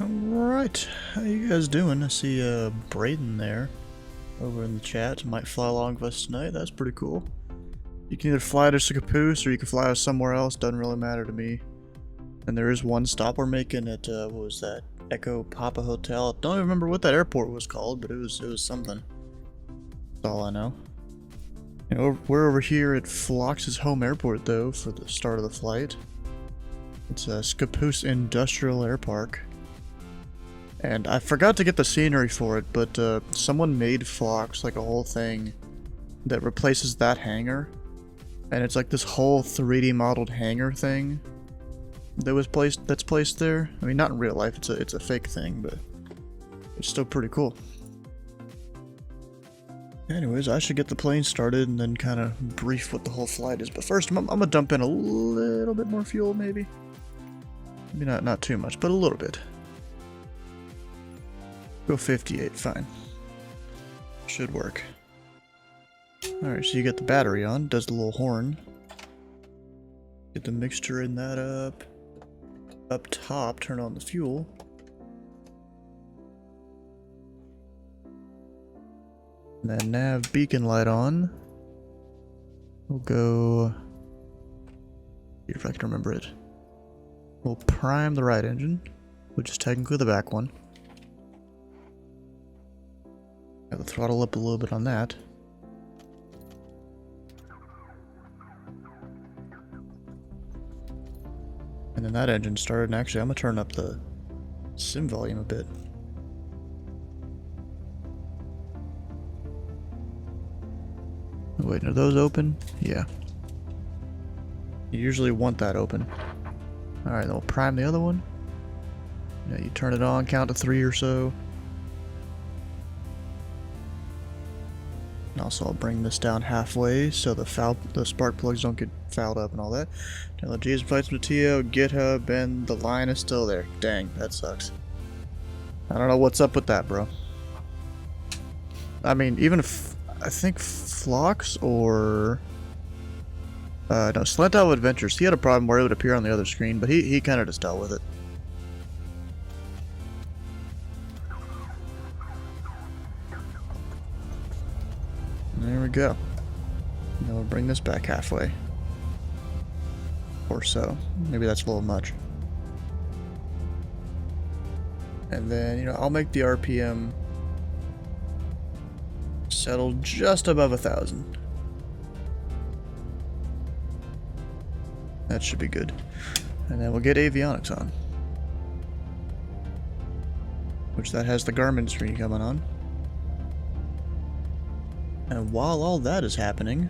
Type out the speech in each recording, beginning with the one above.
Alright, how you guys doing? I see Braden there over in the chat. Might fly along with us tonight. That's pretty cool. You can either fly to Caboose or you can fly us somewhere else. Doesn't really matter to me. And there is one stop we're making at what was that? Echo Papa Hotel. Don't even remember what that airport was called, but it was something. That's all I know. You know, we're over here at Flox's home airport though for the start of the flight. It's Caboose Industrial Air Park. And I forgot to get the scenery for it, but someone made Flox like a whole thing that replaces that hangar. And it's like this whole 3D modeled hangar thing that's placed there. I mean, not in real life, it's a fake thing, but it's still pretty cool. Anyways, I should get the plane started and then kind of brief what the whole flight is. But first, I'm gonna dump in a little bit more fuel, maybe. Maybe not too much, but a little bit. Go 58, fine. Should work. Alright, so you get the battery on, does the little horn. Get the mixture in that up. Up top, turn on the fuel. And then nav beacon light on. We'll go... see if I can remember it. We'll prime the right engine, which is technically the back one. Got the throttle up a little bit on that. And then that engine started, and actually I'm gonna turn up the sim volume a bit. Wait, are those open? Yeah. You usually want that open. Alright, then we'll prime the other one. Yeah, you turn it on, count to 3 or so. And also I'll bring this down halfway so the spark plugs don't get fouled up and all that. Technologies flights from the TO, GitHub, and the line is still there. Dang, that sucks. I don't know what's up with that, bro. I mean, even if I think Flox or no, Slant Owl Adventures, he had a problem where it would appear on the other screen, but he kind of just dealt with it. There we go. Now we'll bring this back halfway. Or so. Maybe that's a little much. And then, you know, I'll make the RPM settle just above 1,000. That should be good. And then we'll get avionics on. Which that has the Garmin screen coming on. And while all that is happening,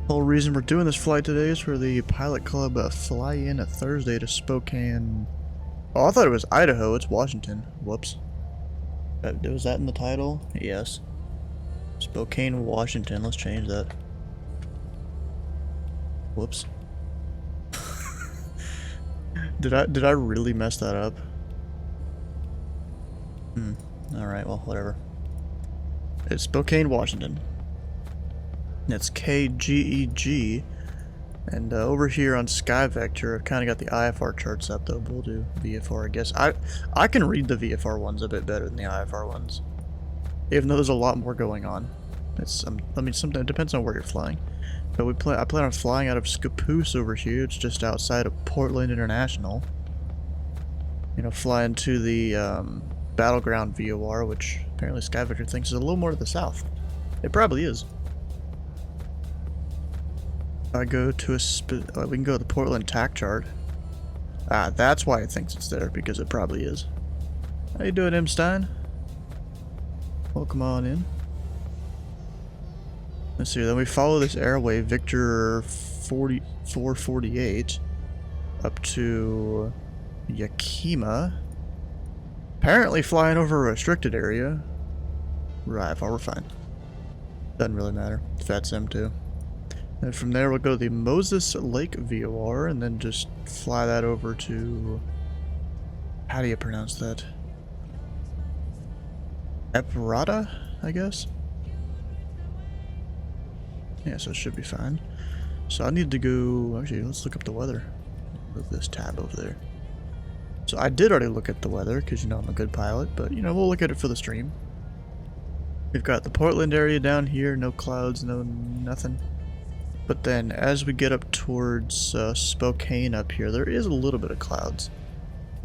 the whole reason we're doing this flight today is for the pilot club fly in a Thursday to Spokane. Oh, I thought it was Idaho. It's Washington. Whoops. Was that in the title? Yes. Spokane, Washington. Let's change that. Whoops. Did I really mess that up? Alright, well, whatever. It's Spokane, Washington. It's KGEG. And over here on Sky Vector, I've kind of got the IFR charts up, though. We'll do VFR, I guess. I can read the VFR ones a bit better than the IFR ones, even though there's a lot more going on. I mean, sometimes it depends on where you're flying. But I plan on flying out of Caboose over here. It's just outside of Portland International. You know, flying to the Battleground VOR, which apparently Sky Vector thinks is a little more to the south. It probably is. I go to we can go to the Portland TAC chart. Ah, that's why it thinks it's there, because it probably is. How you doing, M. Stein? Welcome on in. Let's see, then we follow this airway, Victor 4448, up to Yakima. Apparently flying over a restricted area. Right, we're fine. Doesn't really matter. Fat Sim too. And from there we'll go to the Moses Lake VOR and then just fly that over to... how do you pronounce that? Ephrata, I guess? Yeah, so it should be fine. So I need to go... actually, let's look up the weather. Move this tab over there. So I did already look at the weather, because you know I'm a good pilot, but you know, we'll look at it for the stream. We've got the Portland area down here, no clouds, no nothing. But then as we get up towards Spokane up here, there is a little bit of clouds.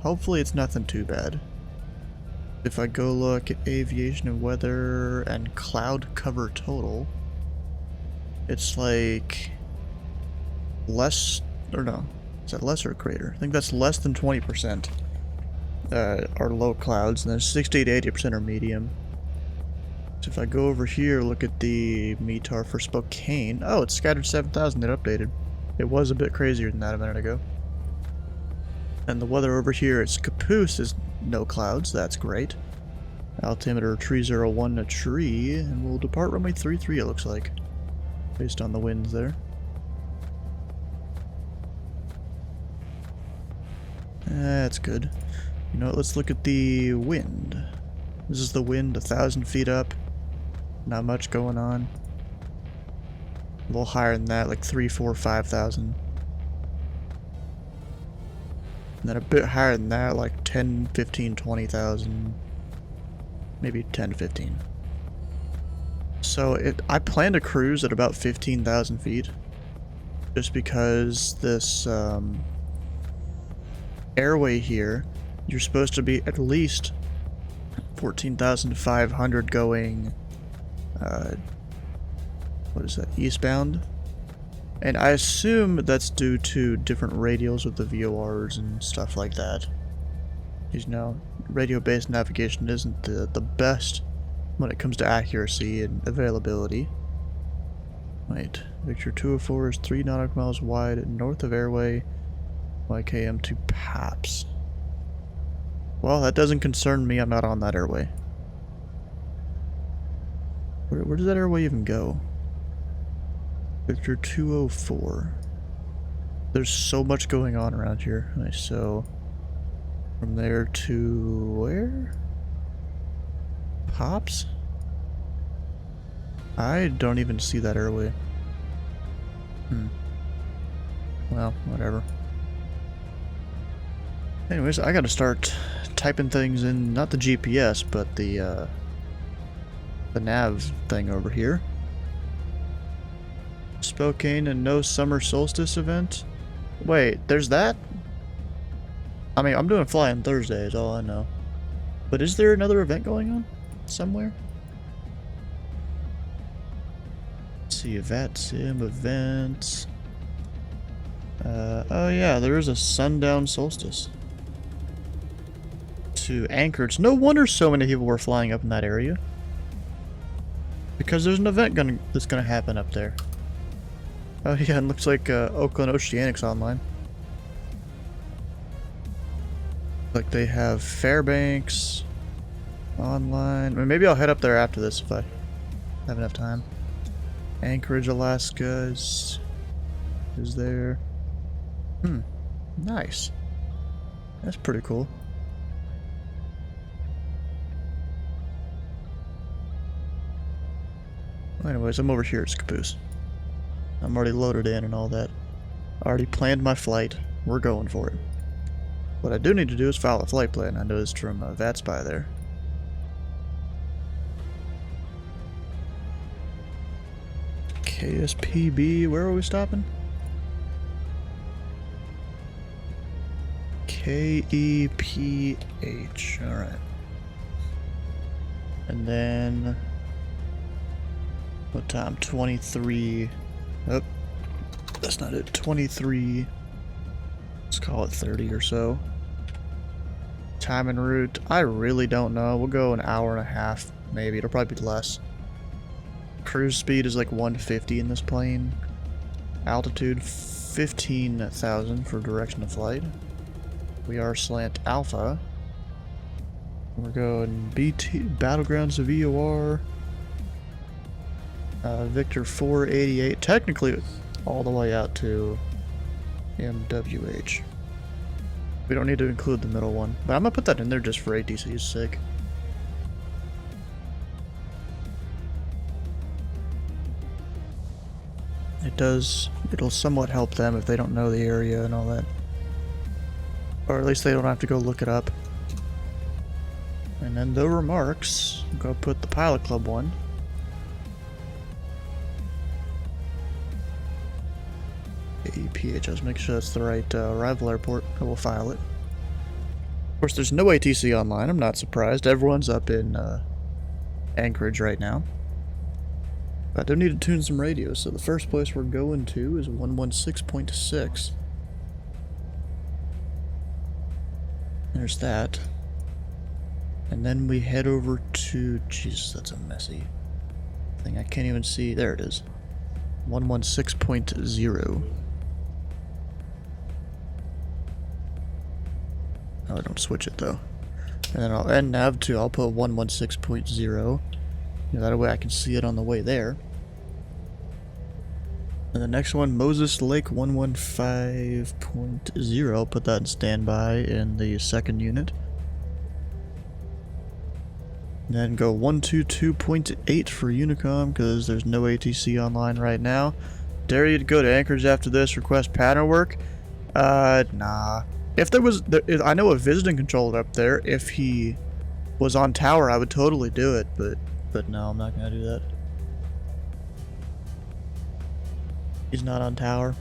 Hopefully it's nothing too bad. If I go look at aviation and weather and cloud cover total, it's like less, or no, is that less or greater? I think that's less than 20% are low clouds, and then 60 to 80% are medium. So if I go over here, look at the METAR for Spokane. Oh, it's scattered 7,000, it updated. It was a bit crazier than that a minute ago. And the weather over here at Caboose is no clouds, that's great. Altimeter 301 a tree, and we'll depart runway 33 it looks like. Based on the winds there. That's good. You know what, let's look at the wind. This is the wind, 1,000 feet up. Not much going on. A little higher than that, like 3, 4, 5,000. And then a bit higher than that, like 10, 15, 20,000. Maybe 10 to 15. So I plan to cruise at about 15,000 feet. Just because this airway here, you're supposed to be at least 14,500 going, what is that, eastbound? And I assume that's due to different radials with the VORs and stuff like that. Because, you know, radio-based navigation isn't the best when it comes to accuracy and availability. Wait, Victor 204 is 3 nautical miles wide north of airway, YKM to PAPS. Well, that doesn't concern me, I'm not on that airway. Where does that airway even go? Victor 204. There's so much going on around here. Nice, so from there to where? Pops? I don't even see that airway. Well, whatever. Anyways, I gotta start typing things in, not the GPS, but the nav thing over here. Spokane and no summer solstice event? Wait, there's that? I mean, I'm doing flying Thursday is all I know. But is there another event going on? Somewhere? Let's see, VAT Sim events. Oh yeah, there is a sundown solstice. To Anchorage. No wonder so many people were flying up in that area. Because there's an event that's gonna happen up there. Oh yeah, and looks like Oakland Oceanic's online. Like they have Fairbanks online. I mean, maybe I'll head up there after this if I have enough time. Anchorage, Alaska is there. Nice. That's pretty cool. Anyways, I'm over here at Caboose. I'm already loaded in and all that. I already planned my flight. We're going for it. What I do need to do is file a flight plan. I noticed from VATSPY there. KSPB, where are we stopping? KEPH, alright. And then... what time? 23... oh, that's not it. 23... let's call it 30 or so. Time en route, I really don't know. We'll go an hour and a half, maybe. It'll probably be less. Cruise speed is like 150 in this plane. Altitude 15,000 for direction of flight. We are slant alpha. We're going BT, Battlegrounds of VOR. Victor 488. Technically, all the way out to MWH. We don't need to include the middle one, but I'm gonna put that in there just for ATC's sake. It'll somewhat help them if they don't know the area and all that. Or at least they don't have to go look it up. And then the remarks. Go put the Pilot Club one. APHS, make sure that's the right arrival airport. I will file it. Of course, there's no ATC online. I'm not surprised. Everyone's up in Anchorage right now. But I do need to tune some radios, so the first place we're going to is 116.6. There's that. And then we head over to... Jesus, that's a messy thing. I can't even see. There it is. 116.0. Oh, I don't switch it though. And then I'll end nav too. I'll put 116.0. That way I can see it on the way there. And the next one, Moses Lake 115.0. I'll put that in standby in the second unit. And then go 122.8 for Unicom because there's no ATC online right now. Dare you to go to Anchorage after this, request pattern work? Nah. If there was, I know a visiting controller up there. If he was on tower, I would totally do it, but no, I'm not gonna do that. He's not on tower.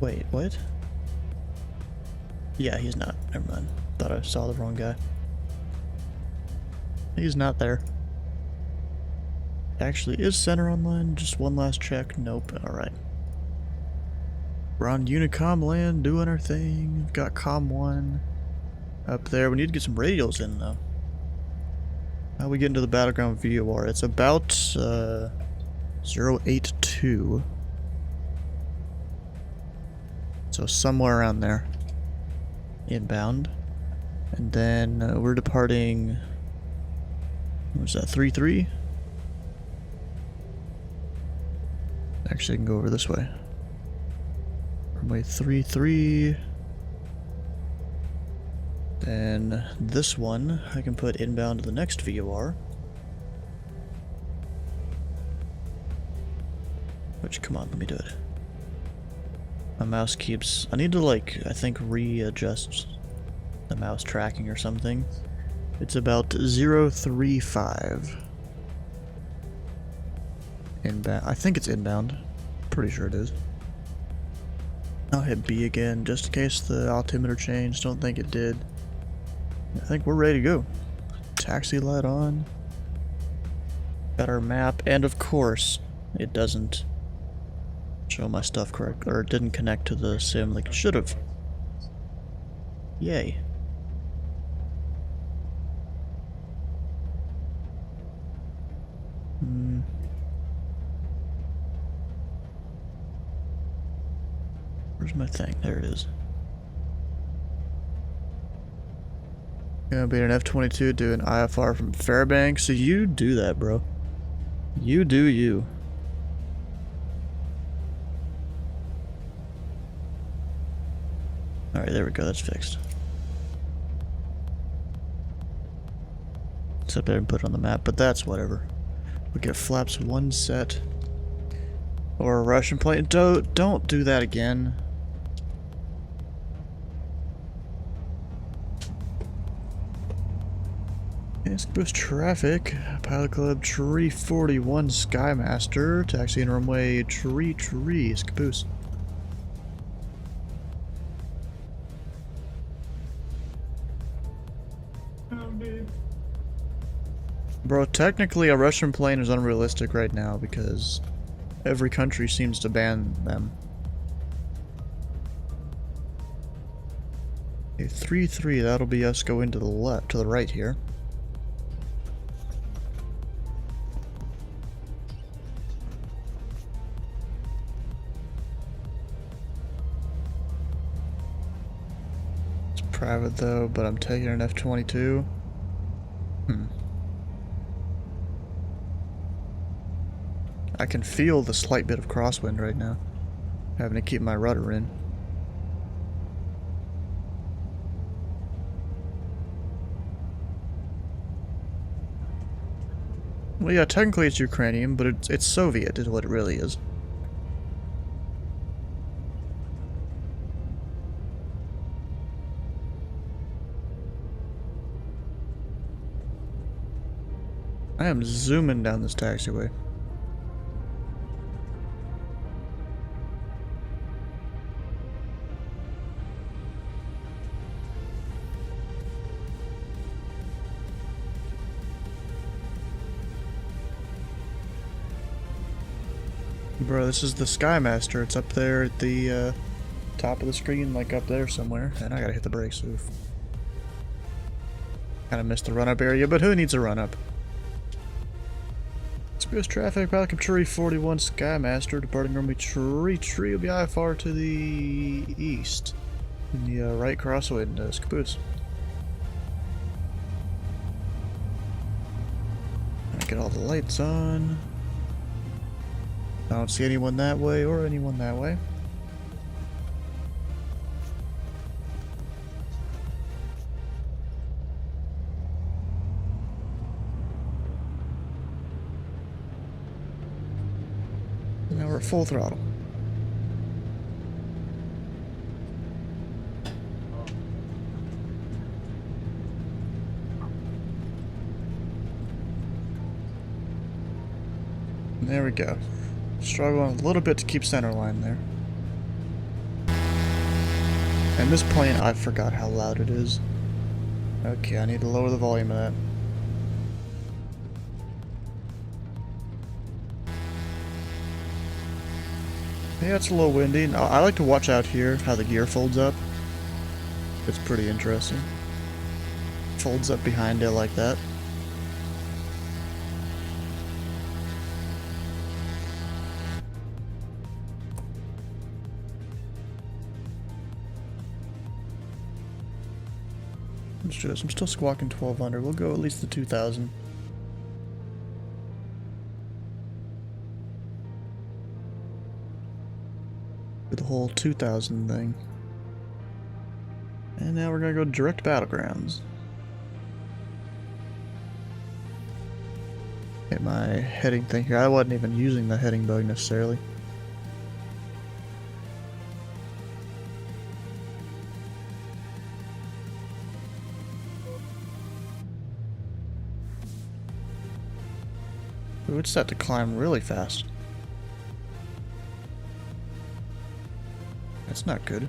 Wait, what? Yeah, he's not. Never mind. Thought I saw the wrong guy. He's not there. Actually, is center online? Just one last check. Nope. Alright. We're on Unicom land doing our thing. We've got Com 1 up there. We need to get some radios in though. How we get into the battleground VOR? It's about 082. So somewhere around there. Inbound. And then we're departing. What was that? 3-3? Actually, I can go over this way. Runway 3-3. Then this one I can put inbound to the next VOR. Which, come on, let me do it. My mouse keeps... I need to, like, I think readjust the mouse tracking or something. It's about 035. Inbound. I think it's inbound. Pretty sure it is. I'll hit B again just in case the altimeter changed. Don't think it did. I think we're ready to go. Taxi light on. Got our map, and of course, it doesn't show my stuff correct, or it didn't connect to the sim like it should have. Yay. Where's my thing? There it is. Gonna be an F-22 doing IFR from Fairbanks. So you do that, bro. You do you. Alright, there we go. That's fixed. Except I didn't put it on the map, but that's whatever. We get flaps one set. Or a Russian plane. Don't do that again. East Coast traffic. Pilot Club Tree 41 Skymaster. Taxiing runway Tree Caboose. Bro, technically a Russian plane is unrealistic right now because every country seems to ban them. Okay, 3-3, that'll be us going to the left, to the right here. It's private though, but I'm taking an F-22. I can feel the slight bit of crosswind right now. Having to keep my rudder in. Well, yeah, technically it's Ukrainian, but it's Soviet is what it really is. I am zooming down this taxiway. Bro, this is the Skymaster. It's up there at the top of the screen, like up there somewhere. And I gotta hit the brakes. Oof. Kinda missed the run-up area, but who needs a run-up? Express traffic, Pelican Tree 41 Skymaster, departing Rumby Tree. Tree will be IFR to the east. In the right crossway into Caboose. Get all the lights on. I don't see anyone that way or anyone that way. Now we're at full throttle. There we go. Struggling a little bit to keep center line there. And this plane, I forgot how loud it is. Okay, I need to lower the volume of that. Yeah, it's a little windy. I like to watch out here how the gear folds up. It's pretty interesting. Folds up behind it like that. Let's do this. I'm still squawking 12 under. We'll go at least the 2000. Do the whole 2000 thing. And now we're gonna go direct battlegrounds. Get my heading thing here. I wasn't even using the heading bug necessarily. Ooh, it's set to climb really fast. That's not good.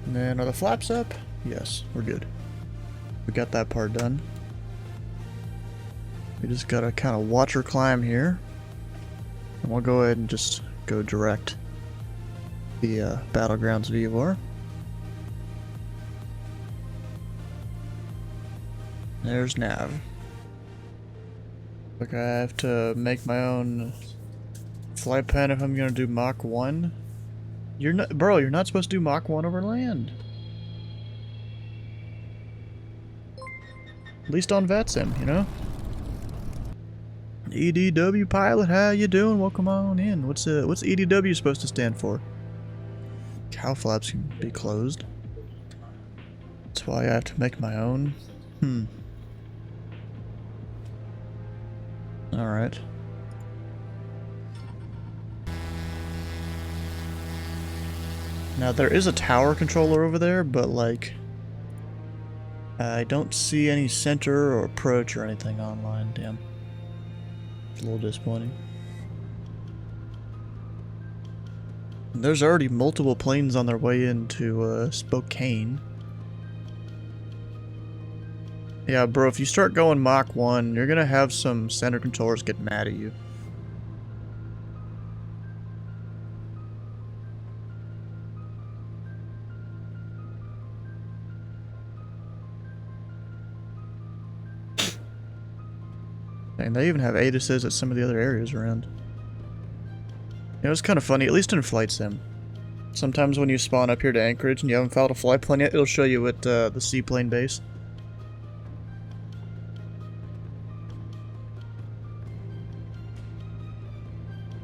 And then are the flaps up? Yes, we're good. We got that part done. We just gotta kind of watch her climb here. And we'll go ahead and just go direct the Battlegrounds VOR. There's nav. Look, I have to make my own flight plan if I'm gonna do Mach 1. You're not, bro, you're not supposed to do Mach 1 over land. At least on VATSIM, you know? EDW pilot, how you doing? Welcome on in. What's EDW supposed to stand for? Cow flaps can be closed. That's why I have to make my own. Alright. Now there is a tower controller over there, but like I don't see any center or approach or anything online, damn. It's a little disappointing. And there's already multiple planes on their way into Spokane. Yeah, bro, if you start going Mach 1, you're gonna have some center controllers get mad at you. And they even have ATISes at some of the other areas around. You know, it's kind of funny, at least in Flight Sim. Sometimes when you spawn up here to Anchorage and you haven't found a flight plan yet, it'll show you at the seaplane base.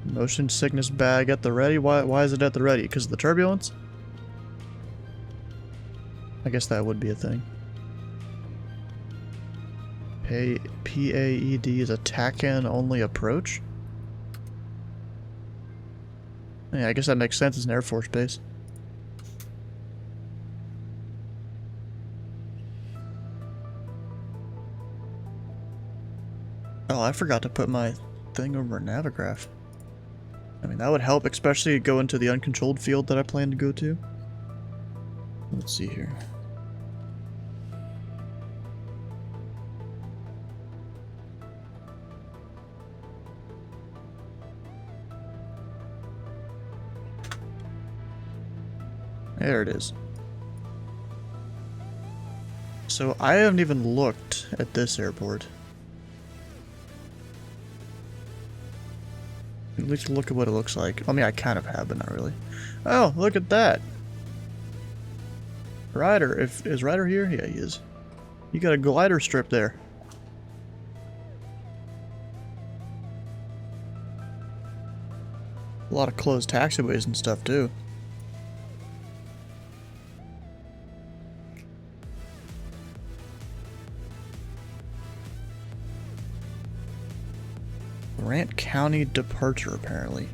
Motion sickness bag at the ready? Why is it at the ready? Because of the turbulence? I guess that would be a thing. PAED is a TACAN only approach? Yeah, I guess that makes sense. It's an Air Force base. Oh, I forgot to put my thing over Navigraph. I mean, that would help, especially go into the uncontrolled field that I plan to go to. Let's see here. There it is. So I haven't even looked at this airport. At least look at what it looks like. I mean, I kind of have, but not really. Oh, look at that. Ryder, is Ryder here? Yeah, he is. You got a glider strip there. A lot of closed taxiways and stuff too. Grant County departure, apparently.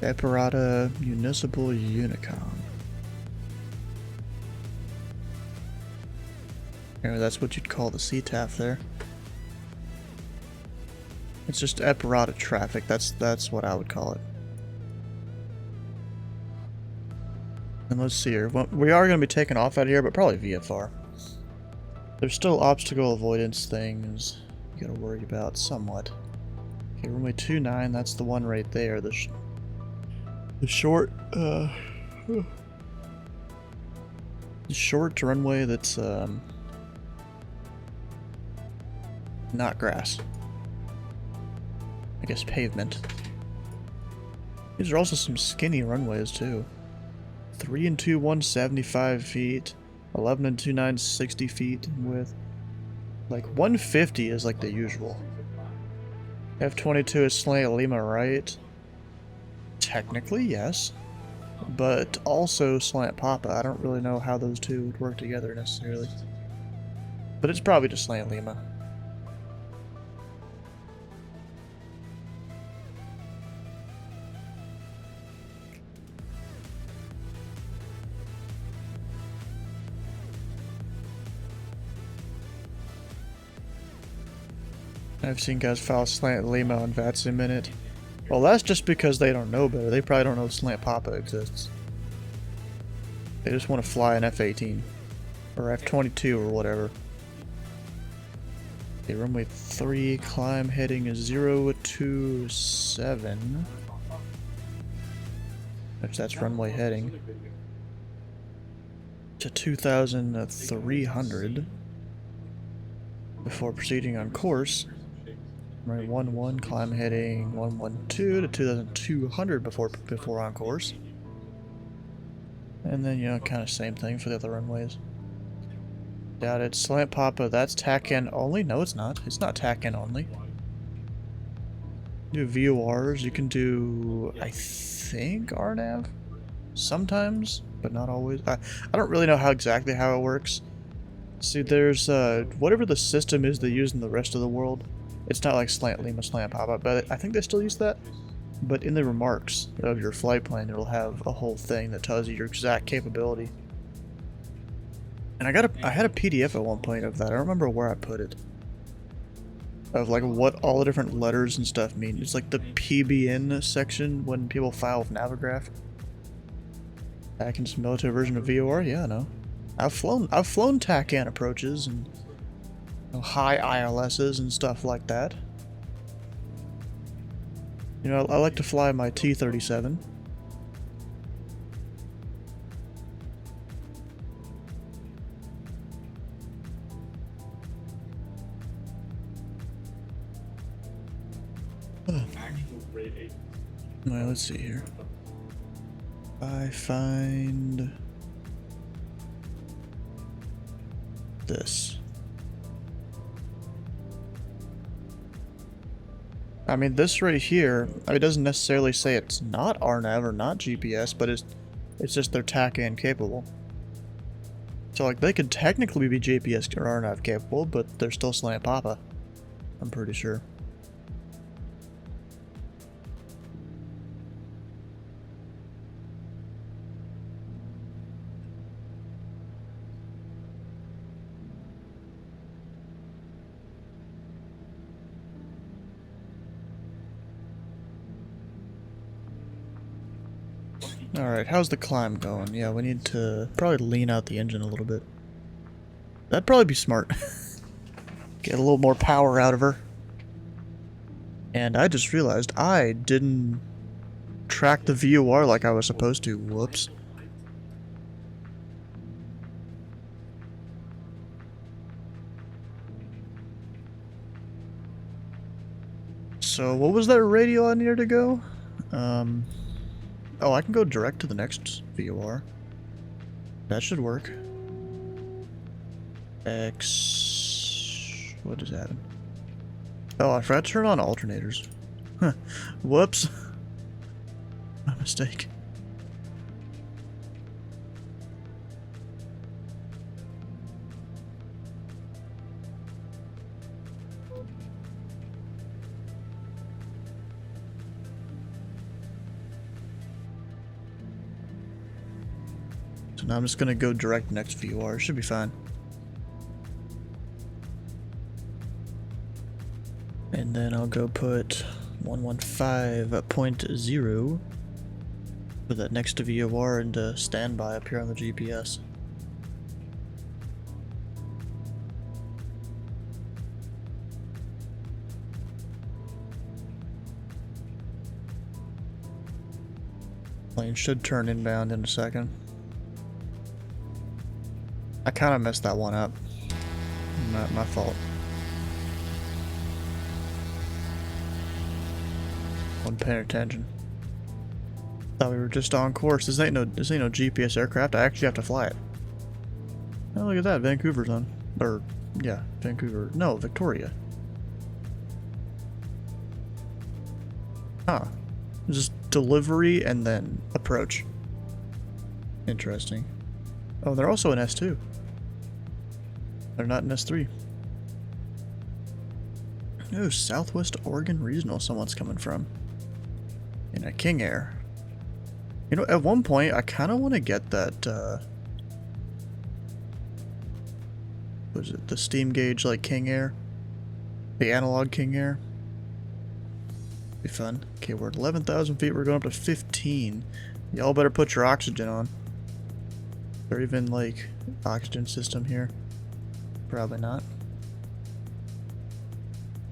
Epirata Municipal Unicom. Anyway, that's what you'd call the CTAF there. It's just Epirata traffic. That's what I would call it. And let's see here. Well, we are going to be taking off out of here, but probably VFR. There's still obstacle avoidance things you got to worry about somewhat. Okay, runway 29. That's the one right there. The short runway that's not grass. I guess pavement. These are also some skinny runways too. 3 and 2 175 feet, 11 and 2 9 60 feet in width. Like 150 is like the usual. F22 is slant Lima, right? Technically, yes. But also slant Papa. I don't really know how those two would work together necessarily. But it's probably just slant Lima. I've seen guys file slant Lima on VATS a minute. Well, that's just because they don't know better. They probably don't know slant Papa exists. They just want to fly an F-18. Or F-22 or whatever. Okay, runway 3, climb heading is 027. Which that's runway heading. To 2,300. Before proceeding on course. Runway 11, climb heading 112 to 2,200 before on course. And then, you know, kind of same thing for the other runways. Doubt it. Slant Papa, that's tack in only? No, it's not. It's not tack in only. Do VORs. You can do, I think, RNAV? Sometimes, but not always. I don't really know how exactly how it works. See, there's, whatever the system is they use in the rest of the world. It's not like slant Lima, slant Papa, but I think they still use that. But in the remarks of your flight plan, it'll have a whole thing that tells you your exact capability. And I had a PDF at one point of that. I don't remember where I put it. Of like what all the different letters and stuff mean. It's like the PBN section when people file with Navigraph. Atkins military version of VOR? Yeah, I know. I've flown TACAN approaches and high ILSs and stuff like that. You know, I like to fly my T-37. Well, let's see here. I find this. I mean, this right here, it doesn't necessarily say it's not RNAV or not GPS, but it's just they're TACAN capable. So, like, they could technically be GPS or RNAV capable, but they're still slant Papa. I'm pretty sure. Alright, how's the climb going? Yeah, we need to probably lean out the engine a little bit. That'd probably be smart. Get a little more power out of her. And I just realized I didn't track the VOR like I was supposed to. Whoops. So what was that radio I needed to go? Oh, I can go direct to the next VOR. That should work. X... What just happened? Oh, I forgot to turn on alternators. Huh. Whoops. My mistake. So now I'm just gonna go direct next VOR. Should be fine. And then I'll go put 115.0 for that next VOR into standby up here on the GPS. Plane should turn inbound in a second. I kind of messed that one up. My fault. Wasn't paying attention. Thought we were just on course. This ain't no GPS aircraft. I actually have to fly it. Oh, look at that. Vancouver's on. Or, yeah, Vancouver. No, Victoria. Huh. Just delivery and then approach. Interesting. Oh, they're also in S2. They're not in S3. Oh, Southwest Oregon Regional someone's coming from. In a King Air. You know, at one point, I kind of want to get that, what is it, the steam gauge, like, King Air? The analog King Air? Be fun. Okay, we're at 11,000 feet, we're going up to 15. Y'all better put your oxygen on. Is there even, like, oxygen system here? Probably not.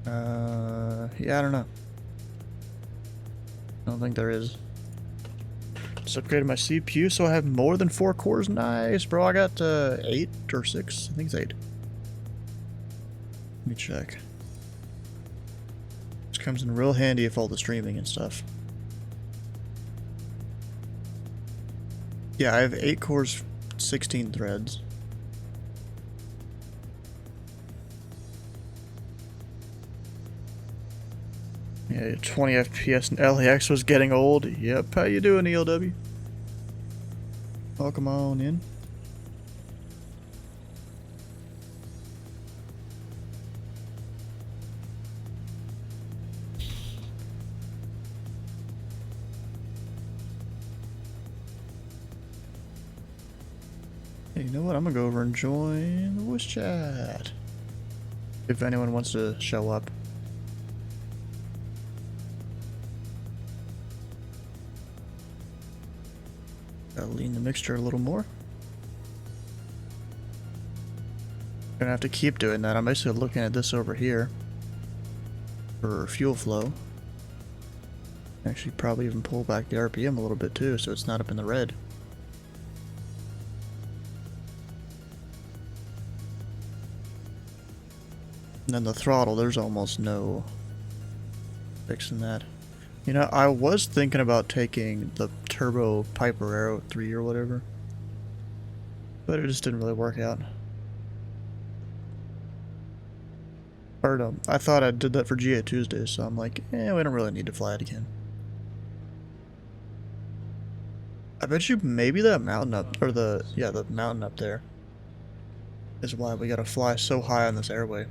Yeah, I don't know. I don't think there is. Just upgraded my CPU so I have more than 4 cores. Nice, bro. I got 8 or 6. I think it's 8. Let me check. This comes in real handy if all the streaming and stuff. Yeah, I have 8 cores, 16 threads. Yeah, 20 FPS and LAX was getting old. Yep, how you doing, ELW? Welcome on in. Hey, you know what? I'm gonna go over and join the voice chat. If anyone wants to show up. Gotta lean the mixture a little more. Gonna have to keep doing that. I'm basically looking at this over here for fuel flow. Actually, probably even pull back the RPM a little bit too, so it's not up in the red. And then the throttle, there's almost no fixing that. You know, I was thinking about taking the Turbo Piper Arrow 3 or whatever, but it just didn't really work out. Or no, I thought I did that for GA Tuesday, so I'm like, we don't really need to fly it again. I bet you maybe that mountain up, or the mountain up there is why we gotta fly so high on this airway.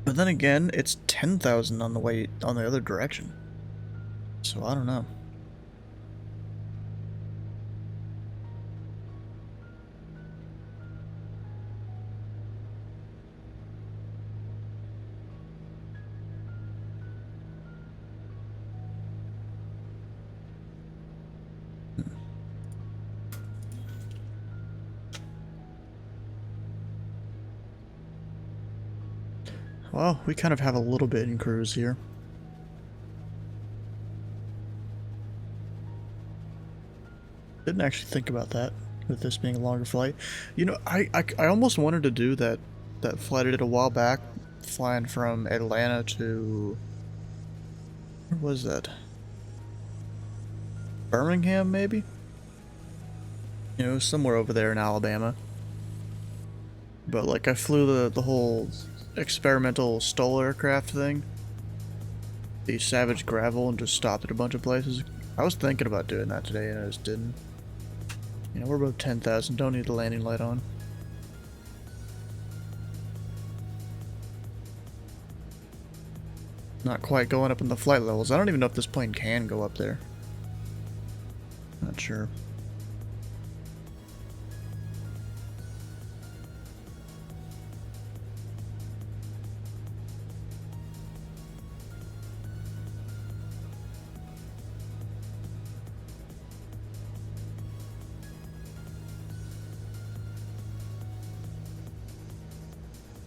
But then again, it's 10,000 on the way on the other direction. So I don't know. Well, we kind of have a little bit in cruise here. Didn't actually think about that, with this being a longer flight. You know, I almost wanted to do that flight I did a while back, flying from Atlanta to... where was that? Birmingham, maybe? You know, somewhere over there in Alabama. But, like, I flew the whole experimental STOL aircraft thing. The Savage Gravel, and just stopped at a bunch of places. I was thinking about doing that today, and I just didn't. You know, we're above 10,000, don't need the landing light on. Not quite going up in the flight levels. I don't even know if this plane can go up there. Not sure.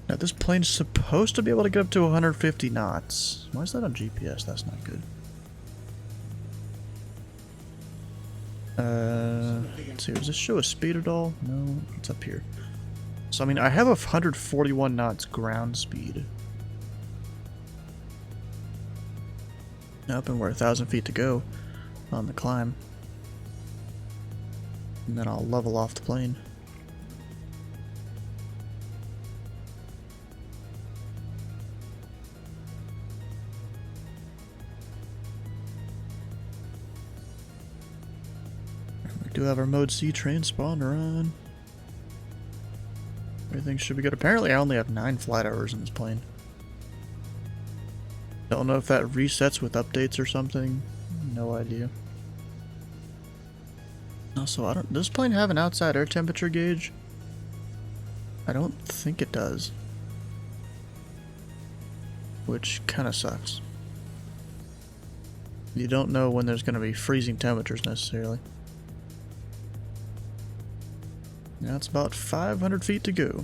Now this plane's supposed to be able to get up to 150 knots. Why is that on GPS? That's not good. Let's see, does this show a speed at all? No, it's up here. So I mean, I have a 141 knots ground speed. Up and we're 1,000 feet to go on the climb. And then I'll level off the plane. We do have our Mode C transponder on. Everything should be good. Apparently I only have 9 flight hours in this plane. Don't know if that resets with updates or something. No idea. Also, does this plane have an outside air temperature gauge? I don't think it does. Which kinda sucks. You don't know when there's gonna be freezing temperatures necessarily. Now it's about 500 feet to go.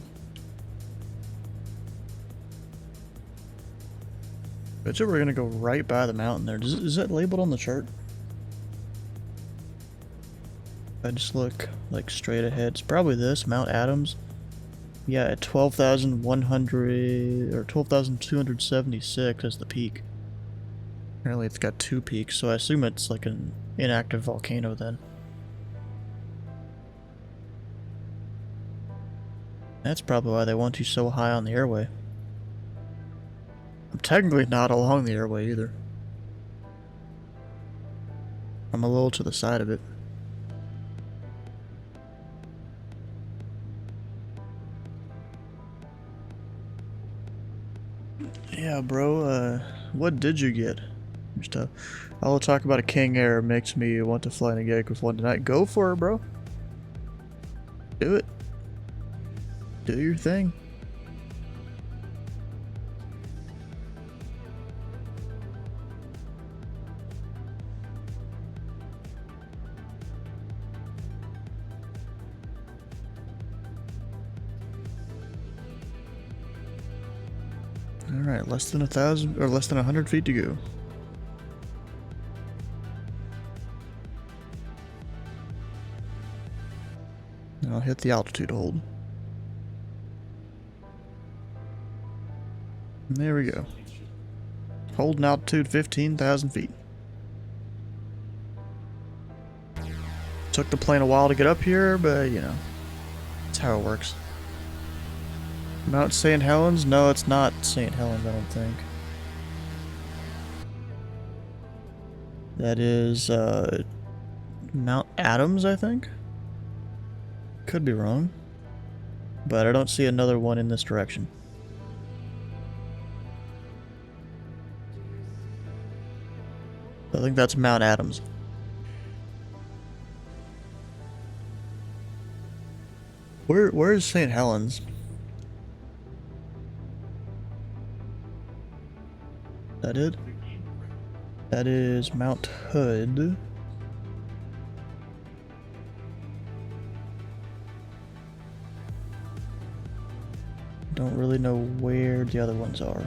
Bet you we're gonna go right by the mountain there. Is that labeled on the chart? If I just look like straight ahead, it's probably this, Mount Adams. Yeah, at 12,100 or 12,276 as the peak. Apparently it's got 2 peaks, so I assume it's like an inactive volcano then. That's probably why they want you so high on the airway. I'm technically not along the airway either. I'm a little to the side of it. Yeah, bro, what did you get? Stuff. All the talk about a King Air makes me want to fly in a gig with one tonight. Go for it, bro. Do it. Do your thing. Alright, less than 1,000 or less than 100 feet to go. And I'll hit the altitude hold. And there we go. Holding altitude 15,000 feet. Took the plane a while to get up here, but you know, that's how it works. Mount St. Helens? No, it's not St. Helens, I don't think. That is, Mount Adams, I think? Could be wrong. But I don't see another one in this direction. I think that's Mount Adams. Where is St. Helens? That it? That is Mount Hood. Don't really know where the other ones are.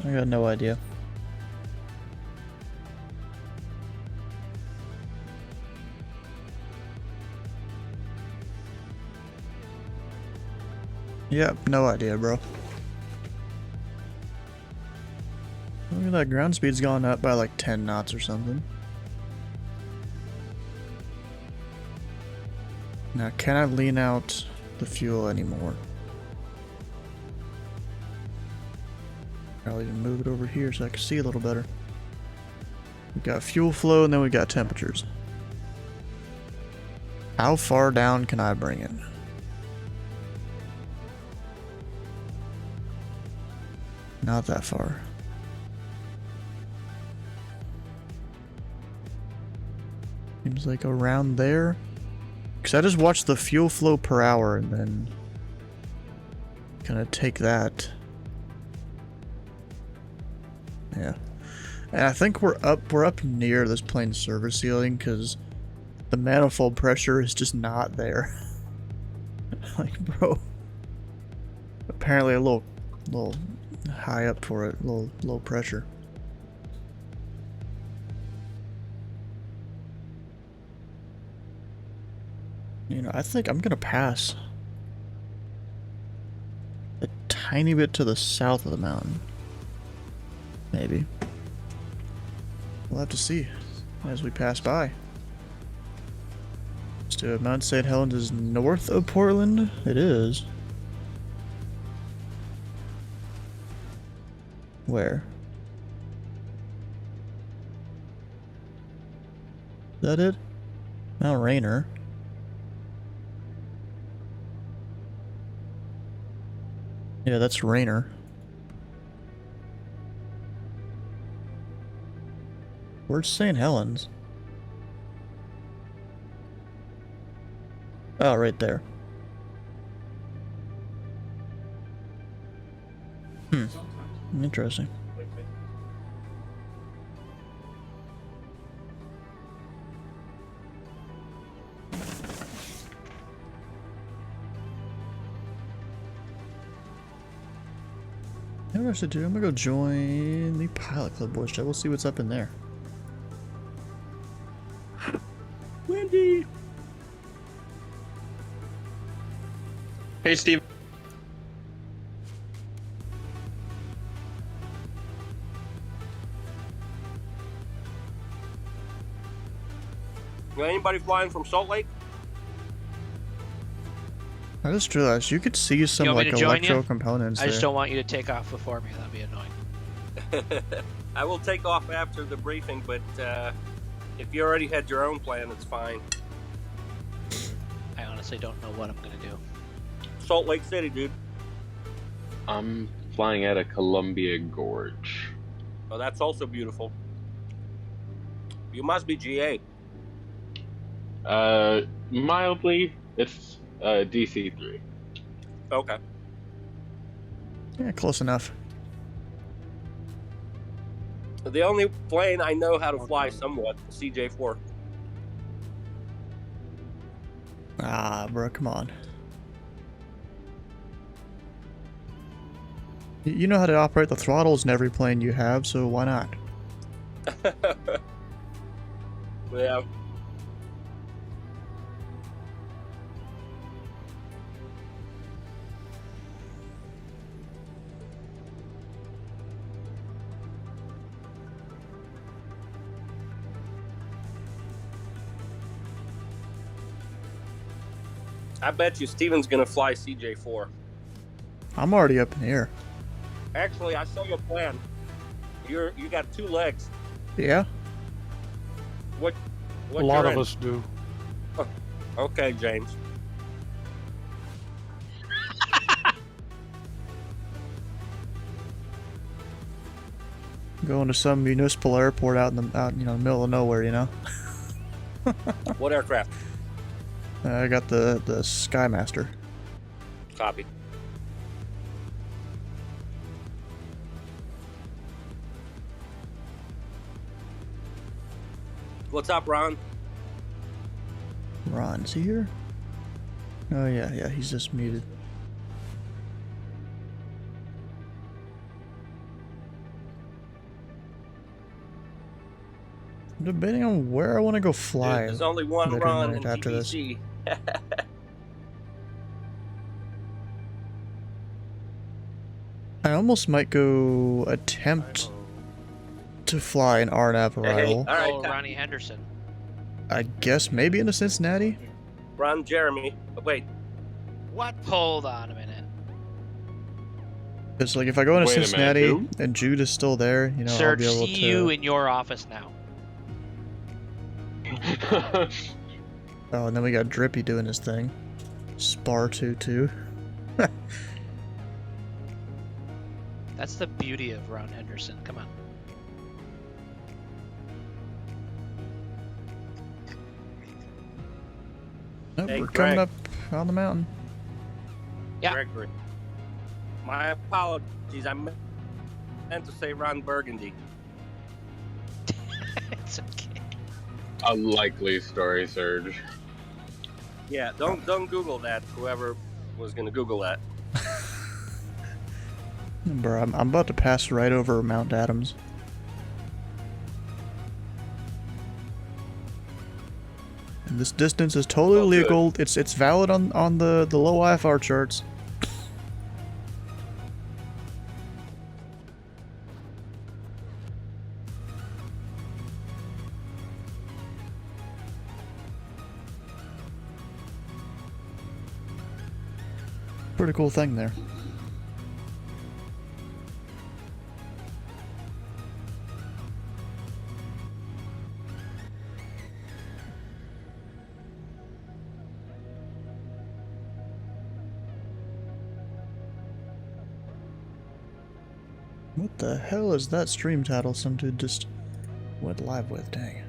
I got no idea. Yep, no idea, bro. Look at that, ground speed's gone up by like 10 knots or something. Now, can I lean out the fuel anymore? I'll even move it over here so I can see a little better. We got fuel flow and then we got temperatures. How far down can I bring it? Not that far. Seems like around there. Because I just watched the fuel flow per hour and then kind of take that. Yeah. And I think we're up near this plane's service ceiling because the manifold pressure is just not there. Like, bro. Apparently a little high up for it, little low pressure. You know, I think I'm gonna pass a tiny bit to the south of the mountain. Maybe. We'll have to see as we pass by. So Mount St. Helens is north of Portland? It is. Where? Is that it? Mount Rainier. Yeah, that's Rainier. Where's St. Helens? Oh, right there. Interesting. You know what I should do? I'm gonna go join the Pilot Club boys. We'll see what's up in there. Wendy! Hey, Steve. Anybody flying from Salt Lake? I just realized you could see some like electro components I just there. don't want you to take off before me. That'd be annoying. I will take off after the briefing, but if you already had your own plan, it's fine. I honestly don't know what I'm gonna do. Salt Lake City, dude. I'm flying out of Columbia Gorge. Oh, that's also beautiful. You must be GA. Mildly, it's DC-3. Okay. Yeah, close enough. The only plane I know how to fly somewhat, CJ4. Ah, bro, come on. You know how to operate the throttles in every plane you have, so why not? Yeah. I bet you Steven's gonna fly CJ4. I'm already up in the air. Actually, I saw your plan. You got 2 legs. Yeah? What A lot you're of in? us do. Okay, James. Going to some municipal airport out in the middle of nowhere, you know? What aircraft? I got the Skymaster. Copy. What's up, Ron? Ron, is he here? Oh yeah, he's just muted. I'm debating on where I want to go fly. Dude, there's only one later Ron tonight in after this. TBC. I almost might go attempt to fly an RNAV arrival. All right, Oh, Ronnie Henderson. I guess maybe into Cincinnati? Ron Jeremy. But wait, What? Hold on a minute. Because like if I go into Wait a minute, Cincinnati who? and Jude is still there, you know, I'll Serge, be able see to... you in your office now. Oh, and then we got Drippy doing his thing. Spar 2-2. That's the beauty of Ron Henderson. Come on. Nope, Hey, we're coming Greg. up on the mountain. Yeah. Gregory. My apologies. I meant to say Ron Burgundy. It's okay. A likely story, Serge. Yeah, don't Google that. Whoever was gonna Google that. Bro, I'm about to pass right over Mount Adams. And this distance is totally Oh, good. legal. It's valid on the low IFR charts. Pretty cool thing there. What the hell is that stream title some dude just went live with? Dang.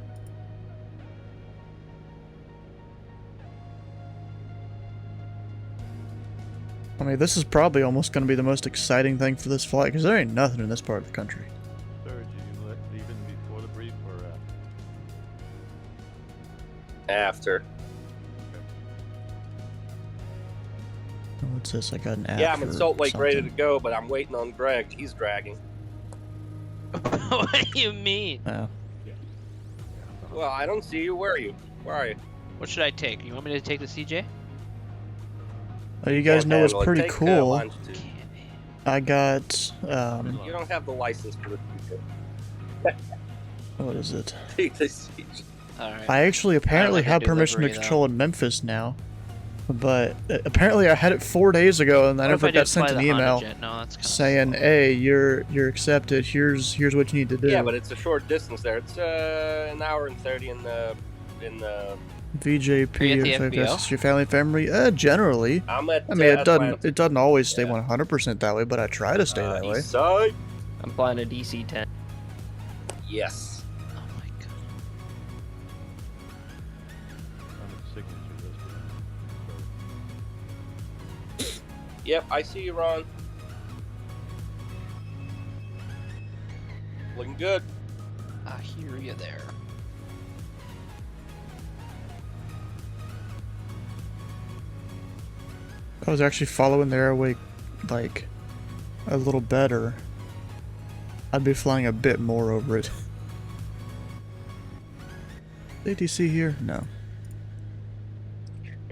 I mean, this is probably almost going to be the most exciting thing for this flight, because there ain't nothing in this part of the country. Serge, are you leaving before the brief or After. Oh, what's this? I got an app Yeah, I'm in for Salt Lake ready to something. go, but I'm waiting on Greg. He's dragging. What do you mean? Oh. Well, I don't see you. Where are you? Where are you? What should I take? You want me to take the CJ? Oh, you guys Can't know what's handle it. pretty Take, cool? longitude. I got, You don't have the license for the what is it? Take the seat. Alright. I actually apparently like a have permission to delivery, control in Memphis now. But apparently I had it 4 days ago and I What if never got just sent fly an the Honda email Jet? No, that's kinda saying, slow. hey, you're accepted, here's what you need to do. Yeah, but it's a short distance there. It's an hour and 30 in the VJP, Are you at the if FBO? that's your family, generally. I'm at I mean, it Atlanta. doesn't always stay Yeah. 100% that way, but I try to stay that way. East side. I'm flying a DC-10. Yes. Oh my god. I'm at signature listed. Yep, I see you, Ron. Looking good. I hear you there. I was actually following the airway, like, a little better. I'd be flying a bit more over it. ATC here? No.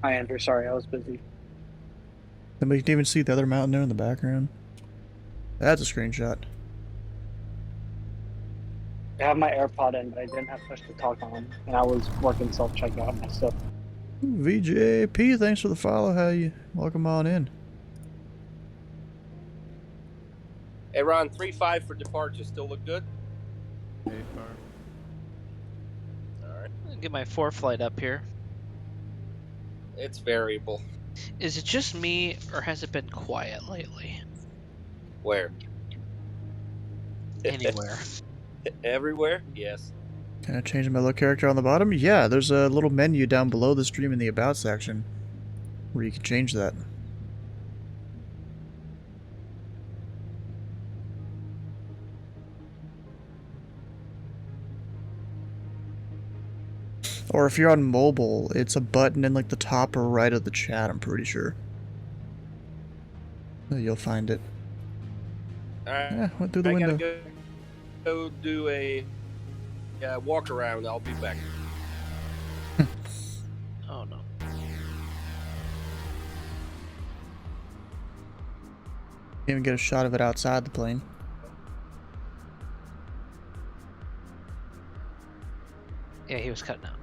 Hi, Andrew. Sorry, I was busy. Then we can even see the other mountain there in the background. That's a screenshot. I have my AirPod in, but I didn't have push to talk on, and I was working self-checkout myself. VJP, thanks for the follow. How you? Welcome on in. Hey, Ron, 3-5 for departure. Still look good? Hey, farm. All right. I'll get my 4 flight up here. It's variable. Is it just me, or has it been quiet lately? Where? Anywhere. Everywhere? Yes. Can I change my look character on the bottom? Yeah, there's a little menu down below the stream in the About section where you can change that. Or if you're on mobile, it's a button in like the top or right of the chat, I'm pretty sure. You'll find it. Yeah, went through the I window. gotta go do a walk around. I'll be back. Oh no. Can't even get a shot of it outside the plane. Yeah, he was cutting out.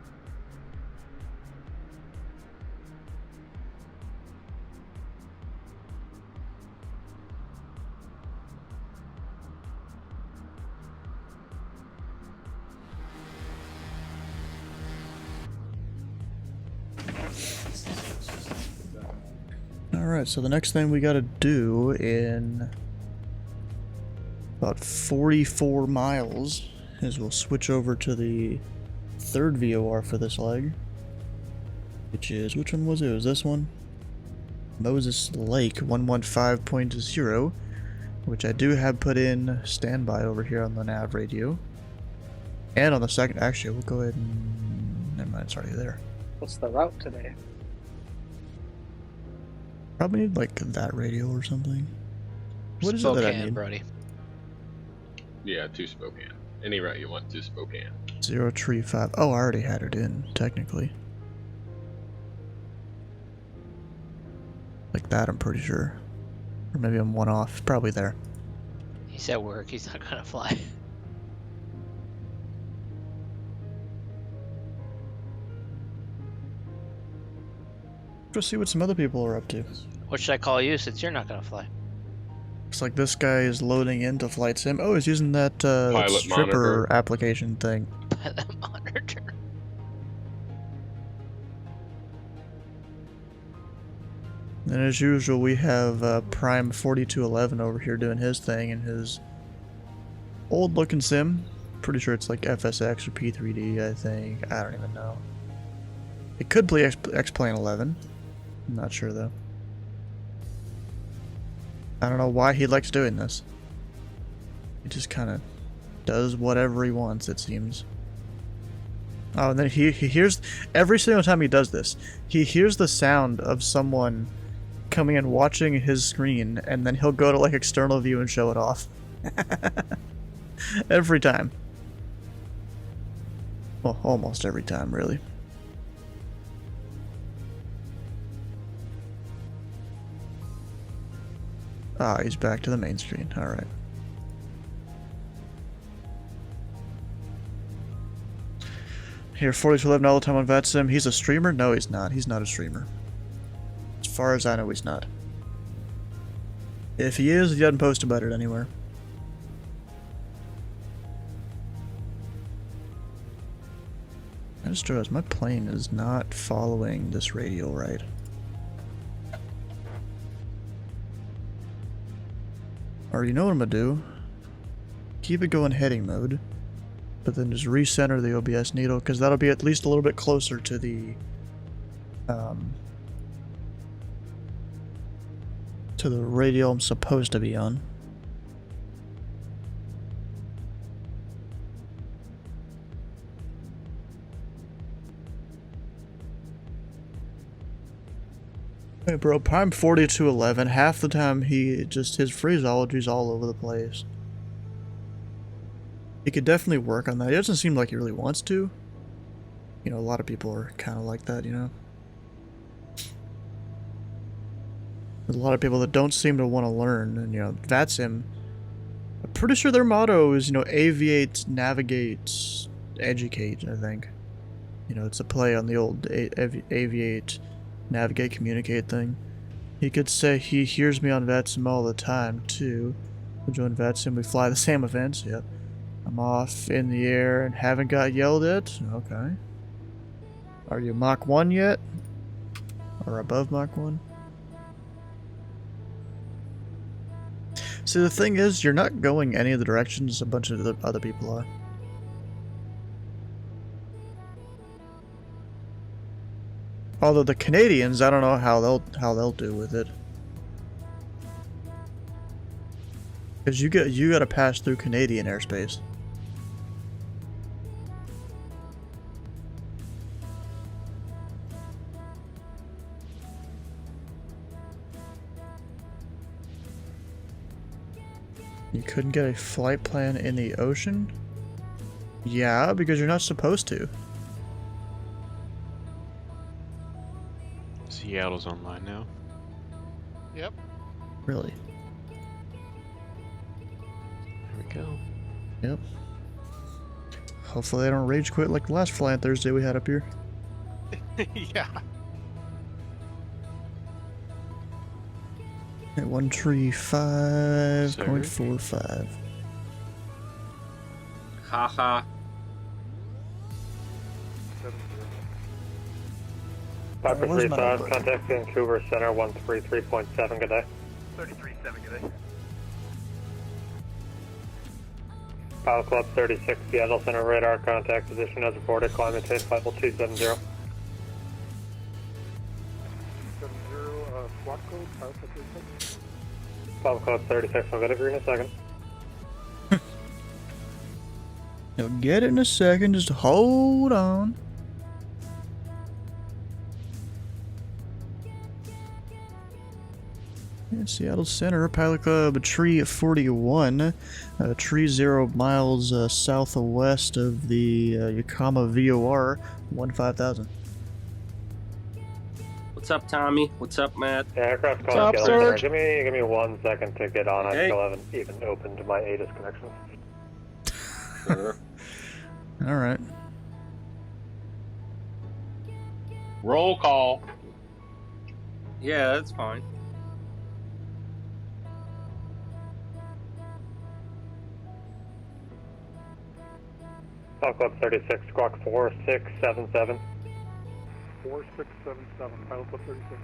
Alright, so the next thing we gotta do in about 44 miles is we'll switch over to the third VOR for this leg. Which is, which one was it? It was this one? Moses Lake 115.0, which I do have put in standby over here on the nav radio. And on the second, actually, we'll go ahead and, never mind, it's already there. What's the route today? Probably need like that radio or something. What is it that I Spokane, need? Brody. Yeah, to Spokane. Any route you want to Spokane. 035. Oh, I already had it in, technically. Like that, I'm pretty sure. Or maybe I'm one off. Probably there. He's at work. He's not gonna fly. Let's see what some other people are up to. What should I call you since you're not gonna fly? Looks like this guy is loading into Flight Sim. Oh, he's using that Pilot stripper monitor. application thing. By the monitor. And as usual, we have Prime 4211 over here doing his thing in his old-looking sim. Pretty sure it's like FSX or P3D, I think. I don't even know. It could be X-Plane 11. I'm not sure, though. I don't know why he likes doing this. He just kind of does whatever he wants, it seems. Oh, and then he hears... Every single time he does this, he hears the sound of someone coming and watching his screen, and then he'll go to like external view and show it off. Every time. Well, almost every time, really. Ah, he's back to the main screen. Alright. Here, 4211 all the time on VatSim. He's a streamer? No, he's not. He's not a streamer. As far as I know, he's not. If he is, he doesn't post about it anywhere. I just realized my plane is not following this radio right. Or you know what I'm gonna do? Keep it going heading mode, but then just recenter the OBS needle, because that'll be at least a little bit closer to the radio I'm supposed to be on. Hey bro, Prime 4211, half the time his phraseology's all over the place. He could definitely work on that. It doesn't seem like he really wants to. You know, a lot of people are kind of like that, you know? There's a lot of people that don't seem to want to learn, and, you know, VatSim, I'm pretty sure their motto is, you know, aviate, navigate, educate, I think. You know, it's a play on the old aviate, navigate, communicate thing. He could say he hears me on VatSim all the time, too. We join VatSim, we fly the same events, yep. I'm off in the air and haven't got yelled at? Okay. Are you Mach 1 yet? Or above Mach 1? See, the thing is, you're not going any of the directions a bunch of the other people are. Although the Canadians, I don't know how they'll do with it. Because you gotta pass through Canadian airspace. You couldn't get a flight plan in the ocean? Yeah, because you're not supposed to. Seattle's online now. Yep. Really? There we go. Yep. Hopefully they don't rage quit like the last flying Thursday we had up here. Yeah. At 135.45. Haha. 535, contact Vancouver Center 133.7, good day. 33.7, good day. Pilot Club 36, Seattle Center radar contact position as reported, climate change level 270. 70, squad code, Pilot Club 36. Pilot Club 36, I'll get it for you in a second. You'll get it in a second, just hold on. Yeah, Seattle Center, Pilot Club Tree 41, tree 0 miles southwest of the Yakima VOR 15000. What's up, Tommy? What's up, Matt? Yeah, aircraft What's calling up, Seattle Center. Serge? Give me 1 second to get on. Hey. I still haven't even opened my ATIS connection. Sure. Alright. Roll call. Yeah, that's fine. Pilot Club 36, squawk 4677. 4677, Pilot Club 36.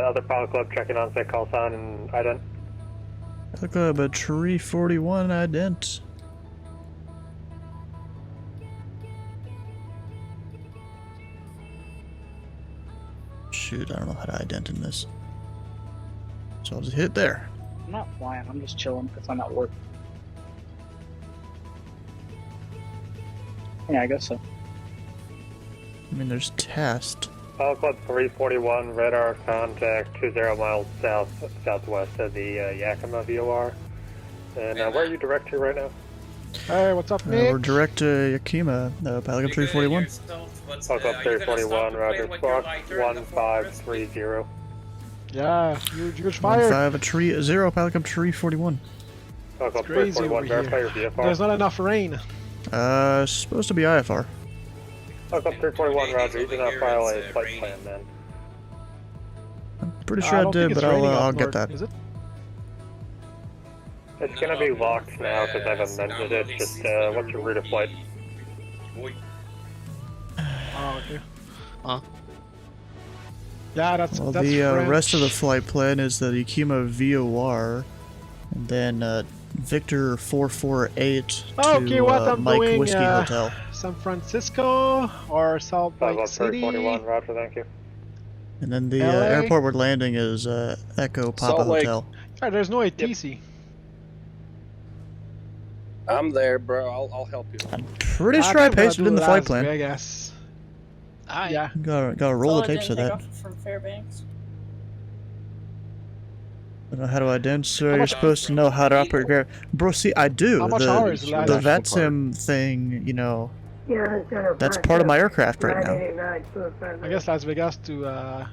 Other Pilot Club checking on say call sign and ident. Pilot Club Tree 41 ident. Shoot, I don't know how to ident in this. So I'll just hit there. I'm not flying, I'm just chilling because I'm at work. Yeah, I guess so. I mean, there's test. Pilot Club 341, radar contact 20 miles southwest of the Yakima VOR. And where are you direct to right now? Hey, what's up, Nick? We're direct to Yakima, Pilot Club 341. Pilot Club 341, roger, squawk 1530. Yeah, you're fired. 15 Tree 0, Pilot Club Tree 41. Pilot Club Crazy 341, over verify your here. VFR. There's not enough rain. Supposed to be IFR. Pilot Club 341, roger, you did not file a flight plan then. I'm pretty sure I don't think did, it's but raining I'll up get north, that. Is it? It's gonna be locked now because I've amended it, just what's your route of flight? Oh, okay. Huh? Yeah, that's Well, that's the French. rest of the flight plan is the Yakima VOR, and then Victor 448 to Okay, what I'm Mike doing, Whiskey Hotel. San Francisco or Salt Pilot Lake Club City. 341, roger, thank you. And then the LA? airport we're landing is Echo Papa Salt Lake. Hotel. Sorry, there's no ATC. I'm there, bro. I'll help you. I'm pretty sure I pasted in the flight plan. Vegas. Yeah. Gotta roll the tapes of that. From Fairbanks. I don't know how to ident, so How you're much- supposed to know how to operate air. Bro, see, I do. How much hours is left? The VATSIM thing, you know, that's part of my aircraft right now. I guess Las Vegas to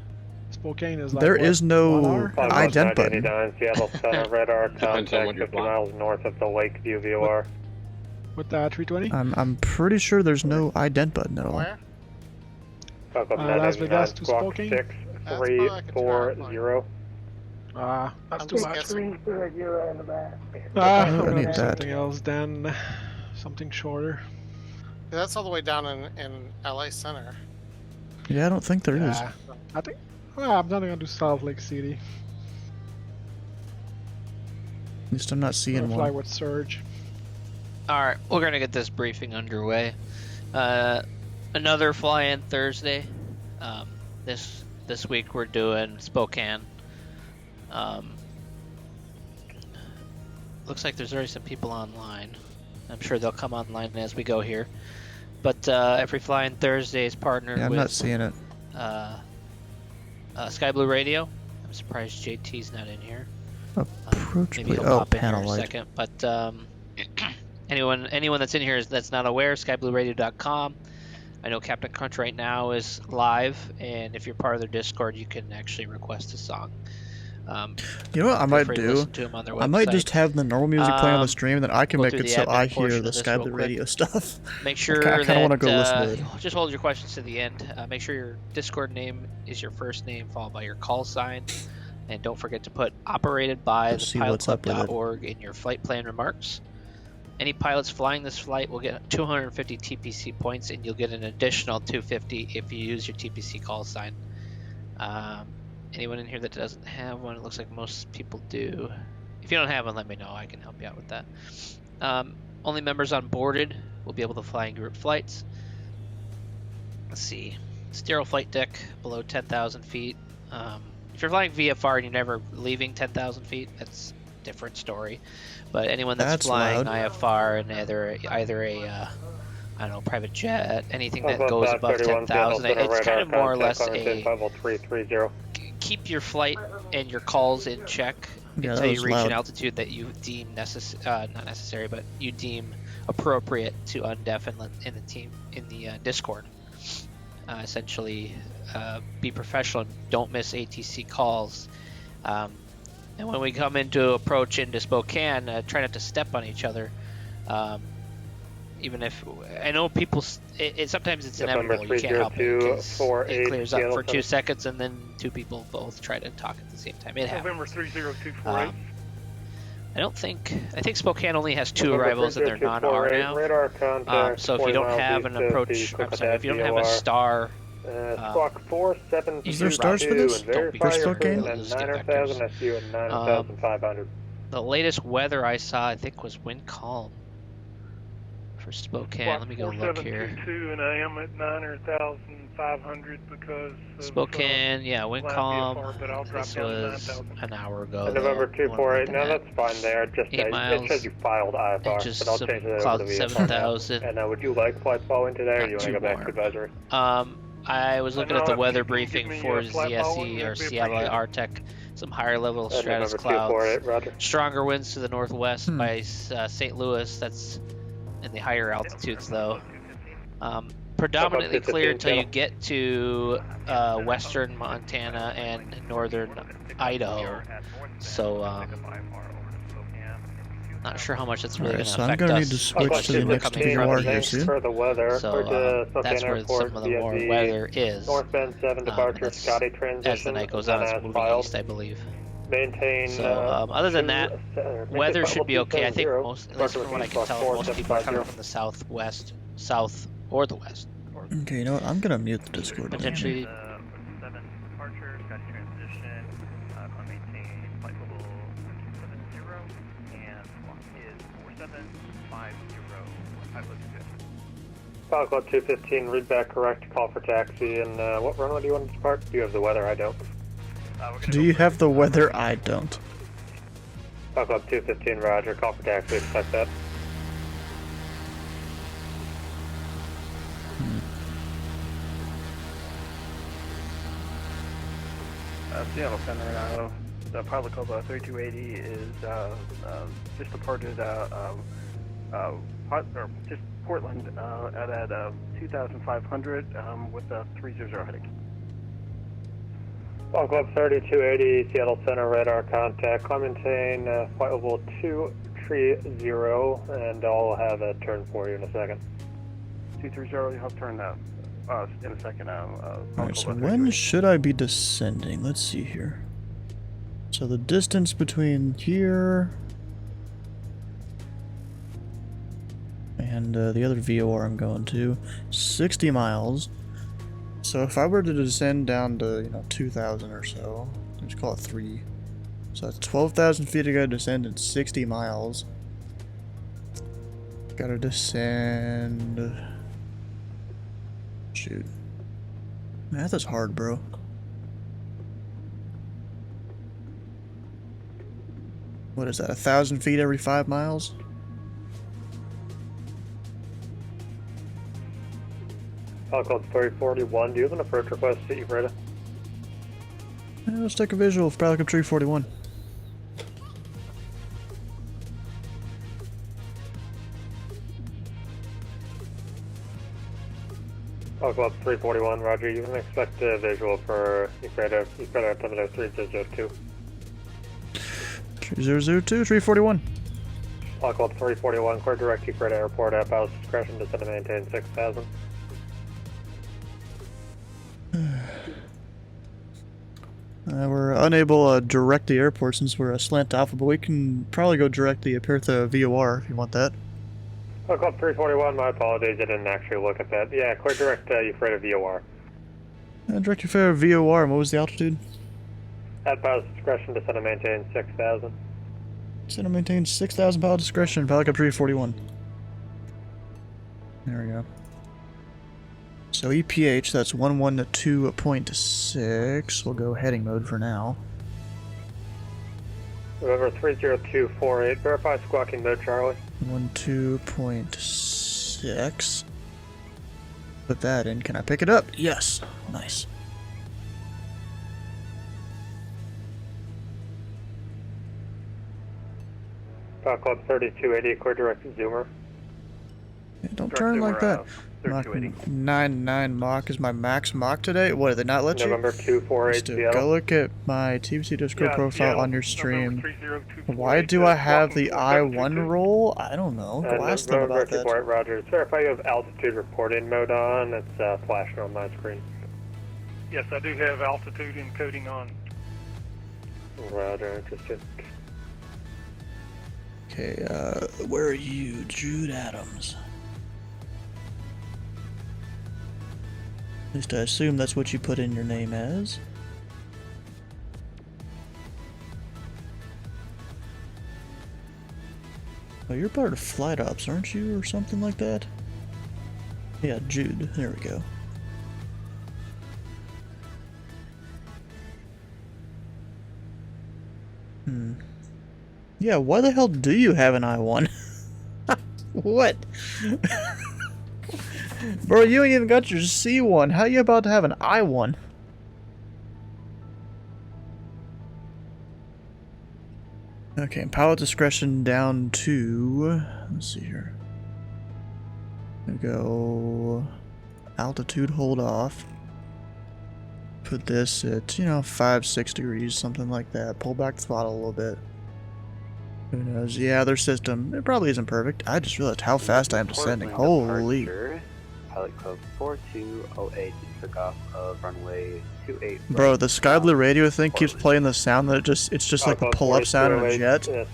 Spokane is like There what, is 1 no hour? ident button. 989, Seattle Center, radar Depends on contact what you're 50 miles north of the Lakeview VOR. With 320? I'm pretty sure there's no ident button at all. Where? Pilot Club Las 989, Vegas to squawk Spokane? 6340. That's I'm too just much. guessing. I I'm need gonna do that. something else then. Something shorter. That's all the way down in LA Center. Yeah, I don't think there is. Yeah. I think. Well, I'm not gonna do Salt Lake City. At least I'm not I'm seeing gonna fly one. with Surge. Alright, we're gonna get this briefing underway. Another fly-in Thursday. This week we're doing Spokane. Looks like there's already some people online. I'm sure they'll come online as we go here. But every fly-in Thursday is partnered Yeah, I'm with not seeing it. Sky Blue Radio. I'm surprised JT's not in here. Approach Maybe he'll plate. Oh, pop in here in panel a light. second. But anyone that's in here that's not aware, skyblueradio.com. I know Captain Crunch right now is live, and if you're part of their Discord, you can actually request a song. You know what I Feel might free to do? listen to them on their I might website. just have the normal music playing on the stream, and then I can Go make through it the so admin I hear portion the of this Sky real Blue quick. Radio stuff. Make sure I kind of want to go listen to it. just hold your questions to the end. Make sure your Discord name is your first name followed by your call sign. And don't forget to put operated by Let's see what's up with it. thepilotclub.org in your flight plan remarks. Any pilots flying this flight will get 250 TPC points, and you'll get an additional 250 if you use your TPC call sign. Anyone in here that doesn't have one, it looks like most people do. If you don't have one, let me know. I can help you out with that. Only members on boarded will be able to fly in group flights. Let's see. Sterile flight deck below 10,000 feet. If you're flying VFR and you're never leaving 10,000 feet, that's a different story. But anyone that's flying loud. IFR and either a I don't know, private jet, anything that goes above 10,000, it's kind of more or less a keep your flight and your calls in check until you reach an altitude that you deem not necessary, but you deem appropriate to undeaf in the team in the Discord. Essentially, be professional and don't miss ATC calls. And when we come into approach into Spokane, try not to step on each other. Even if I know people, sometimes it's inevitable. You can't help it because it clears up for 2 seconds, and then two people both try to talk at the same time. It happens. November 30248. I think Spokane only has 2 arrivals, and they're non-R now. Radar contact, So if you don't have an approach, I'm sorry, if you don't have a star. Squawk 472. Is there stars for this? Don't be For scared. Spokane? They'll just get 9,000, vectors. I see you at 9,500. The latest weather I saw, I think, was wind calm for Spokane. Let me go look here. And I am at 9,500 because Spokane, yeah, wind Land calm. VFR, but I'll drop This down to was 9,000. an hour ago. November though. 248. More No, than that's fine there. Just 8 miles. it says you filed IFR, And just but I'll some change it cloud over to VFR 7,000. now. And would you like flight following today, or Not do you want to too go back to warm. advisory? I was looking know at the if weather you can give briefing me for a flight following, ZSE or that'd be Seattle appreciated. Arctic. Some higher level stratus November clouds. 248, roger. Stronger winds to the northwest by St. Louis. That's in the higher altitudes, though. Predominantly clear until you get to western Montana and northern Idaho. So, not sure how much it's really going to so I'm affect going to us. need to switch to the next coming from VOR the here east. soon. For the weather, So that's where Airport, some of the more VFE, weather is. Northbound 7 departure, That's- Scotty transition. As the night goes on, it's as moving filed. east, I believe. Maintain. So, other than that, weather should be okay. I think most, at least from what I can tell, most people are coming from the southwest, south, or the west. Or Okay, you know what? I'm going to mute the Discord. again. potentially, 7 departure, Scotty transition, on maintain flight level 270, and squawk is 4750. Pilot good. Pilot Club 215, read back correct, call for taxi, and what runway do you want to depart? Do you have the weather? I don't. Do you have the weather? I don't. Pilot Club 215, roger, call for taxi, expect that. Seattle Center now. The Pilot Club 3280 is just departed just Portland at 2,500 with a 300 heading. Pilot Club 3280, Seattle Center, radar contact, climb maintain, flight level 230, and I'll have a turn for you in a second. 230, you'll have turn in a second. Alright, so when should I be descending? Let's see here. So the distance between here and the other VOR I'm going to, 60 miles. So if I were to descend down to, 2,000 or so, let's call it 3. So that's 12,000 feet I gotta descend in 60 miles. Gotta descend... Shoot. Math is hard, bro. What is that, 1,000 feet every 5 miles? Pilot Club 341, do you have an approach request that you've read? Let's take a visual of Pilot Club 341. Club 341, roger. You can expect a visual for Equator altimeter 3002. 3002, 341. Club 341, clear direct Equator Airport at Bow's discretion, descend and maintain 6000. We're unable to direct the airport since we're a slant alpha, but we can probably go direct the Apertha VOR if you want that. Club 341, my apologies, I didn't actually look at that. Yeah, clear direct Euphrata VOR. Direct Euphrata VOR, and what was the altitude? At Bow's discretion, descend and maintain 6000. Descend and maintain 6,000 pilot discretion, Pelican 341. There we go. So EPH, that's 112.6. We'll go heading mode for now. November 30248, verify squawking mode, Charlie. 12.6. Put that in. Can I pick it up? Yes. Nice. Club 3280, clear direct Zoomer. Yeah, don't turn like that. Mach 99 Mach is my max Mach today. What, did they not let November you? 248, Seattle. Go look at my TVC Discord profile Seattle. on your stream. 30248, Why do I have the I-1 roll? I don't know. Go ask them about that. Roger. Verify you have altitude reporting mode on. It's flashing on my screen. Yes, I do have altitude encoding on. Roger, interested. Okay, where are you? Jude Adams. At least I assume that's what you put in your name as. Oh, you're part of Flight Ops, aren't you, or something like that? Yeah, Jude. There we go. Yeah, why the hell do you have an I-1? What? Bro, you ain't even got your C1. How you about to have an I-1? Okay, pilot discretion down to... Let's see here. Go... Altitude hold off. Put this at, 5-6 degrees, something like that. Pull back the throttle a little bit. Who knows? Yeah, their system, it probably isn't perfect. I just realized how fast I am descending. Holy... Pilot code 4208 took off of runway 28. Bro, the Sky Blue radio thing keeps playing the sound that it's just like the pull-up sound of a jet. And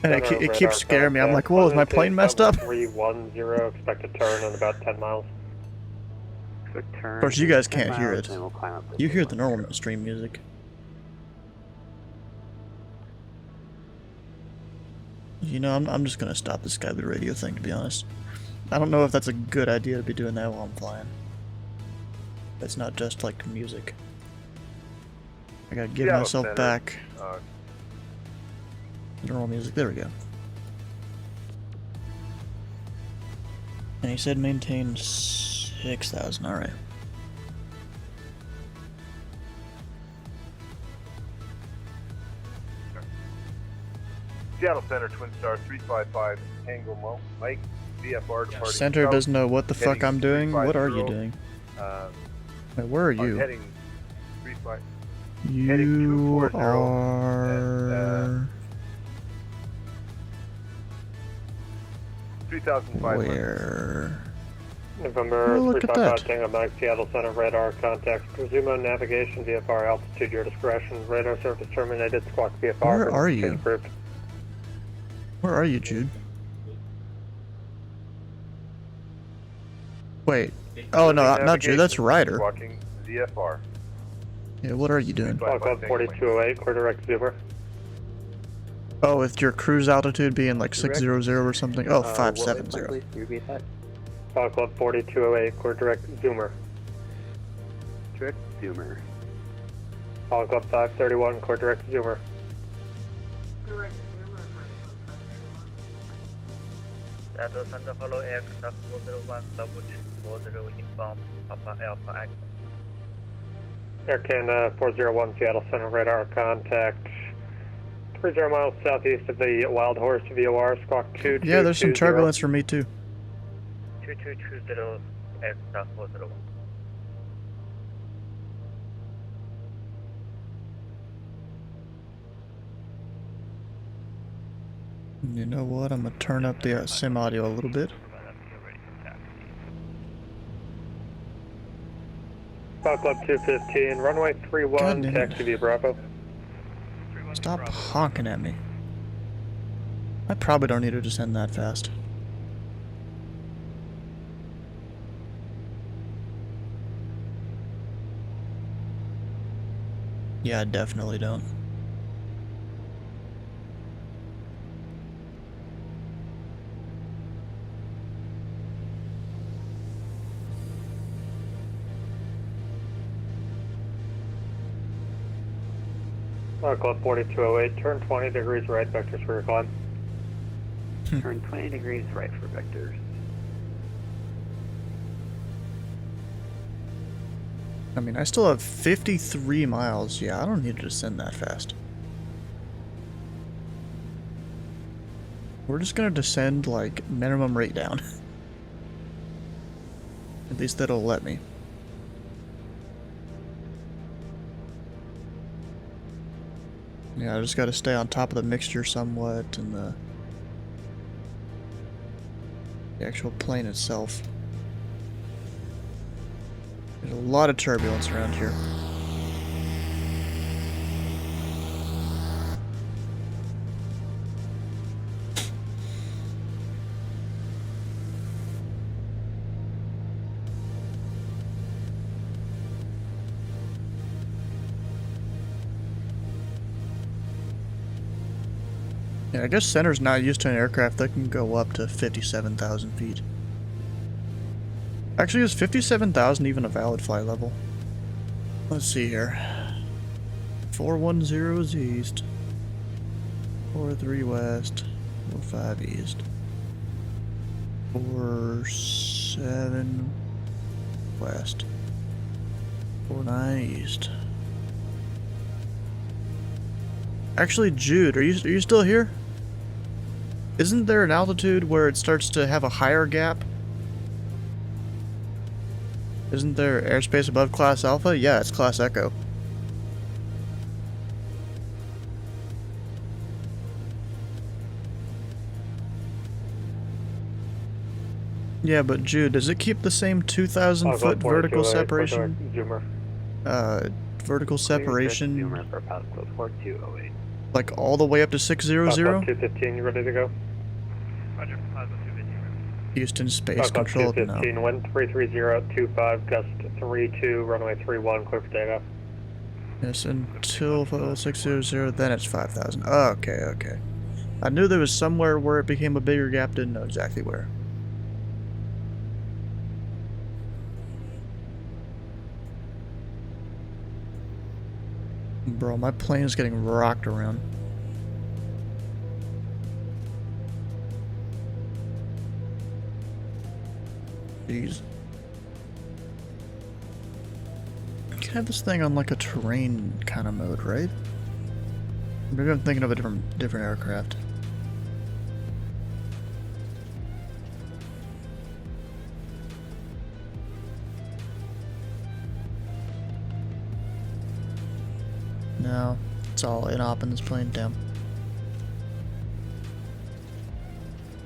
it keeps scaring me. I'm like, whoa, is my plane messed up? 310, expect a turn in about 10 miles. Of course, you guys can't hear it. You hear the normal stream music. I'm just gonna stop the Sky Blue radio thing, to be honest. I don't know if that's a good idea to be doing that while I'm flying. It's not just like music. I gotta give myself back. Normal music. There we go. And he said maintain 6,000. Alright. Seattle Center, Twin Star 355, Tango Mike. VFR departing Center doesn't know what the fuck I'm doing. What are you doing? Wait, where are you? Heading you are... 3,500. Where? November 355 Tango Mike, Seattle Center, radar contact. Resume on navigation, VFR altitude, your discretion. Radar surface terminated, squawk VFR. Where are you? Where are you, Jude? Wait. Oh, no, not Jude, that's Ryder. Squawking VFR. Yeah, what are you doing? Club 4208, clear direct Zoomer. Oh, with your cruise altitude being like 600 or something? Oh, 570. Repeat that. Club 4208, clear direct Zoomer. Direct Zoomer. Club 531, clear direct Zoomer. Seattle Center, follow aircraft 401, double 40 inbound, Papa Alpha X. Air Canada 401, Seattle Center, radar contact. 30 miles southeast of the Wild Horse VOR, squawk 2. Yeah, there's some turbulence for me too. 2220, aircraft 401. You know what? I'm gonna turn up the sim audio a little bit. Fox Club 215, runway 31, God damn it. taxi via Bravo. Stop honking at me. I probably don't need to descend that fast. Yeah, I definitely don't. Club 4208, turn 20 degrees right, vectors for your climb. Turn 20 degrees right for vectors. I mean, I still have 53 miles. Yeah, I don't need to descend that fast. We're just gonna descend, like, minimum rate down. At least that'll let me. Yeah, I just gotta stay on top of the mixture somewhat and the actual plane itself. There's a lot of turbulence around here. Yeah, I guess center's not used to an aircraft that can go up to 57,000 feet. Actually, is 57,000 even a valid flight level? Let's see here. 410 is east. 43 west. 45 east. 47 west. 49 east. Actually, Jude, are you still here? Isn't there an altitude where it starts to have a higher gap? Isn't there airspace above Class Alpha? Yeah, it's Class Echo. Yeah, but Jude, does it keep the same 2,000 foot vertical separation? Vertical separation? Zoomer for Pilot Club 4208. Like all the way up to 600? 215, you ready to go? Roger, Pilot Club 215. Houston Space Control. 215, wind 33025, gust 32, runway 31, clear for takeoff. Yes, until 600, then it's 5,000. Oh, okay. I knew there was somewhere where it became a bigger gap, didn't know exactly where. Bro, my plane is getting rocked around. Jeez. You can have this thing on like a terrain kind of mode, right? Maybe I'm thinking of a different aircraft. No, it's all in-op in this plane, damn.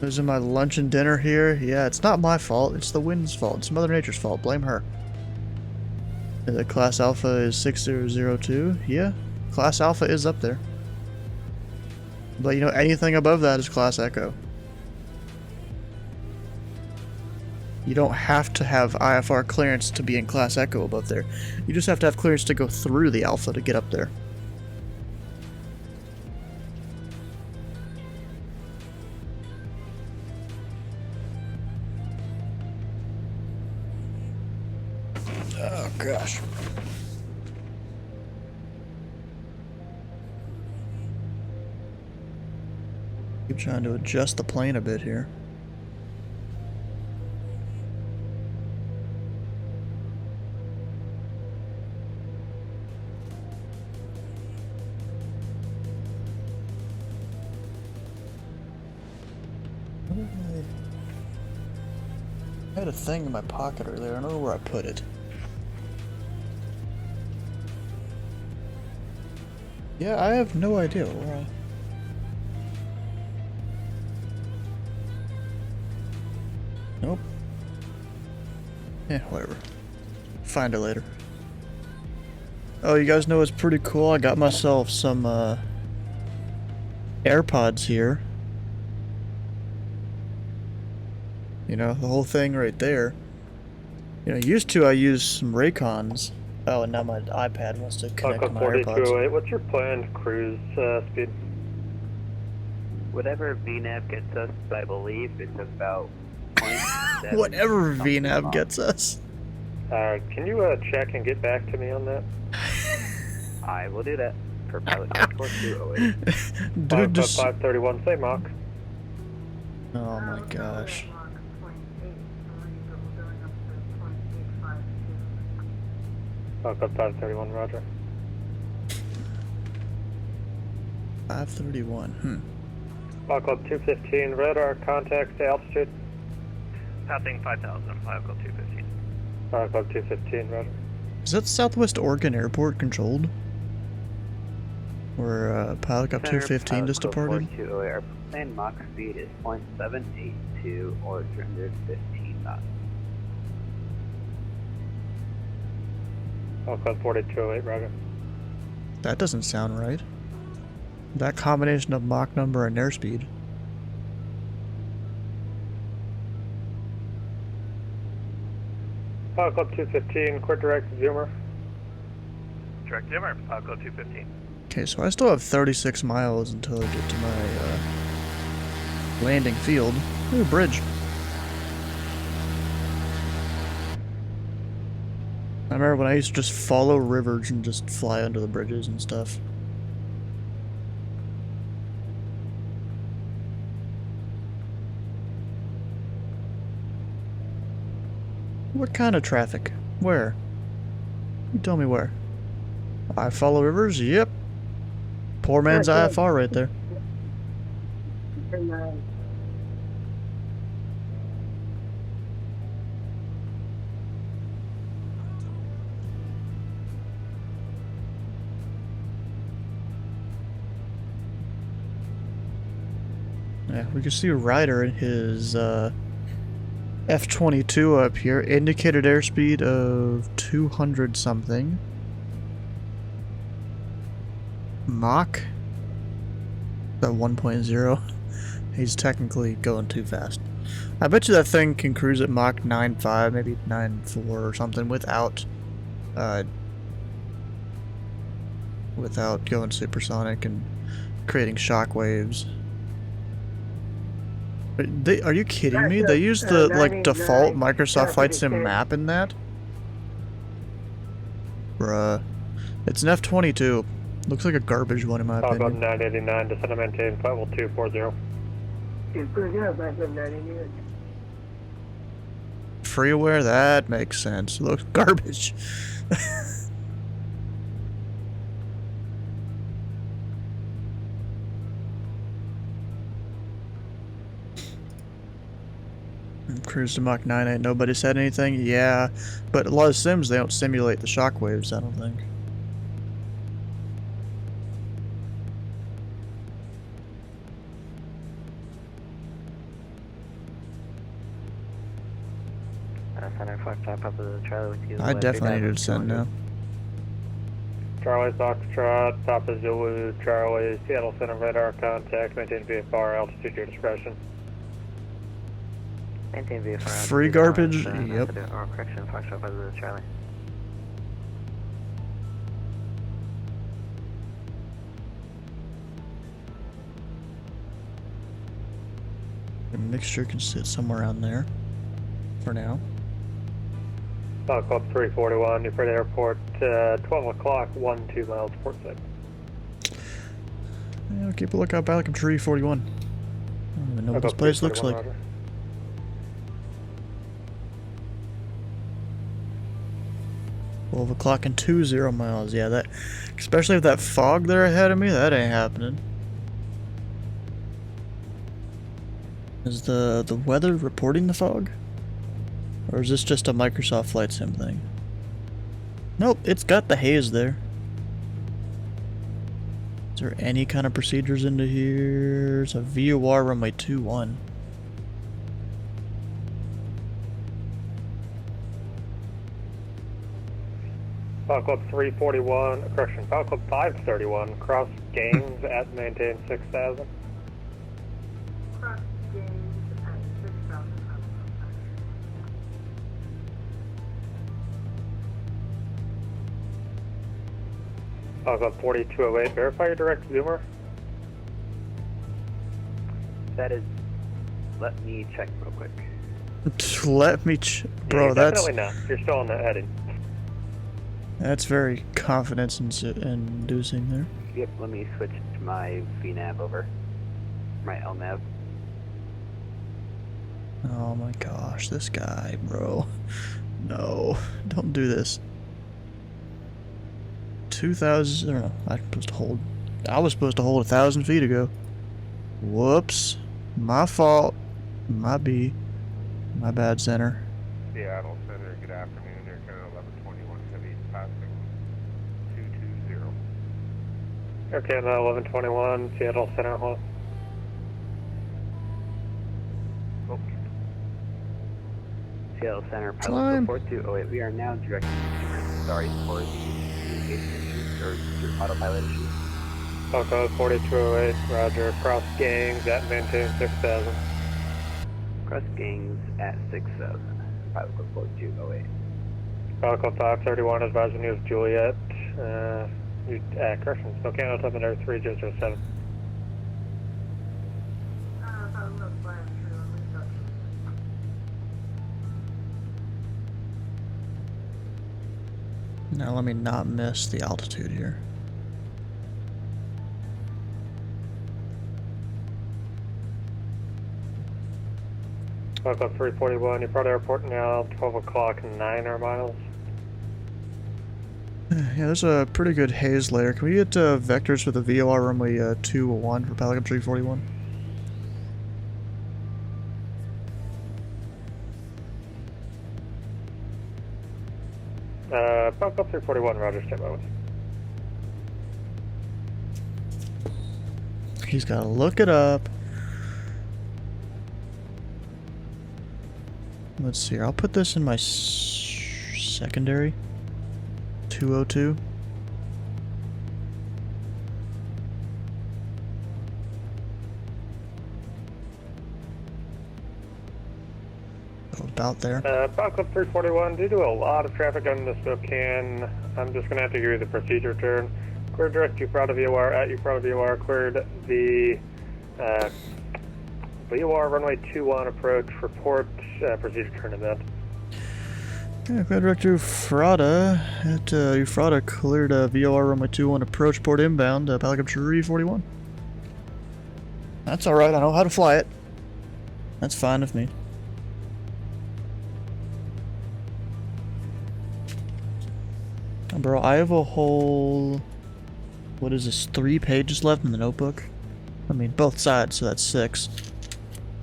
Losing my lunch and dinner here? Yeah, it's not my fault, it's the wind's fault. It's Mother Nature's fault, blame her. The Class Alpha is 6002? Yeah, Class Alpha is up there. But you know, anything above that is Class Echo. You don't have to have IFR clearance to be in Class Echo above there. You just have to have clearance to go through the Alpha to get up there. Oh gosh. Keep trying to adjust the plane a bit here. I had a thing in my pocket earlier. I don't know where I put it. Yeah, I have no idea where Nope. Yeah, whatever. Find it later. Oh, you guys know what's pretty cool? I got myself some AirPods here. You know, the whole thing right there. You know, used to I use some Raycons. Oh, and now my iPad wants to connect to my AirPods. What's your planned cruise speed? Whatever VNAV gets us, I believe it's about 0.7. Whatever VNAV gets us. Can you check and get back to me on that? I will do that for pilot code 4208. Dude, just... 531, say Mach. Oh my gosh. Mach up 531, roger. 531, Mach up 215, radar, contact, altitude. Passing 5,000, Mach up 215. Mach up 215, roger. Is that Southwest Oregon Airport controlled? Where Pilot Cup 215 just departed? 4208, our planned Mach speed is 0.782 or 315 knots. Mach up 4208, roger. That doesn't sound right. That combination of Mach number and airspeed. Mach up 215, quick direct zoomer. Direct zoomer, Mach up 215. Okay, so I still have 36 miles until I get to my landing field. Ooh, bridge. I remember when I used to just follow rivers and just fly under the bridges and stuff. What kind of traffic? Where? You tell me where. I follow rivers? Yep. Poor man's IFR right there. Yeah, we can see Ryder in his F-22 up here, indicated airspeed of 200 something. Mach at 1.0. He's technically going too fast. I bet you that thing can cruise at Mach 9.5, maybe 9.4 or something without going supersonic and creating shock waves. Are you kidding me? They use the like default Microsoft Flight Sim map in that? Bruh. It's an F-22. Looks like a garbage one in my opinion. 989, descend and maintain 50240. Freeware? That makes sense. Looks garbage. Cruise to Mach 9.8. Nobody said anything? Yeah. But a lot of sims, they don't simulate the shockwaves, I don't think. I definitely need to descend now. Charlie Foxtrot, Papa Zulu, Charlie, Seattle Center radar contact, maintain VFR, altitude your discretion. Maintain VFR. Free garbage? Yep. Or correction, Foxtrot, Papa Zulu, Charlie. The mixture can sit somewhere around there. For now. Club 341, Newport Airport, 12 o'clock, 12 miles, port side. Yeah, I'll keep a lookout back at Tree 41. I don't even know what this place looks like. Roger. $12 o'clock and 20 miles. Yeah, that, especially with that fog there ahead of me, that ain't happening. Is the weather reporting the fog? Or is this just a Microsoft Flight Sim thing? Nope, it's got the haze there. Is there any kind of procedures into here? It's a VOR runway 21. Pilot Club 341, correction, Pilot Club 531, cross gains at maintain 6000. Cross gains at 6,000. Pilot Club 4208, verify your direct zoomer. That is. Let me check real quick. Let me bro, that's... Definitely not. You're still on the heading. That's very confidence-inducing there. Yep, let me switch to my VNav over. My LNav. Oh my gosh, this guy, bro. No, don't do this. 2,000, no, I was supposed to hold 1,000 feet ago. Whoops. My fault. My bad, center. Seattle Center, good afternoon. Air Canada 1121 Heavy passing 220. Air Canada 1121, Seattle Center, hold. Seattle Center, Climb. Pilot 4208. We are now directing. Sorry for the communication issues or your autopilot issues. Pilot 4208, roger. Cross gangs at maintain 6000. Cross gangs at 6000. Pilot Club 4208. Pilot Club 531 advising you of Juliet. Correction, Spokane altimeter 3007. Now let me not miss the altitude here. Pilot Club 341, you're probably airport now, 12 o'clock, 9 air miles. Yeah, there's a pretty good haze layer. Can we get vectors for the VOR runway 201 for Pilot Club 341? Pilot Club 341, roger, stand by with. He's got to look it up. Let's see here. I'll put this in my secondary. 202. About there. Pilot Club 341, due to a lot of traffic on the Spokane, I'm just going to have to give you the procedure turn. Cleared direct Uprada VOR at Uprada VOR, cleared the VOR runway 21 approach, report procedure turn event. Yeah, Cleared direct Ufrada at Ufrada, cleared VOR runway 21 approach, port inbound, Pilot Club 341. That's alright, I know how to fly it. That's fine with me. Bro, I have a whole... What is this, 3 pages left in the notebook? I mean, both sides, so that's 6.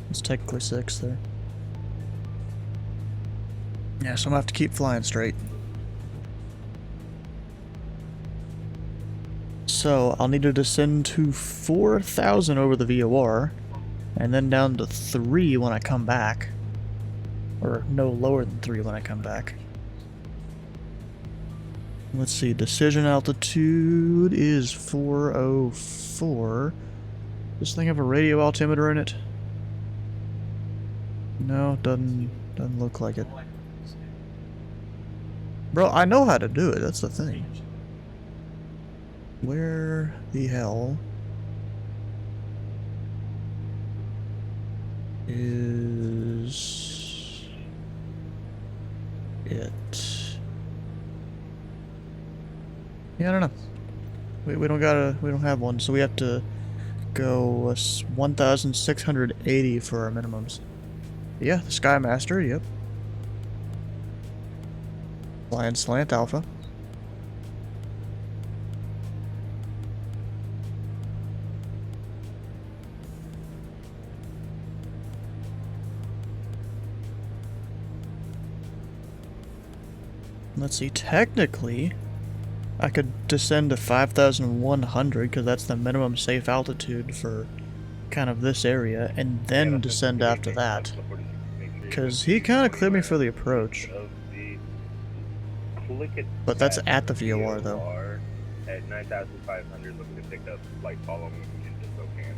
It's technically 6 there. Yeah, so I'm gonna have to keep flying straight. So, I'll need to descend to 4,000 over the VOR, and then down to 3 when I come back. Or no lower than 3 when I come back. Let's see, decision altitude is 404. Does this thing have a radio altimeter in it? No, doesn't look like it. Bro, I know how to do it, that's the thing. Where the hell is it? Yeah, I don't know. We don't have one, so we have to go 1,680 for our minimums. Yeah, the Skymaster, yep. Flying slant alpha. Let's see, technically I could descend to 5,100 because that's the minimum safe altitude for kind of this area, and then descend after that. Because he kind of cleared me for the approach. But that's at the VOR though. At 9,500, looking to pick up flight following into Spokane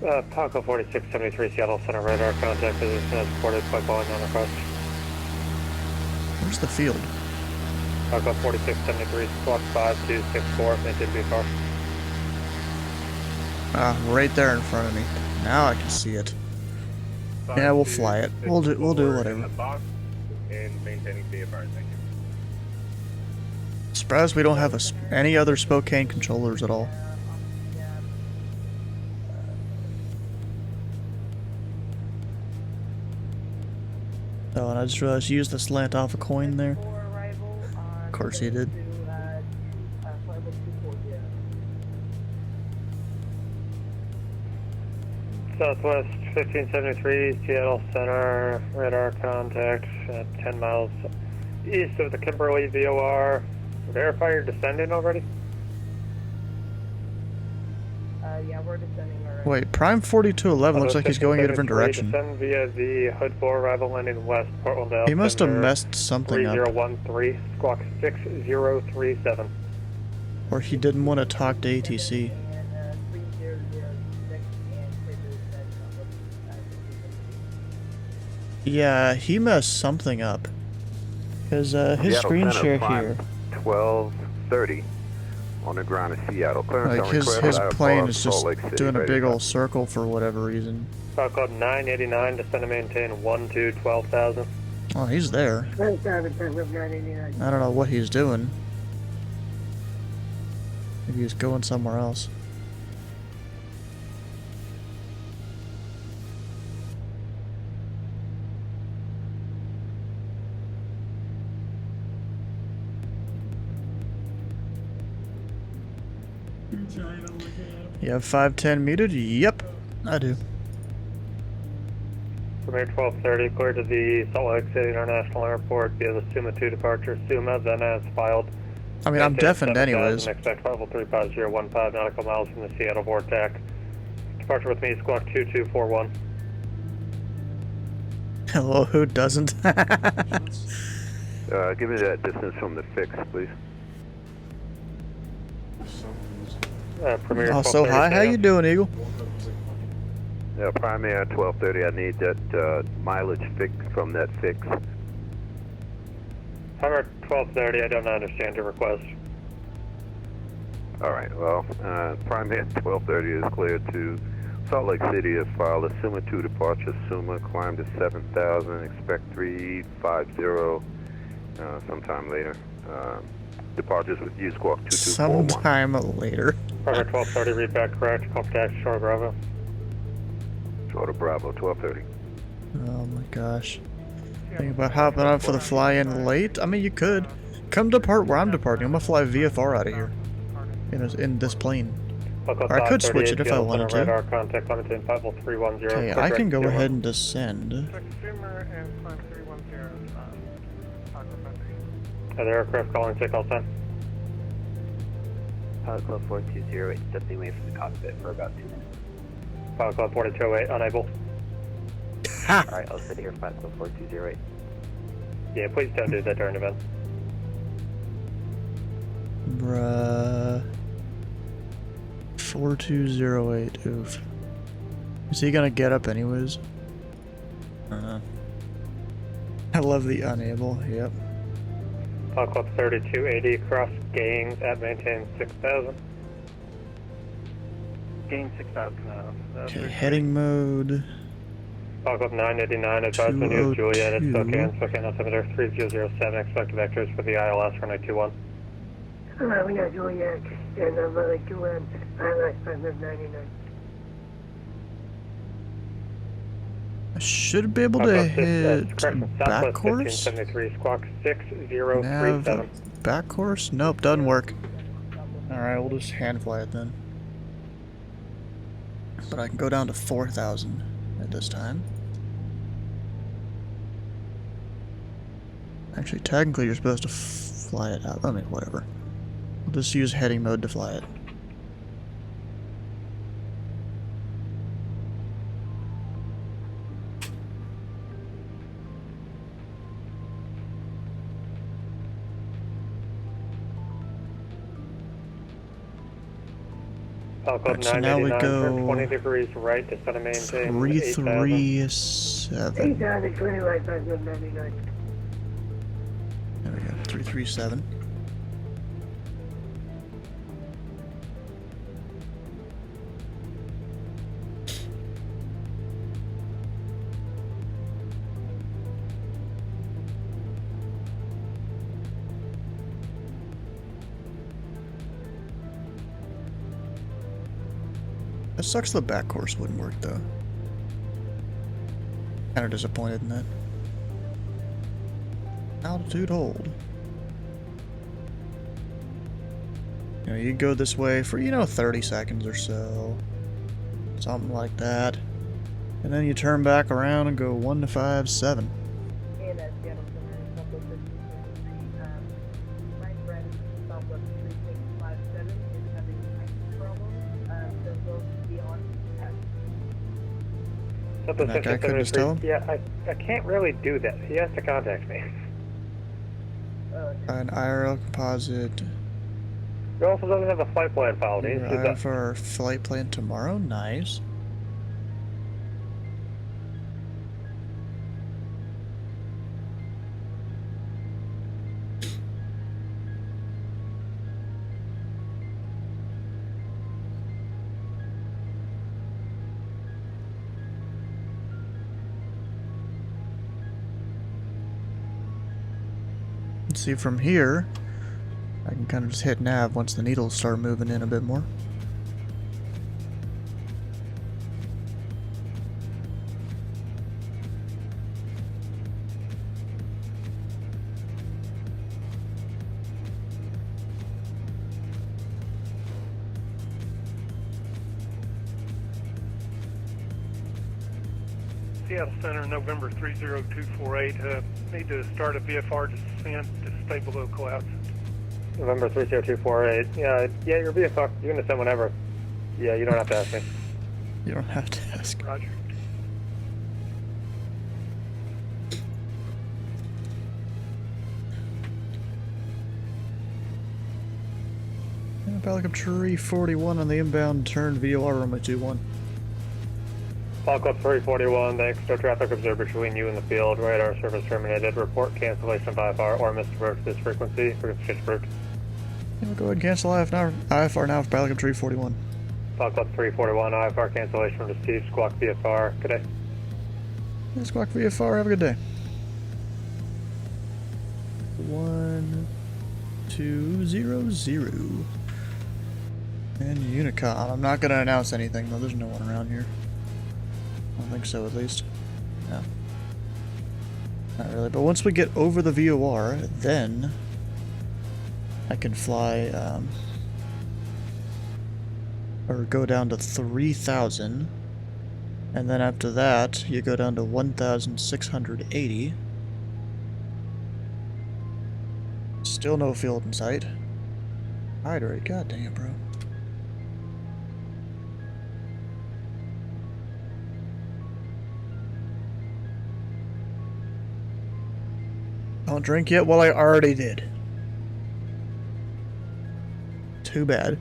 International. Paco 4673 Seattle Center radar contact position as reported by Boeing on request. Where's the field? Paco 4673 squawk 5264 maintain VFR. Ah, right there in front of me. Now I can see it. Yeah, we'll fly it. We'll do whatever. And maintaining VFR, thank you. Surprised we don't have any other Spokane controllers at all. Oh, and I just realized you used the slant off a coin there. Of course you did. Southwest 1573 Seattle Center radar contact at 10 miles east of the Kimberly VOR. Verify you're descending already? Yeah, we're descending already. Wait, Prime 4211 looks like he's going a different direction. Descend via the Hood 4 arrival landing west, Portland. He must have messed something up. 3013, squawk 6037. Or he didn't want to talk to ATC. Yeah, he messed something up. Because his screen share here. 1230 on the ground in Seattle. Like his plane is just doing a big old circle for whatever reason. Falcon 989, descend and maintain 12,000. Oh, he's there. I don't know what he's doing. Maybe he's going somewhere else. You have 510 muted? Yep, I do. Premier 1230, cleared to the Salt Lake City International Airport via the Suma 2 departure. Suma, then as filed. I mean, I'm deafened anyways. Expect level 35015 nautical miles from the Seattle Vortex. Departure with me, squawk 2241. Hello, who doesn't? Give me that distance from the fix, please. Premier also, hi, how you doing, Eagle? Yeah, Primary 1230, I need that mileage fix from that fix. Primary 1230, I don't understand your request. Alright, well, Primary 1230 is cleared to Salt Lake City as filed. A Suma 2 departure, Suma, climb to 7,000, expect 350 sometime later. Departures with you, squawk 2241. Sometime later. Primary 1230, read back correct, contact Shore Bravo. Shore Bravo, 1230. Oh my gosh. Think about hopping on for the fly-in late? I mean, you could. Come depart where I'm departing. I'm gonna fly VFR out of here. In this plane. Or I could switch it if I wanted to. Okay, I can go ahead and descend. Other aircraft calling takeoff time. Pilot Club 4208, stepping away from the cockpit for about 2 minutes. Pilot Club 4208, unable. Alright, I'll sit here, Pilot Club 4208. Yeah, please don't do that during event. Bruh. 4208, oof. Is he gonna get up anyways? I love the unable, yep. Pilot Club 3280, cross gains at maintain 6,000. Gain 6,000 Okay, heading mode. Pilot Club 989, advise when you Juliet at Spokane, Spokane altimeter 3007, expect vectors for the ILS runway 21. Hello, we got Juliet, and runway 21, ILS 599. I should be able to hit back course. Squawk 6037. Back course? Nope, doesn't work. Alright, we'll just hand fly it then. But I can go down to 4,000 at this time. Actually, technically you're supposed to fly it out. I mean, whatever. We'll just use heading mode to fly it. Falcon So now we 989, turn go 20 degrees right to center maintain 337. 8,000, 25, 599. There we go, 337. It sucks the back course wouldn't work though. Kinda disappointed in that. Altitude hold. You know, you go this way for, 30 seconds or so. Something like that. And then you turn back around and go 1 to 5, 7. My friend Southwest 3657 is having a problem, so we'll be on test. And that guy couldn't just tell him? Yeah, I can't really do that. He has to contact me. An IRL composite. He also doesn't have a flight plan filed. He needs to do that. For our flight plan tomorrow. Nice. See, from here, I can kind of just hit nav once the needles start moving in a bit more. Seattle Center, November 30248. Need to start a VFR descent to stay below clouds. November 30248. Yeah, your VFR. You can descend whenever. Yeah, you don't have to ask me. You don't have to ask. Roger. Pelican Tree 41 on the inbound turn VOR runway 21. Falcon 341, thanks. No traffic observed between you and the field. Radar service terminated. Report cancellation of IFR or misapproach this frequency. Frequency approved. Yeah, we'll go ahead and cancel IFR now for Pelican Tree 41. Falcon 341, IFR cancellation received. Squawk VFR. Good day. Yeah, Squawk VFR, have a good day. 1200. And Unicom. I'm not gonna announce anything though, there's no one around here. I don't think so, at least. No. Not really, but once we get over the VOR, then I can fly, or go down to 3,000, and then after that, you go down to 1,680. Still no field in sight. Hydrate, god dang it, bro. Don't drink yet? Well, I already did. Too bad.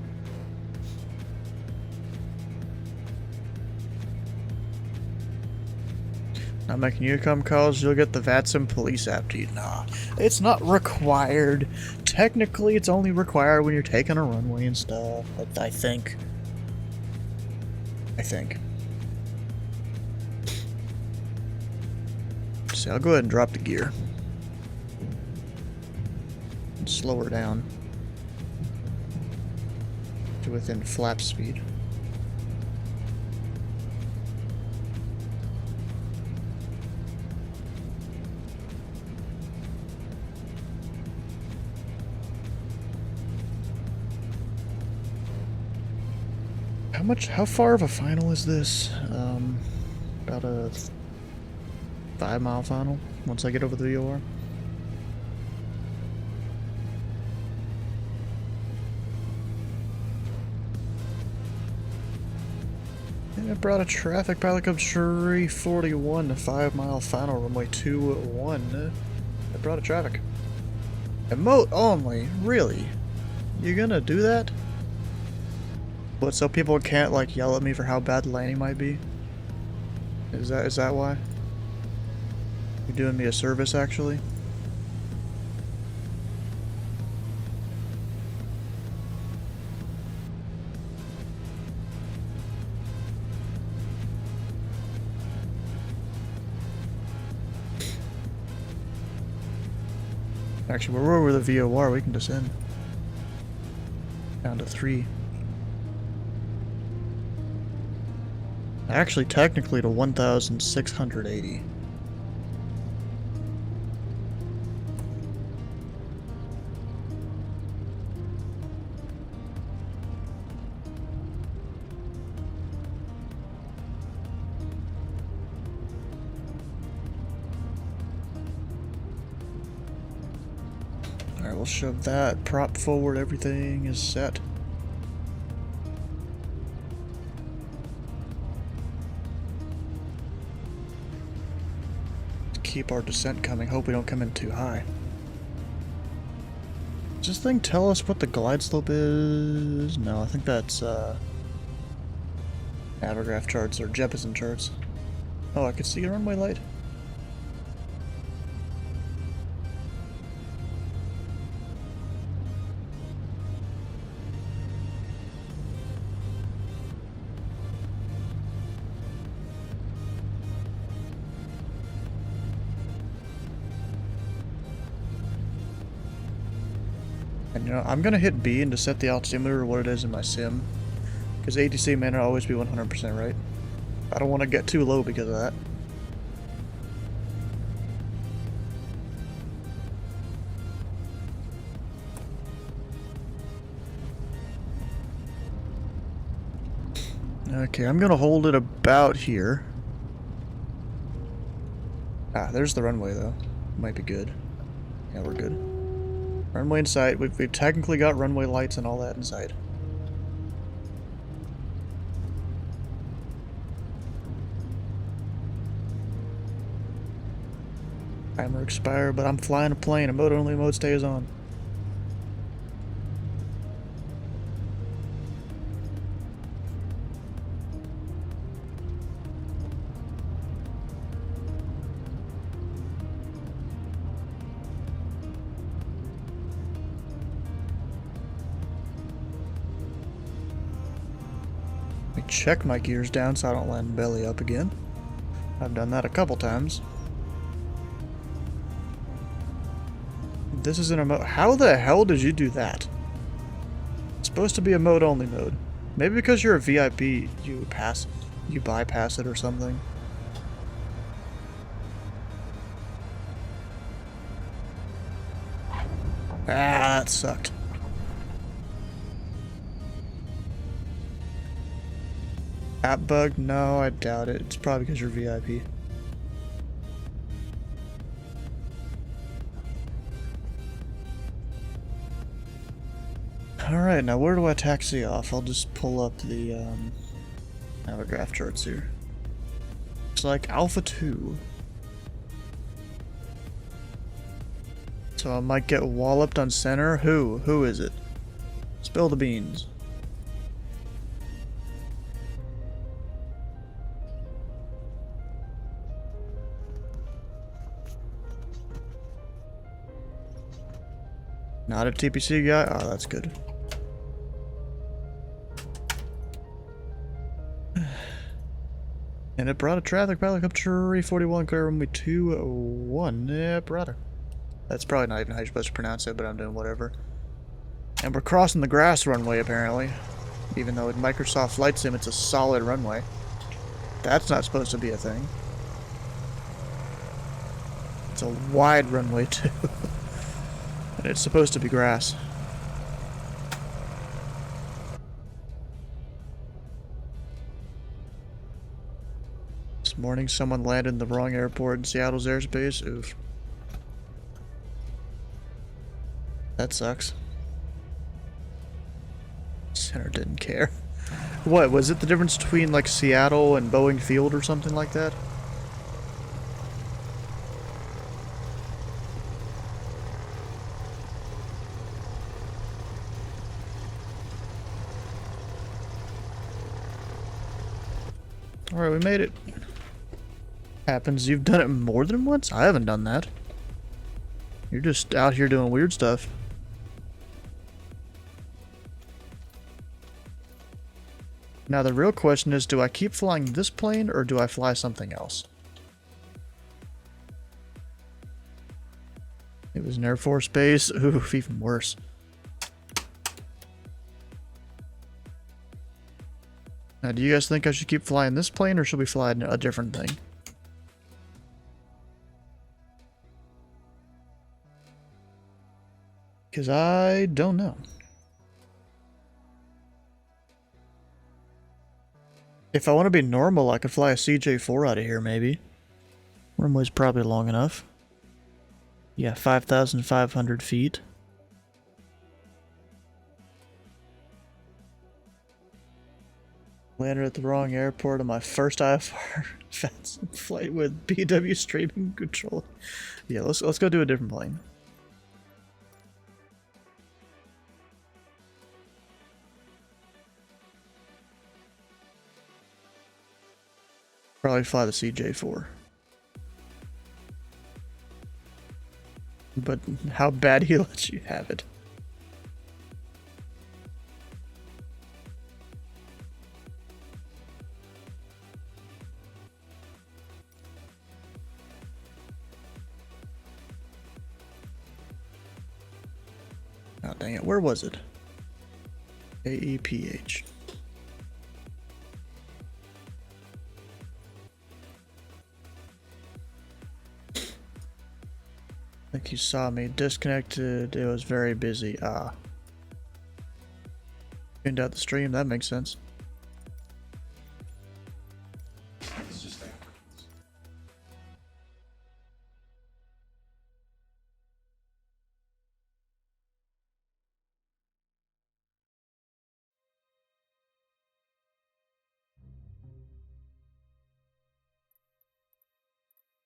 Not making Unicom calls, you'll get the VATSIM police app to you. Nah, it's not required. Technically, it's only required when you're taking a runway and stuff. I think. So I'll go ahead and drop the gear. And slow her down to within flap speed. How far of a final is this? About a 5-mile final once I get over the VOR. And I brought a traffic Pelican Tree 41 to 5-mile final runway 21. I brought a traffic. Emote only? Really? You gonna do that? What, so people can't like yell at me for how bad the landing might be? Is that why? You're doing me a service, actually? Actually, we're over the VOR, we can descend. Down to 3. Actually, technically to 1,680. Alright, we'll shove that, prop forward, everything is set. Keep our descent coming, hope we don't come in too high. Does this thing tell us what the glide slope is? No, I think that's Avograph charts or Jeppesen charts. Oh, I could see a runway light. And you know, I'm gonna hit B and to set the altimeter or what it is in my sim. Because ATC may not always be 100% right. I don't want to get too low because of that. Okay, I'm gonna hold it about here. Ah, there's the runway though. Might be good. Yeah, we're good. Runway in sight. We've technically got runway lights and all that in sight. Timer expired, but I'm flying a plane. A mode-only mode stays on. Check my gears down so I don't land belly up again. I've done that a couple times. This is in a mode. How the hell did you do that? It's supposed to be a mode only mode. Maybe because you're a VIP, you bypass it or something. Ah, that sucked. App bug? No, I doubt it. It's probably because you're VIP. Alright, now where do I taxi off? I'll just pull up the Avograph charts here. It's like Alpha 2. So I might get walloped on center. Who? Who is it? Spill the beans. Not a TPC guy? Oh, that's good. And it brought a traffic pilot up to 341, clear runway 21. Yeah, brought her. That's probably not even how you're supposed to pronounce it, but I'm doing whatever. And we're crossing the grass runway, apparently. Even though in Microsoft Flight Sim it's a solid runway. That's not supposed to be a thing. It's a wide runway, too. And it's supposed to be grass. This morning someone landed in the wrong airport in Seattle's airspace. Oof. That sucks. Center didn't care. What, was it the difference between like Seattle and Boeing Field or something like that? Alright, we made it. Happens. You've done it more than once? I haven't done that. You're just out here doing weird stuff. Now the real question is, do I keep flying this plane or do I fly something else? It was an Air Force base. Oof, even worse. Now, do you guys think I should keep flying this plane or should we fly a different thing? Because I don't know. If I want to be normal, I could fly a CJ-4 out of here, maybe. Runway's probably long enough. Yeah, 5,500 feet. Landed at the wrong airport on my first IFR flight with BW streaming control. Yeah, let's go do a different plane. Probably fly the CJ-4. But how bad he lets you have it. Oh, dang it. Where was it? AEPH. I think you saw me disconnected. It was very busy. Tuned out the stream. That makes sense.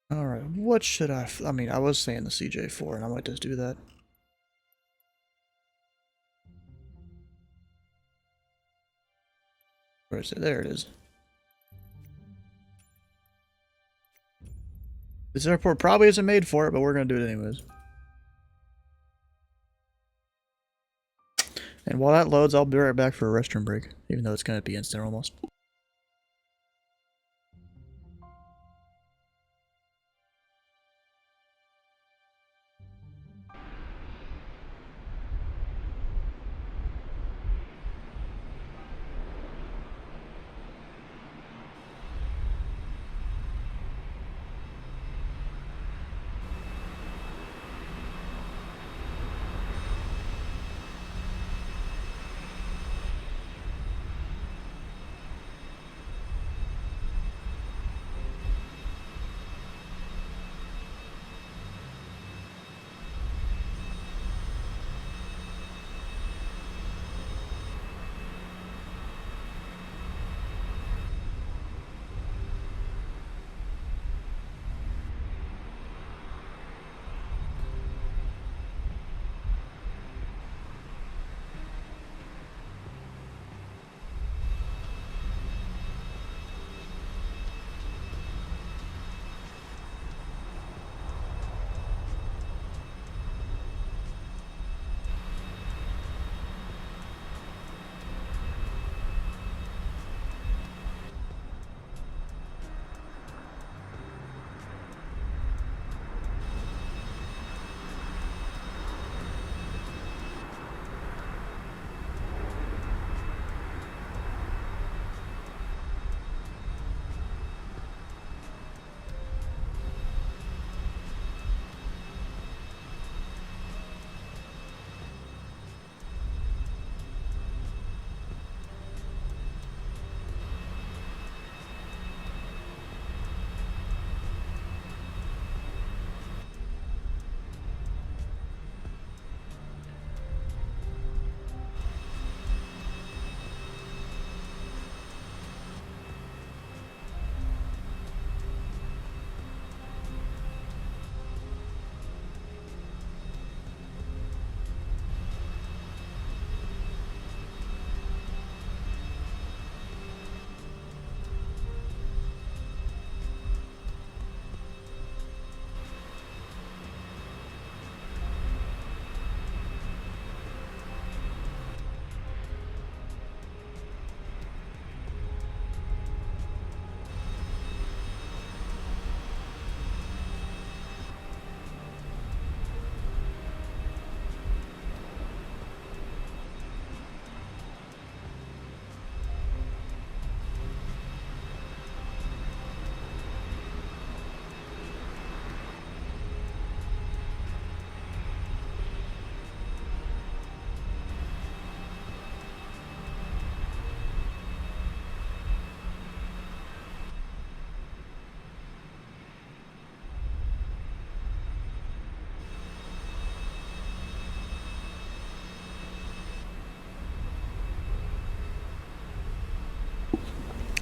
Alright, what should I mean, I was saying the CJ-4, and I might just do that. Where is it? There it is. This airport probably isn't made for it, but we're gonna do it anyways. And while that loads, I'll be right back for a restroom break, even though it's gonna be instant almost.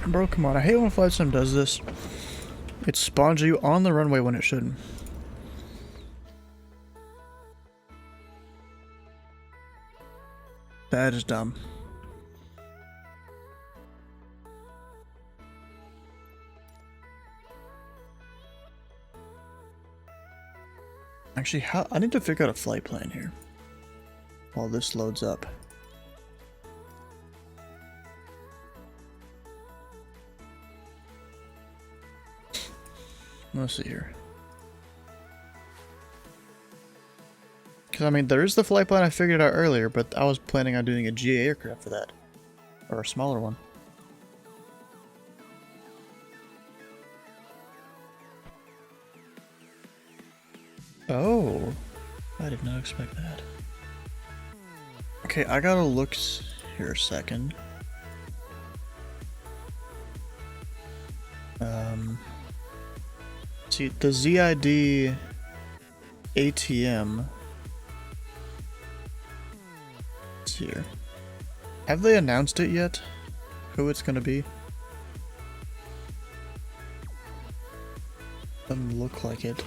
Bro, come on. I hate when Flight Sim does this. It spawns you on the runway when it shouldn't. That is dumb. Actually, I need to figure out a flight plan here while this loads up. Let's see here. Because, I mean, there is the flight plan I figured out earlier, but I was planning on doing a GA aircraft for that. Or a smaller one. Oh. I did not expect that. Okay, I gotta look here a second. See, the ZID ATM. Let's see here. Have they announced it yet? Who it's gonna be? Doesn't look like it.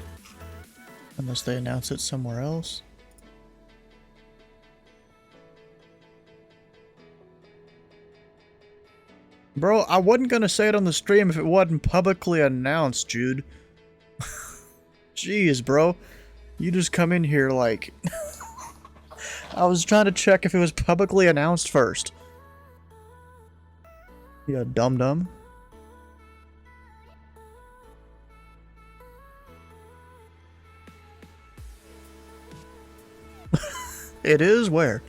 Unless they announce it somewhere else. Bro, I wasn't gonna say it on the stream if it wasn't publicly announced, Jude. Jeez, bro. You just come in here like... I was trying to check if it was publicly announced first. You dum-dum. It is? Where?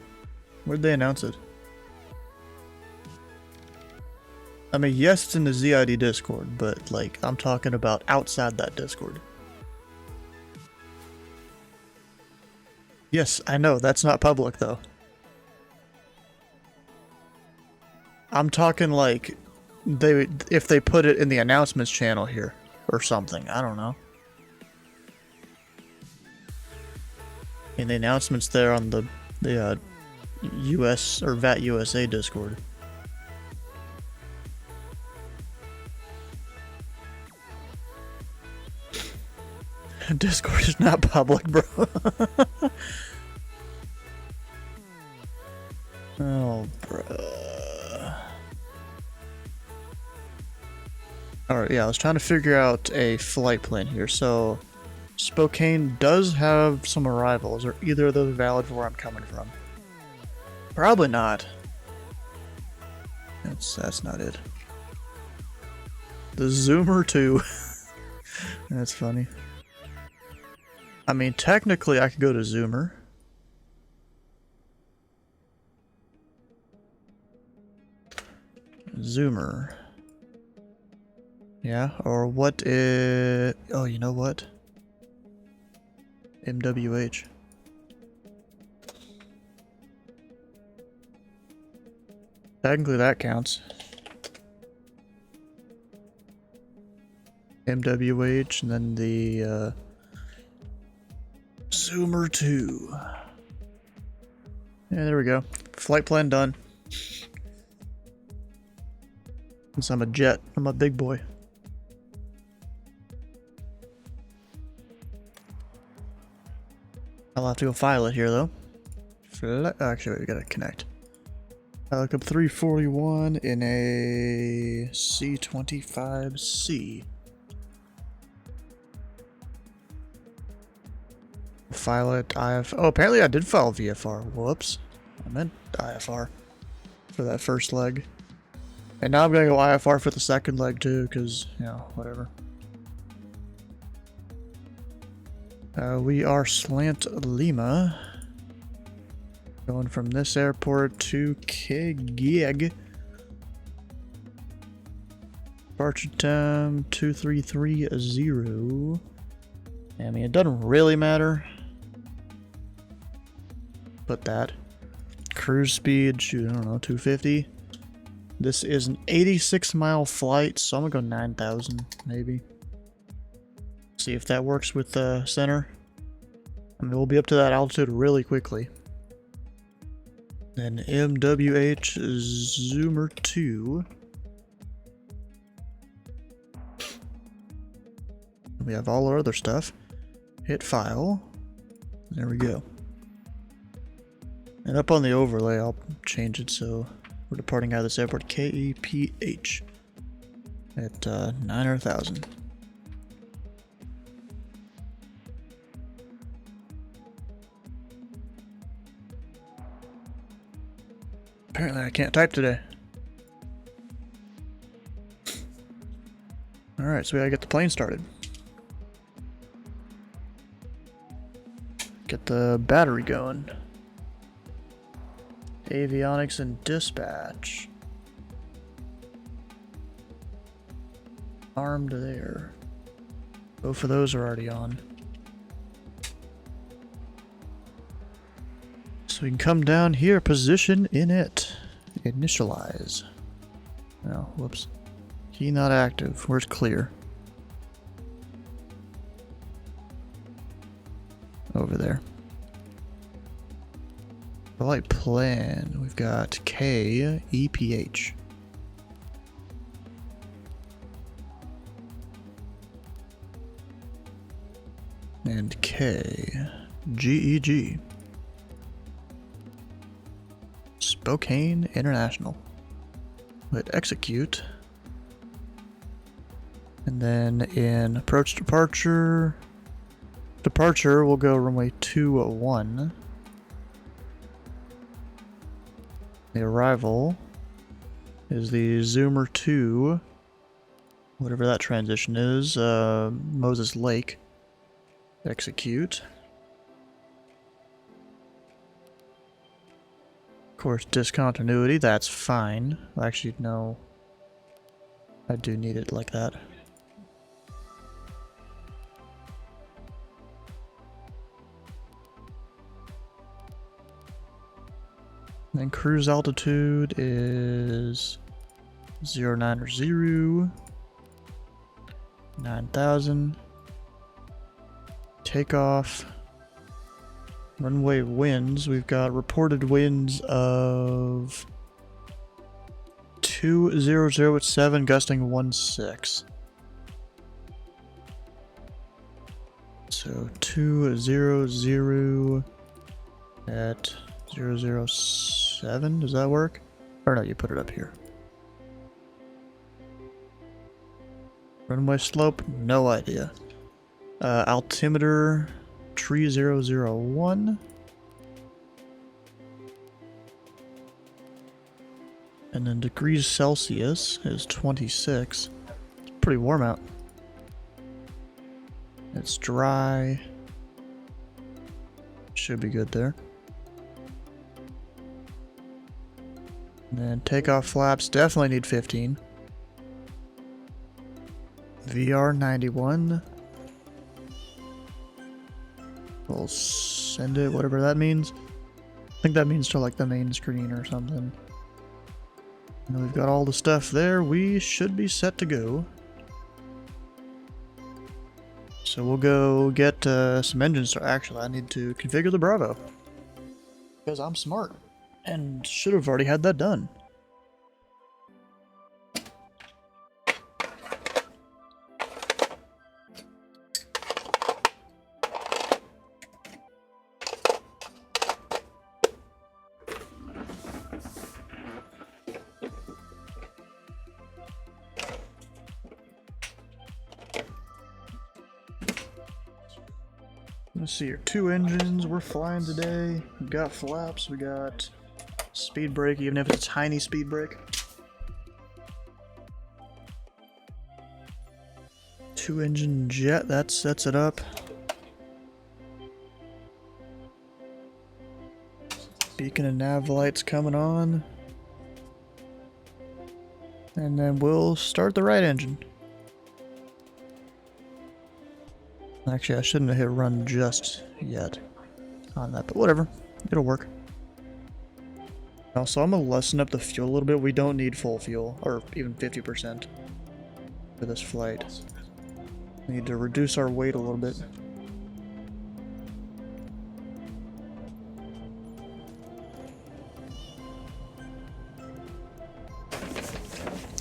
Where'd they announce it? I mean, yes, it's in the ZID Discord, but, like, I'm talking about outside that Discord. Yes, I know, that's not public, though. I'm talking, like, if they put it in the announcements channel here, or something, I don't know. In the announcements there on the US, or VAT USA Discord. Discord is not public, bro. Oh, bro. Alright, yeah, I was trying to figure out a flight plan here. So, Spokane does have some arrivals. Are either of those valid for where I'm coming from? Probably not. That's not it. The Zoomer 2. That's funny. I mean, technically I could go to Zoomer. Zoomer. Yeah, or what is... Oh, you know what? MWH. Technically that counts. MWH and then the Zoomer 2. Yeah, there we go. Flight plan done. Since I'm a jet, I'm a big boy. I'll have to go file it here though. Actually, wait, we gotta connect. I look up 341 in a C25C. File it IF. Oh, apparently I did file VFR. Whoops. I meant IFR for that first leg. And now I'm gonna go IFR for the second leg too, because, you know, whatever. We are Slant Lima. Going from this airport to Kegig. Departure time 2330. I mean, it doesn't really matter. Put that. Cruise speed, shoot, I don't know, 250. This is an 86-mile flight, so I'm gonna go 9,000, maybe. See if that works with the center. I mean, we'll be up to that altitude really quickly. Then MWH Zoomer 2. We have all our other stuff. Hit file. There we go. And up on the overlay, I'll change it so we're departing out of this airport KEPH at 900,000. Apparently I can't type today. Alright, so we gotta get the plane started. Get the battery going. Avionics and dispatch. Armed there. Both of those are already on. So we can come down here, position in it. Initialize. Oh, whoops. Key not active. Where's clear? Over there. Flight plan. We've got KEPH. And KGEG. Spokane International. Hit execute. And then in approach departure, we'll go runway 21. The arrival is the Zoomer 2, whatever that transition is, Moses Lake. Execute. Of course, discontinuity, that's fine. Actually, no. I do need it like that. And cruise altitude is 090, 9,000. Takeoff. Runway winds. We've got reported winds of 200 at 7, gusting 16. So 200 at 007, does that work? Or no, you put it up here. Runway slope, no idea. Altimeter 3001. And then degrees Celsius is 26. It's pretty warm out. It's dry. Should be good there. And then takeoff flaps definitely need 15. VR 91. We'll send it, whatever that means. I think that means to like the main screen or something. And then we've got all the stuff there. We should be set to go. So we'll go get some engines. Actually, I need to configure the Bravo. Because I'm smart. And should have already had that done. Let's see here, 2 engines, we're flying today. We've got flaps, we got speed brake, even if it's a tiny speed brake. 2 engine jet, that sets it up. Beacon and nav lights coming on. And then we'll start the right engine. Actually, I shouldn't have hit run just yet on that, but whatever. It'll work. Also, I'm going to lessen up the fuel a little bit. We don't need full fuel, or even 50% for this flight. We need to reduce our weight a little bit.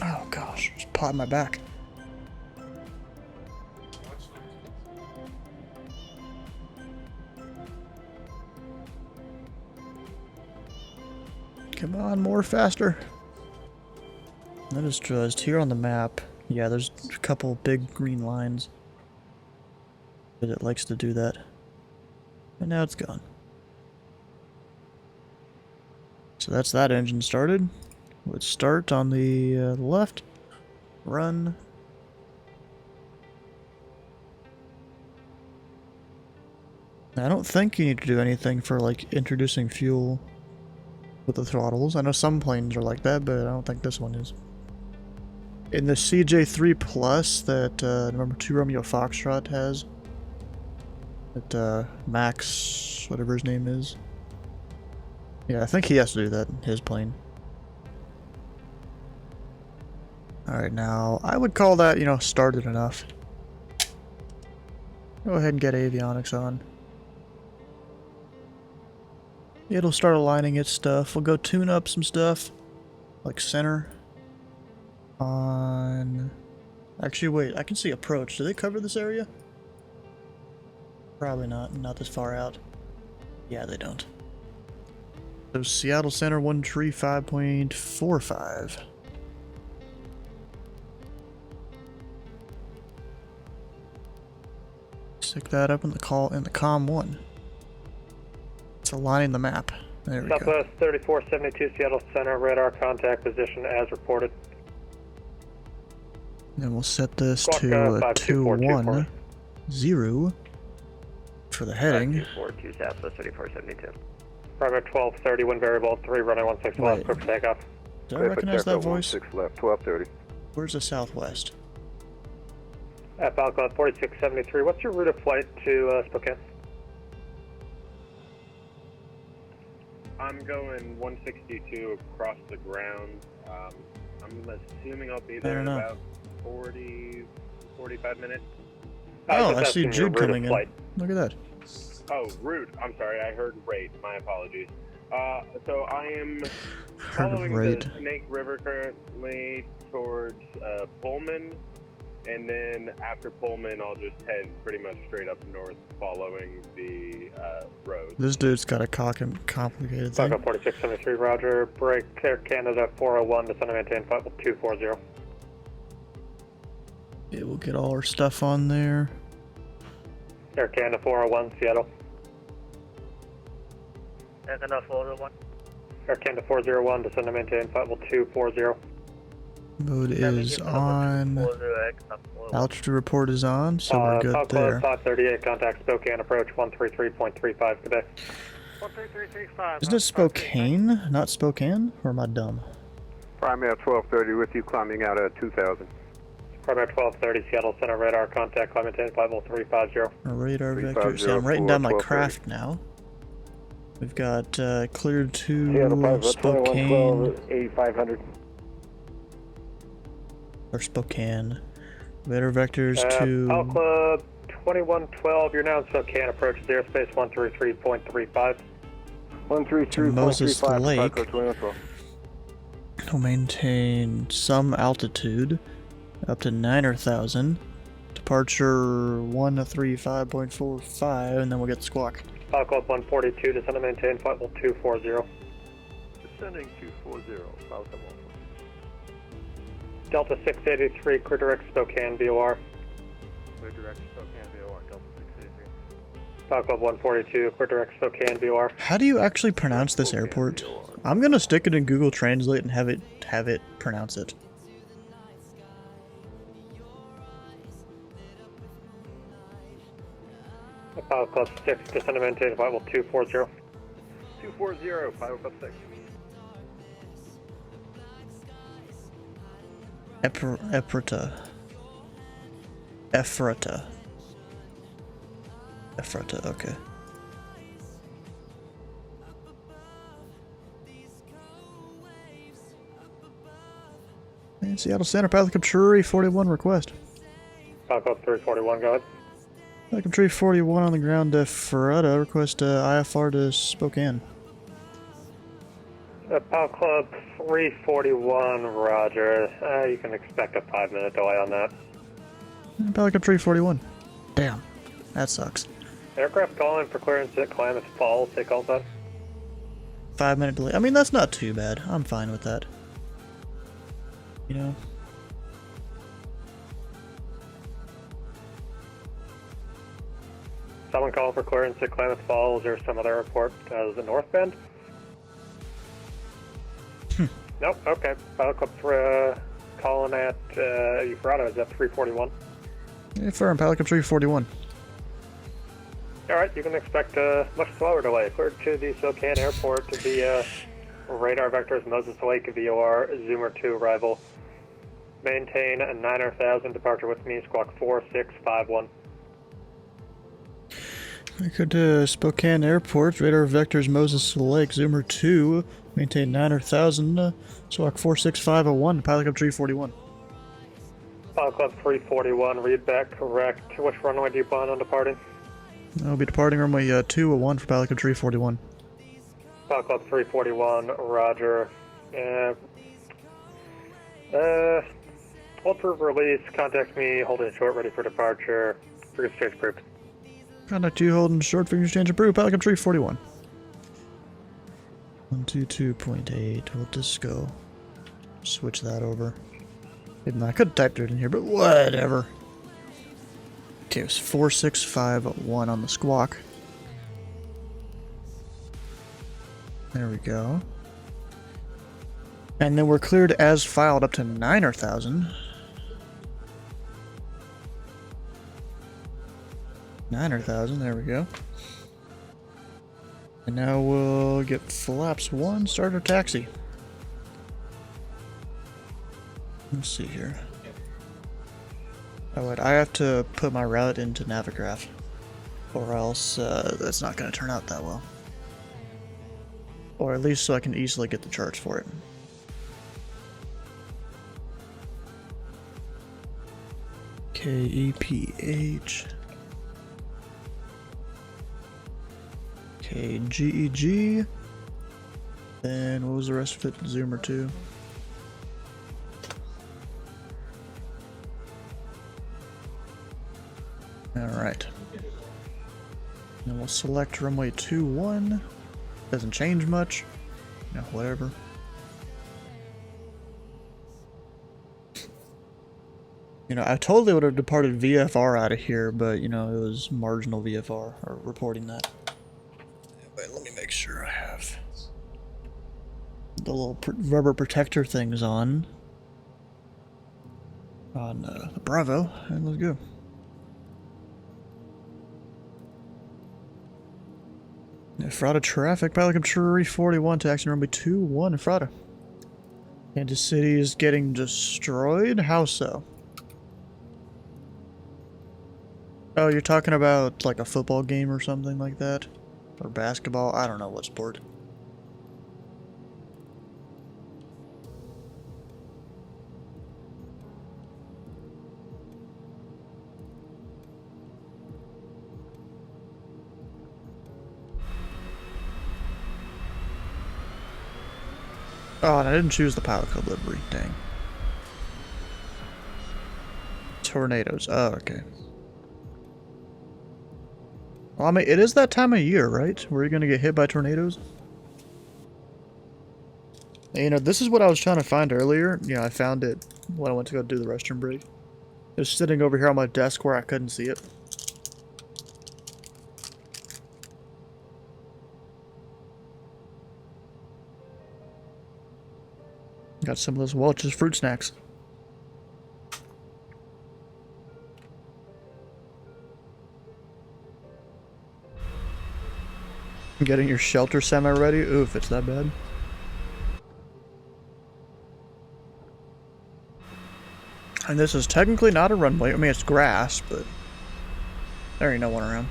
Oh gosh, just pawed my back. Come on, more faster. I just realized here on the map, yeah, there's a couple big green lines. But it likes to do that. And now it's gone. So that's that engine started. Let's start on the left. Run. I don't think you need to do anything for like introducing fuel with the throttles. I know some planes are like that, but I don't think this one is. In the CJ3 Plus that number 2 Romeo Foxtrot has, that Max, whatever his name is. Yeah, I think he has to do that in his plane. Alright, now, I would call that, you know, started enough. Go ahead and get avionics on. It'll start aligning its stuff. We'll go tune up some stuff, like center. On... Actually, wait, I can see approach. Do they cover this area? Probably not this far out. Yeah, they don't. So Seattle Center 135.45. Stick that up in the COM 1. It's aligning the map. There we go. Southwest 3472 Seattle Center, radar contact position as reported. Then we'll set this Squawk, to 210 for the heading. 242 Southwest 3472. Primary 1230, wind variable 3, runway 16 left, clear for takeoff. Do I recognize that voice? 6 left, 1230. Where's the southwest? At Falcon 4673, what's your route of flight to Spokane? I'm going 162 across the ground. I'm assuming I'll be there in about 45 minutes. Oh, I see Jude coming in. Look at that. Oh, route. I'm sorry, I heard rate. My apologies. So I am following the Snake River currently towards Pullman, and then after Pullman, I'll just head pretty much straight up north following the road. This dude's got a complicated thing. Falcon 4673, roger. Break Air Canada 401, descend and maintain flight 240. Yeah, we'll get all our stuff on there. Air Canada 401, Seattle. Air Canada 401. Air Canada 401, descend and maintain flight 240. Mode is on. Altitude report is on, so we're good there. 538, contact Spokane, approach 133.35 today. 13335. Isn't it Spokane, not Spokane? Or am I dumb? Primary 1230 with you, climbing out at 2000. Primary 1230, Seattle Center, radar contact, climb maintain flight 350. Radar vector. See, I'm writing down my craft now. We've got cleared to Spokane. 8500. Or Spokane. Radar vectors to... Al Club 2112, you're now in Spokane, approach to airspace 133.35. 133.35. Moses Lake. We'll maintain some altitude up to 9,000. Departure 135.45, and then we'll get the squawk. Al Club 142, descend and maintain flight 240. Descending 240, Falcon 1. Delta 683, clear direct Spokane, VOR. Clear direct Spokane, VOR, Delta 683. Falcon 142, clear direct Spokane, VOR. How do you actually pronounce this airport? I'm gonna stick it in Google Translate and have it pronounce it. Pilot Club 6, descend and maintain flight 240. 240, Pilot Club 6. Ephrata, okay. And Seattle Center, Pilot Club Tree 41 request. Pilot Club 341, go ahead. Pilot Club Tree 41 on the ground, Ephrata, request IFR to Spokane. Pilot Club 341, roger. You can expect a 5-minute delay on that. Pilot Club Tree 41. Damn, that sucks. Aircraft calling for clearance at Klamath Falls, take all that. 5-minute delay. I mean, that's not too bad. I'm fine with that. You know? Someone call for clearance at Klamath Falls or some other airport. Is it North Bend? Nope, okay. Pilot Club calling at Euphrato. Is that 341? Yeah, firm. Pilot Club 341. Alright, you can expect a much slower delay. Clear to the Spokane Airport to be radar vectors Moses Lake VOR Zoomer 2 arrival. Maintain a 9000 departure with me, squawk 4651. Go to Spokane Airport, radar vectors Moses Lake, Zoomer 2, maintain 9000, squawk 46501, Pilot Club 341. Pilot Club 341, read back correct. Which runway do you plan on departing? I'll be departing runway 201 for Pilot Club 341. Pilot Club 341, roger. Hold for release, contact me, holding short, ready for departure. Figure stage approved. Contact you holding short, figure exchange approved, Pilot Club 341. 122.8, we'll just go switch that over. Even though I could have typed it in here, but whatever. Okay, it was 4651 on the squawk. There we go. And then we're cleared as filed up to 9,000. 9,000, there we go. And now we'll get flaps 1, start our taxi. Let's see here. Oh wait, I have to put my route into Navigraph, or else that's not going to turn out that well. Or at least so I can easily get the charts for it. KEPH. KGEG. Then what was the rest of it? Zoomer 2. Alright. Then we'll select runway 21. Doesn't change much. No, whatever. You know, I totally would have departed VFR out of here, but, you know, it was marginal VFR, or reporting that. Wait, let me make sure I have the little rubber protector things on the Bravo, and let's go. Ephrata traffic, Pilot Club 341, taxi runway 21, Ephrata. Kansas City is getting destroyed? How so? Oh, you're talking about like a football game or something like that? Or basketball? I don't know what sport. Oh, and I didn't choose the Pilot Club livery. Dang. Tornadoes. Oh, okay. Well, I mean, it is that time of year, right? Where you're gonna get hit by tornadoes? And, you know, this is what I was trying to find earlier. You know, I found it when I went to go do the restroom break. It was sitting over here on my desk where I couldn't see it. Got some of those Welch's fruit snacks. Getting your shelter semi-ready? Oof, it's that bad. And this is technically not a runway. I mean, it's grass, but there ain't no one around.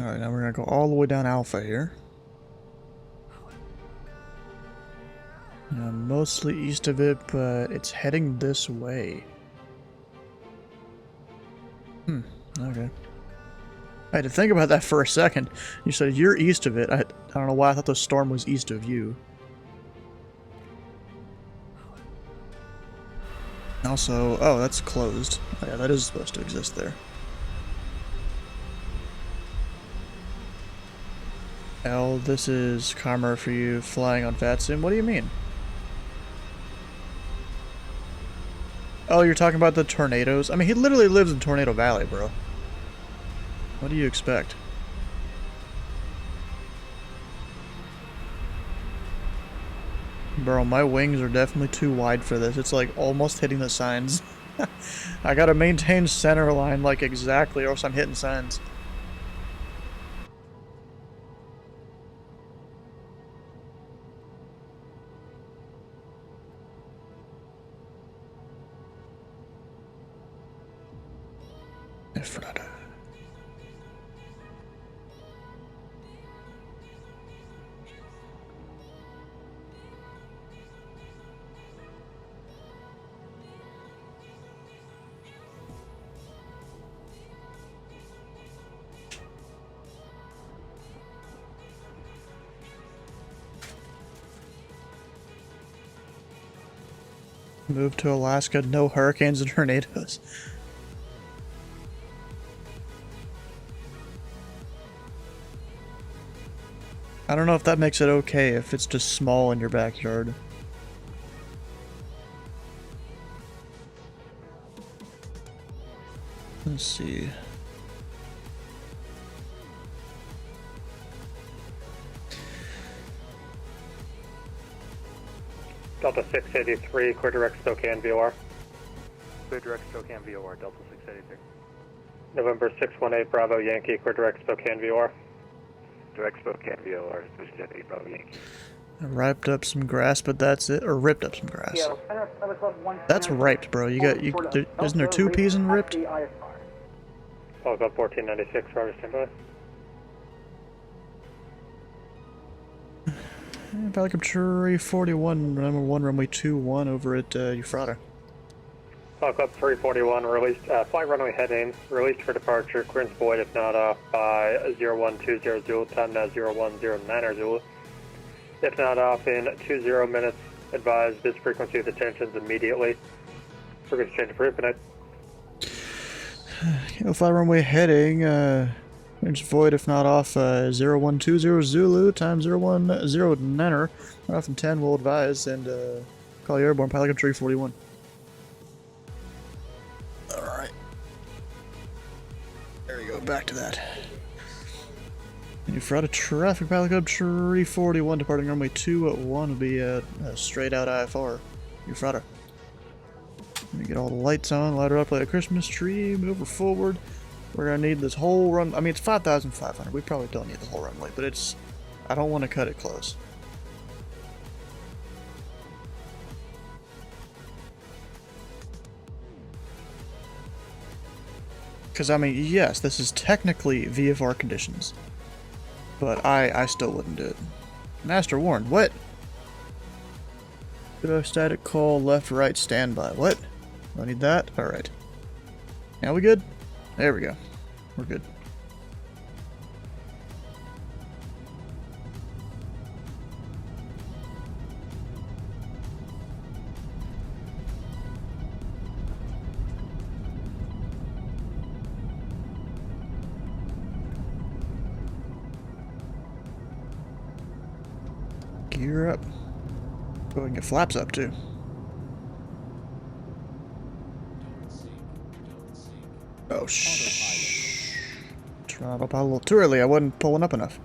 Alright, now we're gonna go all the way down Alpha here. Mostly east of it, but it's heading this way. Okay. I had to think about that for a second. You said you're east of it. I don't know why I thought the storm was east of you. Also, oh, that's closed. Oh, yeah, that is supposed to exist there. L, this is karma for you flying on Vatsim. What do you mean? Oh, you're talking about the tornadoes? I mean, he literally lives in Tornado Valley, bro. What do you expect? Bro, my wings are definitely too wide for this. It's like almost hitting the signs. I gotta maintain center line like exactly or else I'm hitting signs. Efrata. Move to Alaska, no hurricanes and tornadoes. I don't know if that makes it okay if it's just small in your backyard. Let's see. Delta 683, clear direct Spokane VOR. Clear direct Spokane VOR, Delta 683. November 618, Bravo Yankee, clear direct Spokane VOR. Direct Spokane VOR, 678, Bravo Yankee. I ripped up some grass, but that's it. Or ripped up some grass. That's ripe, bro. You got isn't there 2 P's in ripped? I'll go 1496, Roger, standby. Helicopter 41, number 1, runway 21 over at Ephrata. Hawk Club 341, released, flight runway heading, released for departure, clearance void if not off by 0120 Zulu, time now 0109 Zulu. If not off in 20 minutes, advise this frequency of detentions immediately. Frequency change for Infinite. Fly runway heading, clearance void if not off 0120 Zulu, time 0109er. Off in 10, we'll advise and call you airborne, pilot 341. Alright. There we go, back to that. Ephrata traffic, pilot club 341, departing runway 21 will be straight out IFR. Ephrata. Let me get all the lights on, light her up like a Christmas tree, move her forward. We're gonna need this whole run. I mean, it's 5,500. We probably don't need the whole runway, but it's. I don't want to cut it close. Because, I mean, yes, this is technically VFR conditions. But I still wouldn't do it. Master warned. What? Static call, left, right, standby. What? Do I need that? Alright. Now we good? There we go. We're good. Gear up. Go ahead and get flaps up too. Oh, shh. Throttle up a little too early. I wasn't pulling up enough.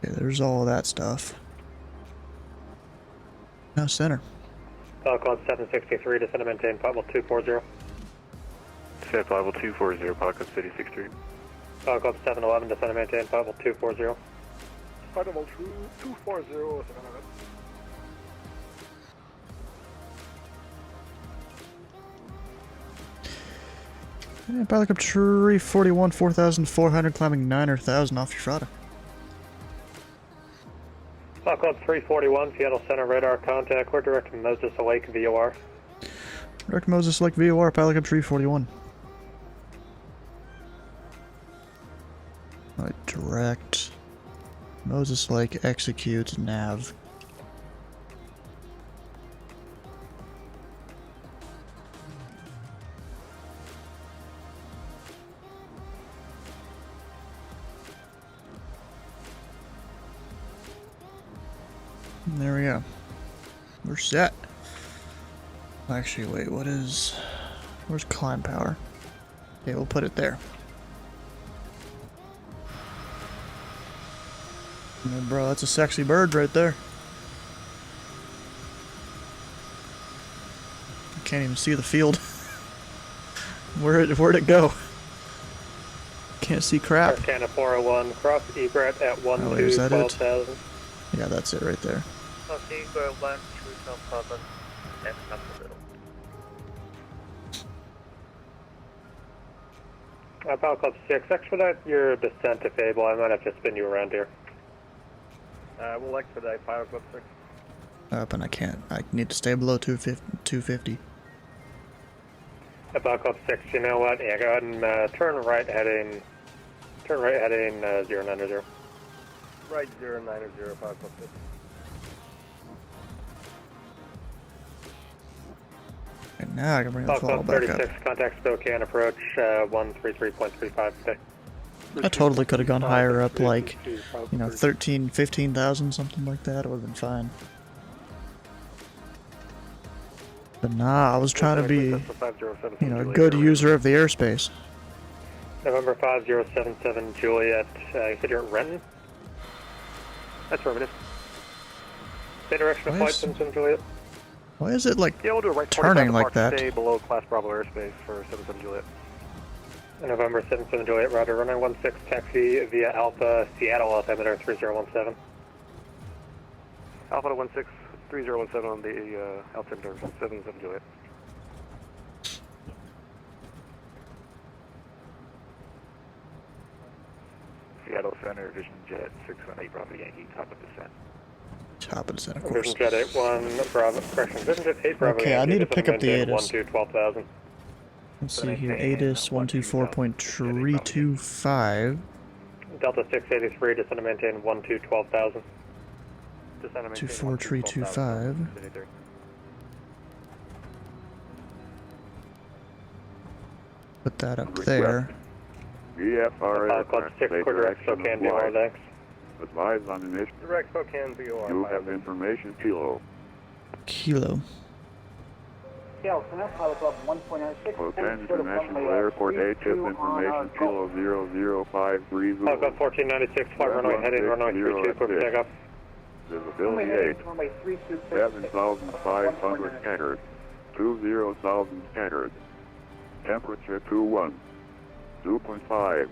Okay, there's all of that stuff. Now center. Club 763, descend and maintain flight level 240. Descend flight level 240, Club City 63. Club 711, descend and maintain flight level 240. Flight level 240, Yeah, pilot up tree 41, 4,400, climbing 9,000 off your Frada. Cloud Club 341, Seattle Center radar contact. We're directing Moses Lake VOR. Direct Moses Lake VOR, pilot up tree 41. Alright, direct Moses Lake, execute nav. There we go. We're set. Actually, wait, where's climb power? Okay, we'll put it there. Yeah, bro, that's a sexy bird right there. I can't even see the field. Where'd it go? Can't see crap. Arcana 401, cross egret at 1 Oh, wait, is that it? 12,000. Yeah, that's it right there. Cross egret 1 12,000. That's not a little. Pilot Club 6, expedite your descent to Fable. I might have to spin you around here. We'll expedite Pilot Club 6. Up, and I can't. I need to stay below 250. Pilot Club 6, you know what? Yeah, go ahead and turn right heading 090. Right 090, Pilot Club 6. And now I can bring the Pilot throttle Club back up. 36, contact Spokane approach 133.35 today. I totally could have gone higher up, like, 13, 15,000, something like that. It would have been fine. But nah, I was trying to be, a good user of the airspace. November 5077 Juliet, you said you're at Renton? That's affirmative. Same direction of flight, Simpson Juliet. Why is it, like, Yeah, we'll do it right turning like that? Stay below Class Bravo airspace for 77 Juliet. November 77 Juliet, roger, runway 16, taxi via Alpha, Seattle, altimeter 3017. Alpha to 16, 3017 on the altimeter 77 Juliet. Seattle Center, Vision Jet 618 Bravo Yankee, top of descent. Top of descent, of course. Vision Jet 81 Bravo, correction, Vision Jet 8 Bravo Okay, Yankee, I need to pick up the ATIS. 12,000. Let's see here, ATIS 124.325. Delta 683, descend to maintain 12,000. 24325. Put that up there. VFR Club 6, core direct Spokane, VOR, thanks. Advise on initial. Direct Spokane, VOR. You have information, Kilo. Kilo. Seattle Center, Pilot Club 1.96. Spokane International Airport, HS information, Kilo 0053. Pilot Club 1496, flight runway heading, runway 32, quick takeoff. Visibility 8. 7,500 scattered. 20,000 scattered. Temperature 21. 2.5.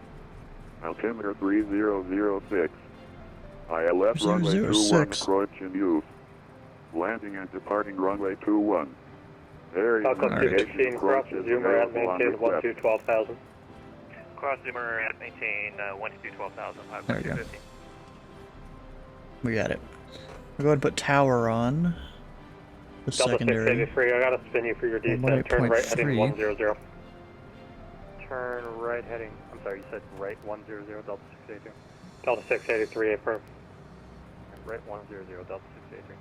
Altimeter 3006. ILS runway 21 approaching you. Landing and departing runway 21. Area Falcon 216, cross Zoomer at maintain 12,000. Cross Zoomer at maintain 12,000. There we go. We got it. We'll go ahead and put tower on. The Delta secondary. 683, I gotta spin you for your descent. Turn right heading 100. Turn right heading. I'm sorry, you said right 100, Delta 683. Delta 683, affirm. Right 100, Delta 683.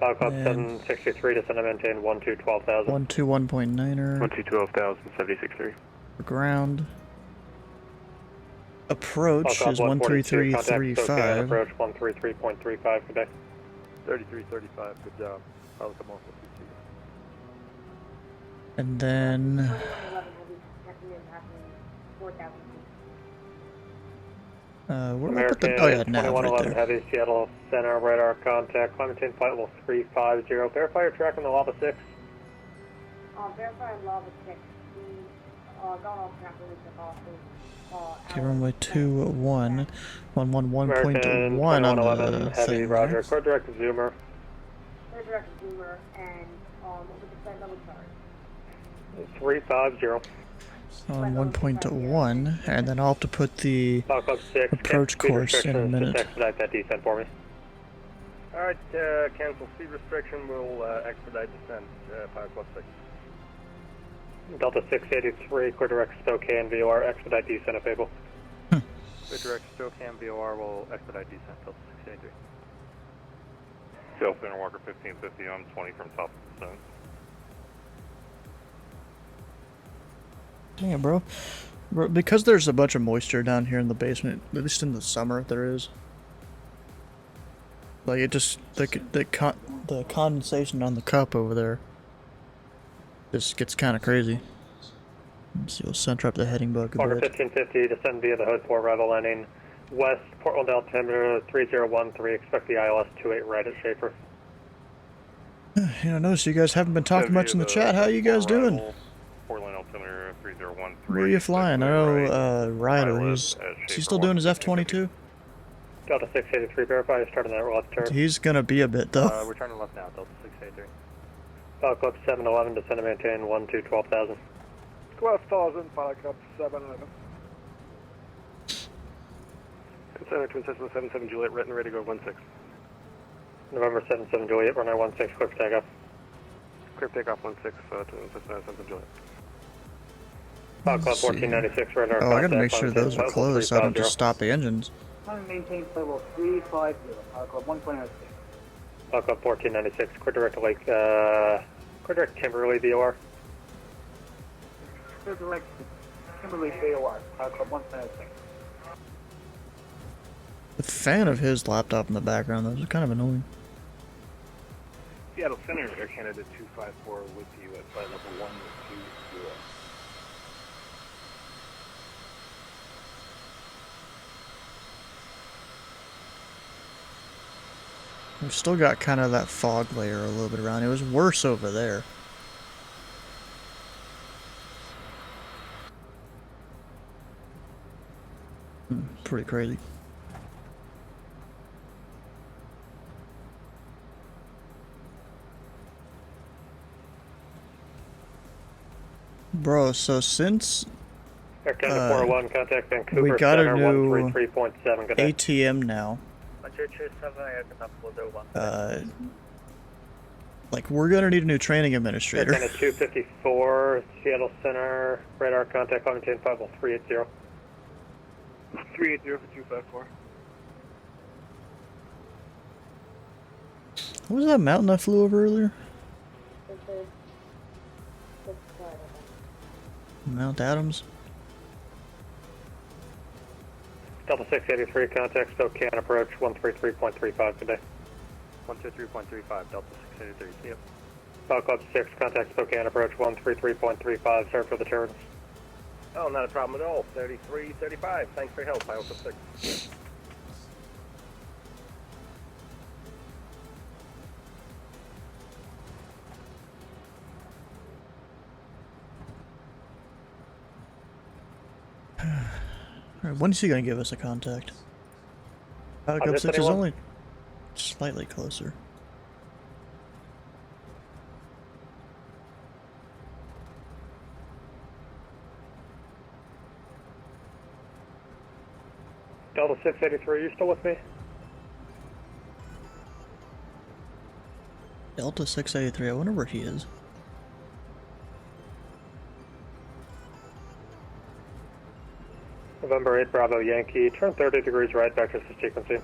Pilot Club 763, descend to maintain 12,000. 121.9er. 12,000, For ground. Approach is 133.35. Approach 133.35 today. 3335, good job. Pilot Club 142. And then where did I put the? Oh yeah, nav right 2111 there. Heavy, Seattle Center, radar contact, climb maintain flight level 350. Verify your track on the Lava 6. Verify Lava 6. Gone off track when we took off. Okay, runway 21, 111.1 on the Heavy, thing. roger. Right? Core direct Zoomer. Core direct Zoomer, and what was the flight level chart? 350. on 1.1, and then I'll have to put the approach course in a minute. Expedite that descent for me. Alright, cancel speed restriction. We'll expedite descent, Pilot Club 6. Delta 683, clear direct Spokane, VOR, expedite descent if able. Clear direct Spokane, VOR will expedite descent, Delta 683. Sail Center Walker 1550, I'm 20 from top of the zone. Damn, bro. Because there's a bunch of moisture down here in the basement, at least in the summer there is. Like it just the condensation on the cup over there just gets kind of crazy. Let's see, we'll center up the heading bug a Walker bit. 1550, descend via the hood port, arrival landing west, Portland altimeter 3013, expect the ILS 28 right at Schaefer. You know, notice you guys haven't been talking much in the chat. How you guys doing? Portland altimeter 3013. Where are you flying? I know Ryder, is he still doing his F-22? Delta 683, verify you're starting that left turn. He's gonna be a bit though. We're turning left now, Delta 683. Pilot Club 711, descend and maintain 12,000. 12,000, Pilot Club 711. Center Twin System 77 Juliet, written, ready to go 16. November 77 Juliet, runway 16, clear for takeoff. Clear takeoff 16, Twin System 77 Juliet. Pilot Club 1496, radar. Oh, I gotta make sure those are closed so I don't just stop the engines. Maintain level 350, Pilot Club 1.06. Pilot Club 1496, clear direct Lake, clear direct Kimberly, VOR. Clear direct Kimberly, VOR, Pilot Club 1.06. The fan of his laptop in the background, that was kind of annoying. Seattle Center, Air Canada 254 with you at flight level 120. We've still got kind of that fog layer a little bit around. It was worse over there. Pretty crazy. Bro, so since Air Canada 401, contact Vancouver we got Center, a new 133.7, good day. ATM now, like we're gonna need a new training administrator. Air Canada 254, Seattle Center, radar contact, maintain 50380. 380 for 254. What was that mountain I flew over earlier? Mount Adams? Delta 683, contact Spokane, approach 133.35 today. 123.35, Delta 683, yep. Pilot Club 6, contact Spokane, approach 133.35, sorry for the turns. Oh, not a problem at all. 3335. Thanks for your help, Pilot Club 6. Alright, when is he gonna give us a contact? Pilot Club 6 is only slightly closer. Delta 683, you still with me? Delta 683, I wonder where he is. November 8 Bravo Yankee, turn 30 degrees right, vector sequencing.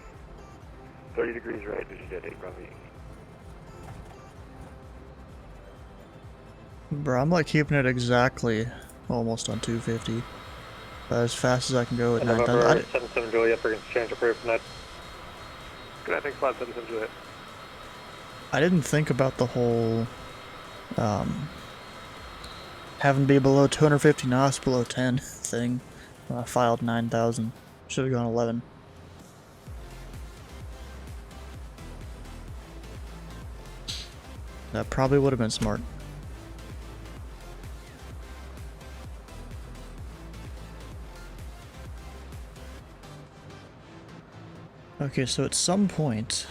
30 degrees right, did you get 8 Bravo Yankee? Bro, I'm like keeping it exactly almost on 250. As fast as I can go at 9,000. November 77 Juliet, for exchange approved tonight. Good night, thanks a lot, 77 Juliet. I didn't think about the whole having to be below 250 knots, below 10 thing. I filed 9,000. Should have gone 11. That probably would have been smart. Okay, so at some point,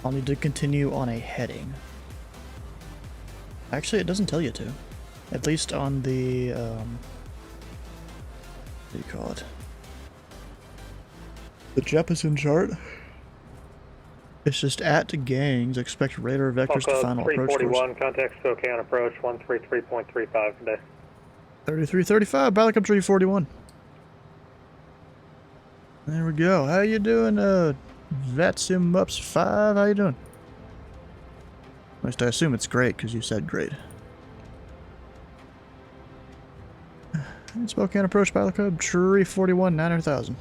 I'll need to continue on a heading. Actually, it doesn't tell you to. At least on the, what do you call it? The Jeppesen chart. It's just at gangs, expect radar vectors to final approach course. 341, contact Spokane approach 133.35 today. 3335, Helicopter 341. There we go. How you doing, Vatsim Ups 5? How you doing? At least I assume it's great, because you said great. Spokane approach, Pilot Club 341, 900,000.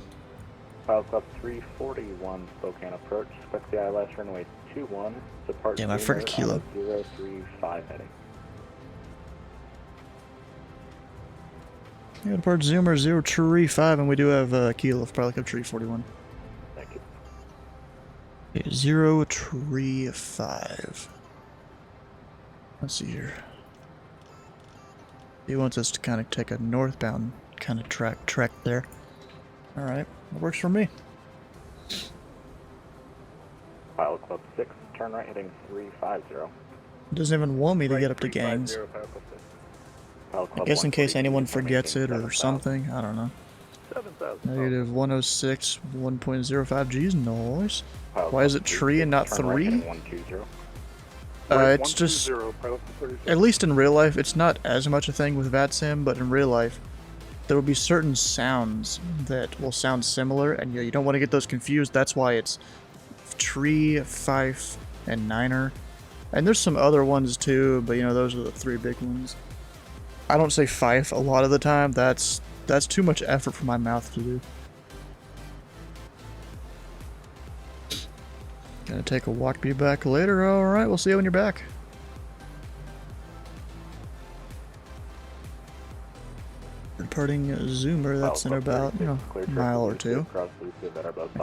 Pilot Club 341, Spokane approach, expect the ILS runway 21, depart Damn, I forgot kilo. 035 heading. Yeah, depart Zoomer 035, and we do have kilo for Pilot Club 341. Thank you. Okay, 035. Let's see here. He wants us to kind of take a northbound kind of trek there. Alright, that works for me. Pilot Club 6, turn right heading 350. It doesn't even want me to get up to gangs. I guess in case anyone forgets it or something, I don't know. Negative 106, 1.05 G's, nice. Why is it tree and not 3? It's just, at least in real life, it's not as much a thing with VATSIM, but in real life, there will be certain sounds that will sound similar, and you don't want to get those confused. That's why it's tree, fife, and niner. And there's some other ones too, but you know, those are the 3 big ones. I don't say fife a lot of the time. That's too much effort for my mouth to do. Gonna take a walk, be back later. Alright, we'll see you when you're back. Departing Zoomer, that's in about, you know, a mile or 2. I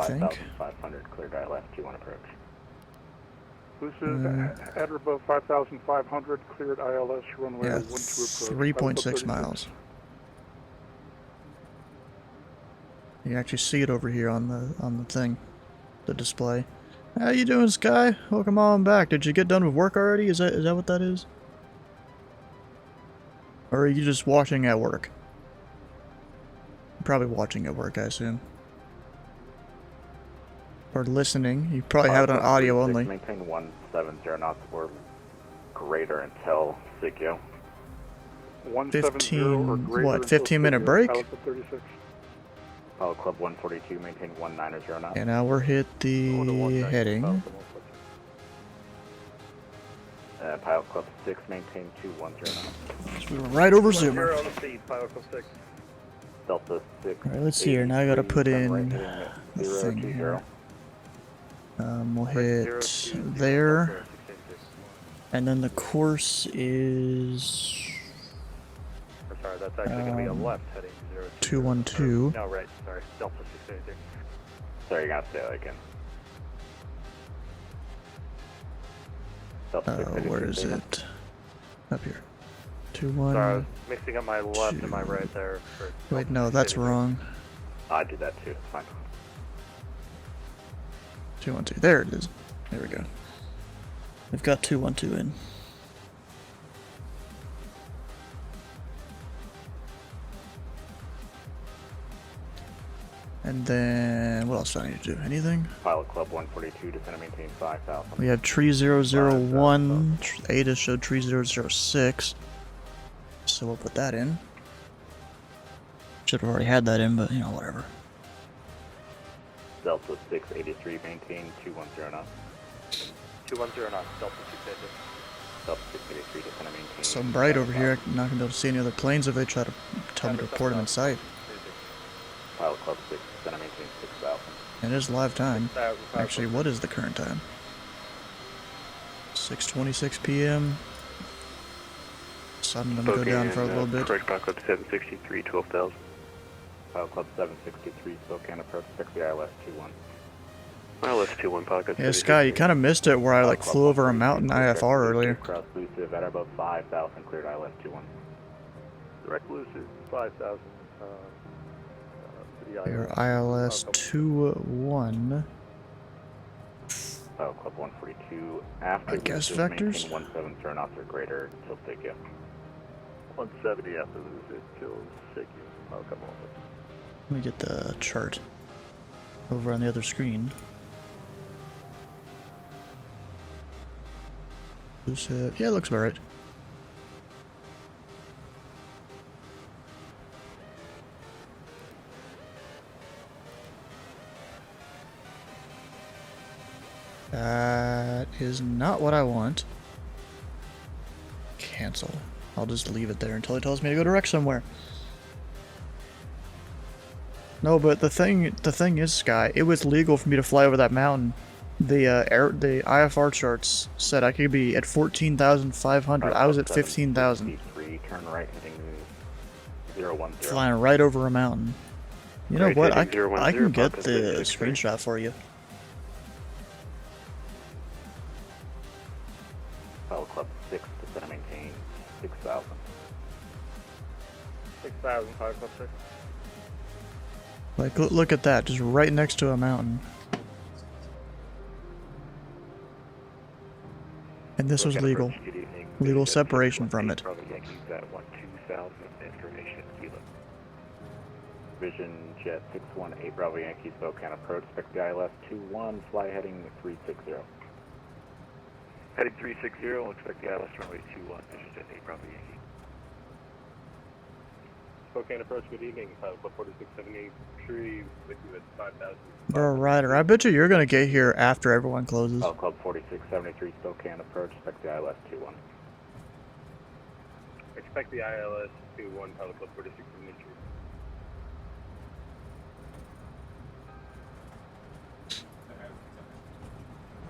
think. Cleared ILS 21 approach. Lucid, at or above 5,500, cleared ILS runway 12 approach. 3.6 miles. You can actually see it over here on the thing, the display. How you doing, Sky? Welcome on back. Did you get done with work already? Is that what that is? Or are you just watching at work? Probably watching at work, I assume. Or listening. You probably have it on audio only. Maintain 170 knots or greater until SIGIO. 15-minute break? Pilot Club 142, maintain 190 knots. And now we're hit the heading. Pilot Club 6, maintain 210 knots. So we were right over Zoomer. On the feed, Pilot Club 6. Delta 6. Alright, let's see here. Now I gotta put in the thing here. We'll hit there. And then the course is... Sorry, that's actually going to be a left heading 212. No, right, sorry. Delta 683. Sorry, you gotta say that again. Delta 683. Where is it? Up here. 21. Sorry, I was mixing up my left and my right there. Wait, no, that's wrong. I did that too, it's fine. 212. There it is. There we go. We've got 212 in. And then, what else do I need to do? Anything? Pilot Club 142, descend and maintain 5,000. We have tree 001. Ada showed tree 006. So we'll put that in. Should have already had that in, but you know, whatever. Delta 683, maintain 210 knots. 210 knots, Delta 683. Delta 683, descend and maintain. It's so bright over here, I'm not going to be able to see any other planes if they try to tell me to report them in sight. Pilot Club 6, descend and maintain 6,000. It is live time. Actually, what is the current time? 6:26 p.m. So I'm going to go down for a little bit. Correct, Pilot Club 763, 12,000. Pilot Club 763, Spokane approach, taxi ILS 21. ILS 21, Pilot Club. Yeah, Sky, you kind of missed it where I like flew over a mountain IFR earlier. Cross Lucid at above 5,000, cleared ILS 21. Direct Lucid, 5,000. Your ILS 21. Pilot Club 142, after I guess Lucid, vectors? maintain 170 knots or greater until SIGIO. 170 after Lucid kills Siggy. I'll come on. Let me get the chart over on the other screen. Yeah, it looks about right. That is not what I want. Cancel. I'll just leave it there until he tells me to go direct somewhere. No, but the thing is, Sky, it was legal for me to fly over that mountain. The IFR charts said I could be at 14,500. I was at 15,000. Turn right heading 010. Flying right over a mountain. You know what? I can get the screenshot for you. Pilot Club 6 to maintain 6,000. 6,000, Pilot Club 6. Like, look at that, just right next to a mountain. And this was legal. Legal separation from it. Vision Jet 618 Bravo Yankee Spokane approach. Expect the ILS 21, fly heading 360. Heading 360, we'll expect the ILS runway 21, Vision Jet 8 Bravo Yankee. Spokane approach, good evening. Pilot Club 4673, with you at 5,000. Bro, Ryder, I bet you're gonna get here after everyone closes. Pilot Club 4673 Spokane approach. Expect the ILS 21. Expect the ILS 21, Pilot Club 4673.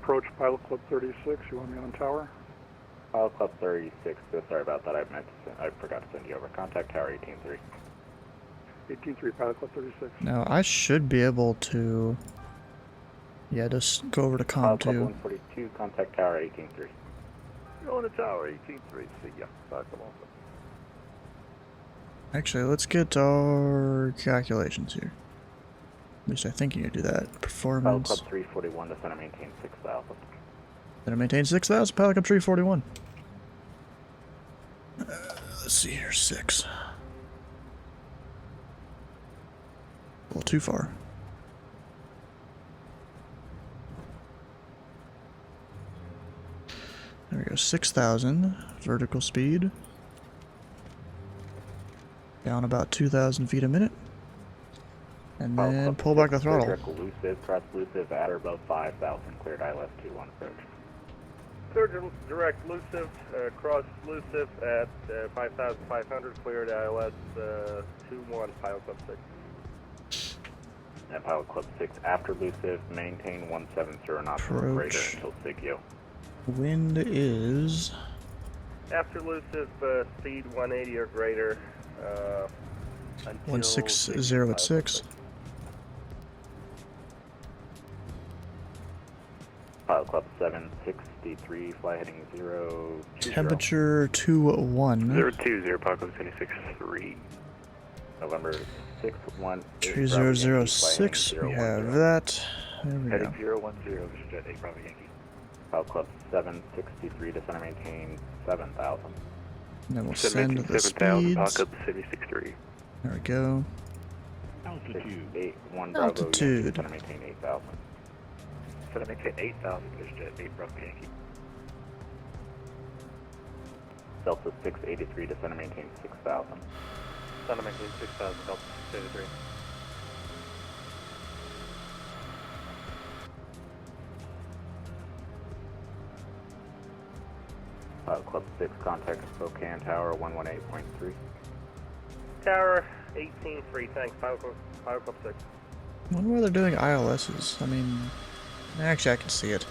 Approach Pilot Club 36, you want me on tower? Pilot Club 36, sorry about that, I forgot to send you over. Contact Tower 18-3. 18-3, Pilot Club 36. Now, I should be able to... Yeah, just go over to Pilot Club 2. 142, contact Tower 18-3. You're on the Tower 18-3, see ya. Come on. Actually, let's get our calculations here. At least I think you can do that. Pilot Performance. Club 341, descend and maintain 6,000. Then I maintain 6,000, Pilot Club 341. Let's see here, 6. A little too far. There we go, 6,000 vertical speed. Down about 2,000 feet a minute. And then pull back the throttle. Elusive, cross elusive at or above 5,000, cleared ILS 21 approach. Surgeon direct elusive, cross elusive at 5,500, cleared ILS 21, Pilot Club 6. And Pilot Club 6 after elusive, maintain 170 knots or greater until Sigio. Wind is... After elusive, speed 180 or greater. 160 at 6. Pilot Club 763, fly heading 020. Temperature 21. 020, Pilot Club 763. November 61. 3006, we have that. There we heading go. 010, Vision Jet 8 Bravo Yankee. Pilot Club 763, descend and maintain 7,000. And then we'll send the speeds. Pilot Club 763. There we go. Altitude. 1 Altitude. Descend and maintain 8,000. Descend and maintain 8,000, Vision Jet 8 Bravo Yankee. Delta 683, descend and maintain 6,000. Descend and maintain 6,000, Delta 683. Pilot Club 6, contact Spokane Tower 118.3. Tower 18-3, thanks, Pilot Club 6. I wonder why they're doing ILSs. I mean, actually I can see it.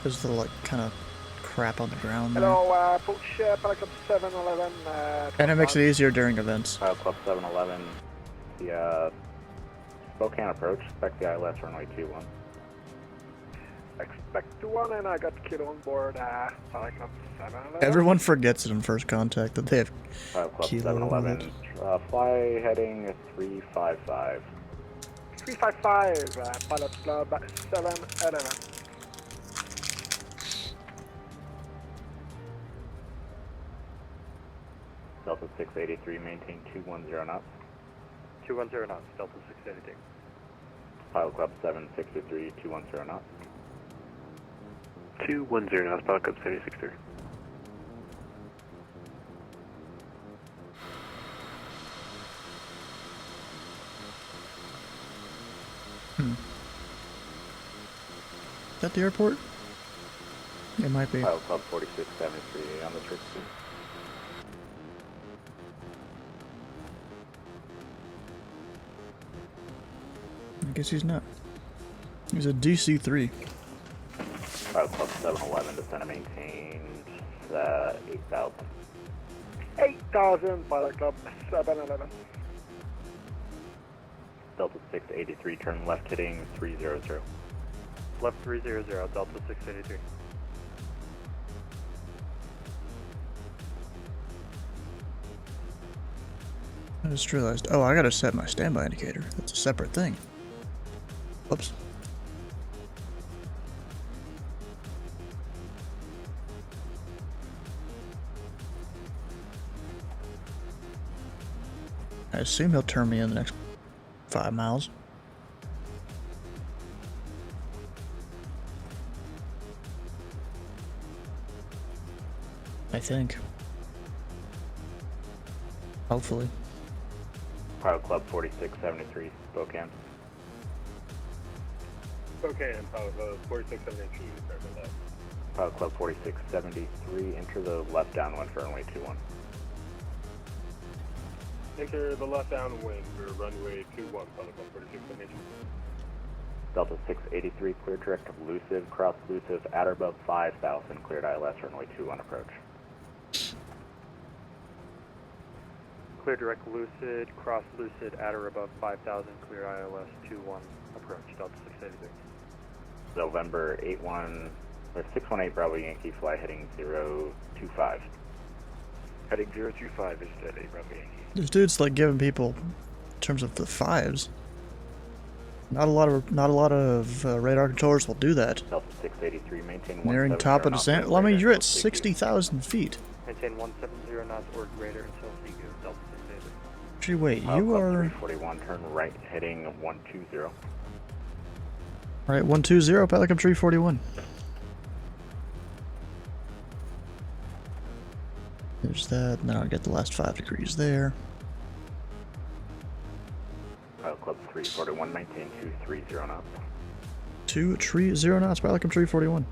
There's the like kind of crap on the ground there. Hello, approach Pilot Club 711. And it makes it easier during events. Pilot Club 711, the Spokane approach, expect the ILS runway 21. Expect one, and I got kid on board. Pilot Club 711. Everyone forgets it in first contact that they have Pilot Club kilo 711, fly heading 355. 355, Pilot Club 711. Delta 683, maintain 210 knots. 210 knots, Delta 683. Pilot Club 763, 210 knots. 210 knots, Pilot Club 763. Is that the airport? It might be. Pilot Club 4673 on the trick suit. I guess he's not. He's a DC-3. Pilot Club 711, descend and maintain 8,000. 8,000, Pilot Club 711. Delta 683, turn left heading 300. Left 300, Delta 683. I just realized, oh, I gotta set my standby indicator. That's a separate thing. Whoops. I assume he'll turn me in the next 5 miles. I think. Hopefully. Pilot Club 4673, Spokane. Spokane, Pilot Club 4673, sorry about that. Pilot Club 4673, enter the left downwind for runway 21. Enter the left downwind for runway 21, Pilot Club 4673. Delta 683, clear direct Elusive, cross Elusive at or above 5,000, cleared ILS runway 21 approach. Clear direct Lucid, cross Lucid at or above 5,000, clear ILS 21 approach, Delta 683. November 618 Bravo Yankee, fly heading 025. Heading 025 is steady, Bravo Yankee. This dude's like giving people in terms of the 5s. Not a lot of radar controllers will do that. Delta 683, maintain Nearing top of descent. Well, I mean, you're at 60,000 feet. Maintain 170 knots or greater until CQ, Delta 683. Actually, wait, Pilot you Club are... 341, turn right heading 120. Alright, 120, Pilot Club 341. There's that, and then I'll get the last 5 degrees there. Pilot Club 341, maintain 230 knots. 230 knots, Pilot Club 341.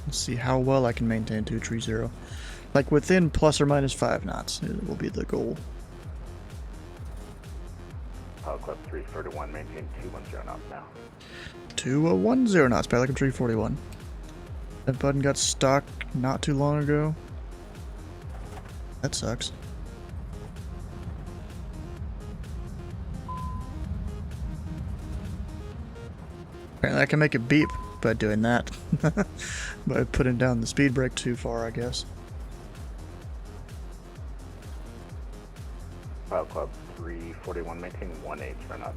Let's see how well I can maintain 230. Like within plus or minus 5 knots, it will be the goal. Pilot Club 341, maintain 210 knots now. 210 knots, Pilot Club 341. That button got stuck not too long ago. That sucks. Apparently I can make it beep by doing that. By putting down the speed brake too far, I guess. Pilot Club 341, maintain 180 knots.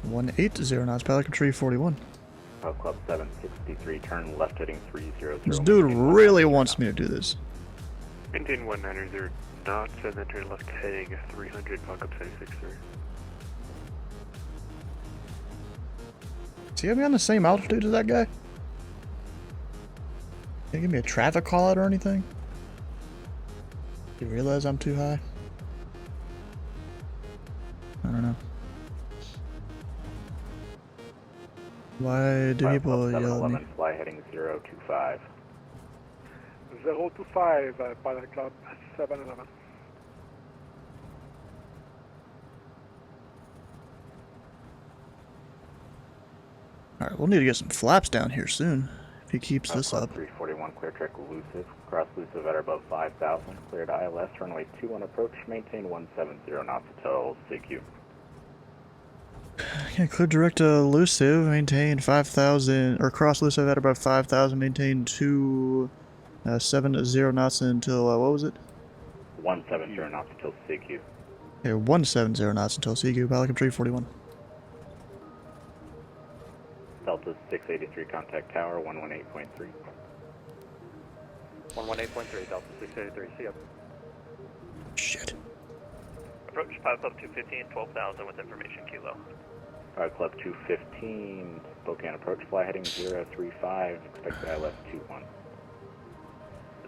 180 knots, Pilot Club 341. Pilot Club 763, turn left heading 300. This dude really wants me to do this. Maintain 190 knots and then turn left heading 300, Pilot Club 763. Does he have me on the same altitude as that guy? Can you give me a traffic call out or anything? Do you realize I'm too high? I don't know. Why do people yell at me? Fly heading 025. 025, Pilot Club 711. Alright, we'll need to get some flaps down here soon, if he keeps this up. 341, clear track Elusive, cross Elusive at or above 5,000, cleared ILS, runway 21 approach, maintain 170 knots until CQ. Yeah, clear direct Elusive, maintain 5,000, or cross Elusive at above 5,000, maintain 270 knots until, what was it? 170 knots until CQ. Okay, 170 knots until Seagu, Pelican Tree 41. Delta 683, contact tower 118.3. 118.3, Delta 683, see ya. Shit. Approach Pilot Club 215, 12,000 with information kilo. Pilot Club 215, Spokane approach, fly heading 035, expect ILS 21.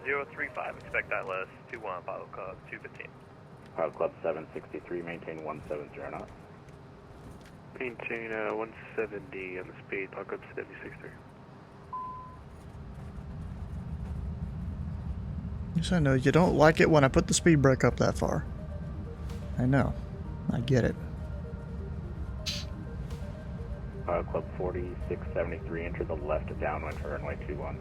035, expect ILS 21, Pilot Club 215. Pilot Club 763, maintain 170 knots. Maintain 170 on the speed, Pilot Club 763. Yes, I know, you don't like it when I put the speed brake up that far. I know. I get it. Pilot Club 4673, enter the left downwind for runway 21.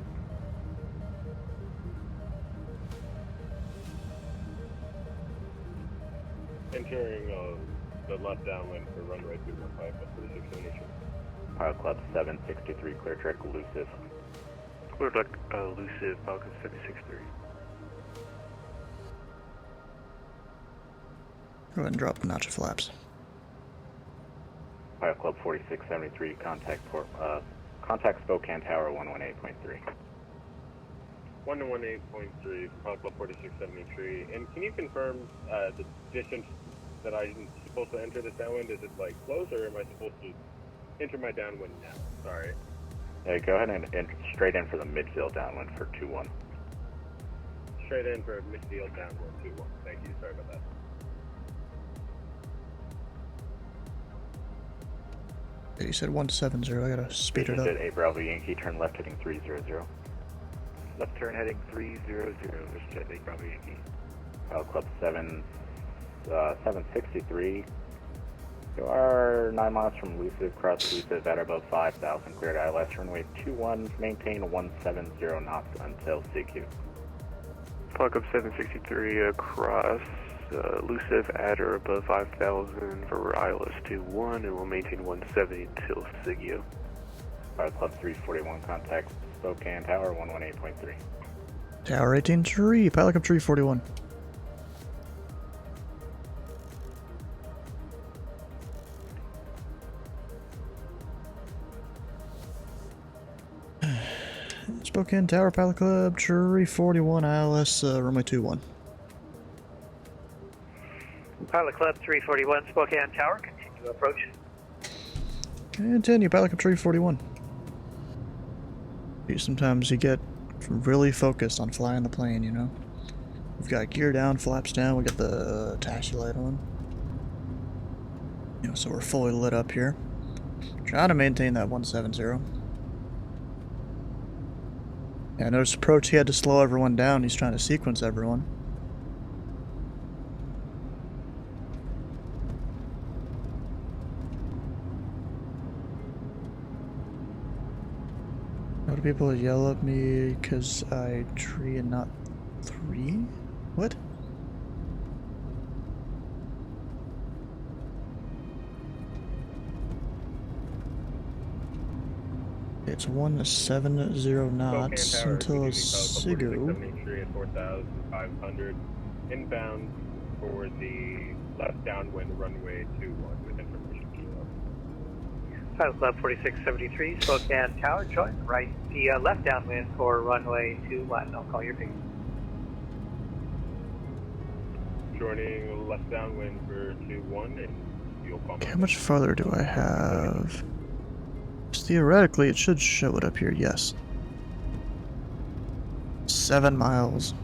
Entering the left downwind for runway 21, Pilot Club 4673. Pilot Club 763, clear track elusive. Clear track elusive, Pilot Club 763. Go ahead and drop the notch of flaps. Pilot Club 4673, contact Spokane Tower 118.3. 118.3, Pilot Club 4673. And can you confirm the distance that I'm supposed to enter this downwind? Is it like close, or am I supposed to enter my downwind now? Sorry. Yeah, go ahead and enter straight in for the midfield downwind for 21. Straight in for midfield downwind 21. Thank you. Sorry about that. You said 170, I gotta speed it up. A Bravo Yankee, turn left heading 300. Left turn heading 300, Jet A Bravo Yankee. Pilot Club 763. You are 9 miles from Elusive, cross Elusive at above 5,000, cleared ILS runway 21, maintain 170 knots until CQ. Pilot Club 763, cross Elusive at or above 5,000 for ILS 21, and we'll maintain 170 until CQ. Pilot Club 341, contact Spokane Tower 118.3. Tower 18 tree, Pilot Club 341. Spokane Tower, Pilot Club, Tree 41, ILS, runway 21. Pilot Club 341, Spokane Tower, continue approach. Continue, Pilot Club 341. Sometimes you get really focused on flying the plane, you know? We've got gear down, flaps down, we got the taxi light on. You know, so we're fully lit up here. Trying to maintain that 170. Yeah, I noticed approach, he had to slow everyone down. He's trying to sequence everyone. How do people yell at me because I tree and not 3? What? It's 170 knots until Sigu. 4,500 inbound for the left downwind runway 21 with information kilo. Pilot Club 4673, Spokane Tower, join right the left downwind for runway 21. I'll call your base. Joining left downwind for 21 and fuel pump. How much farther do I have? Theoretically, it should show it up here, yes. 7 miles.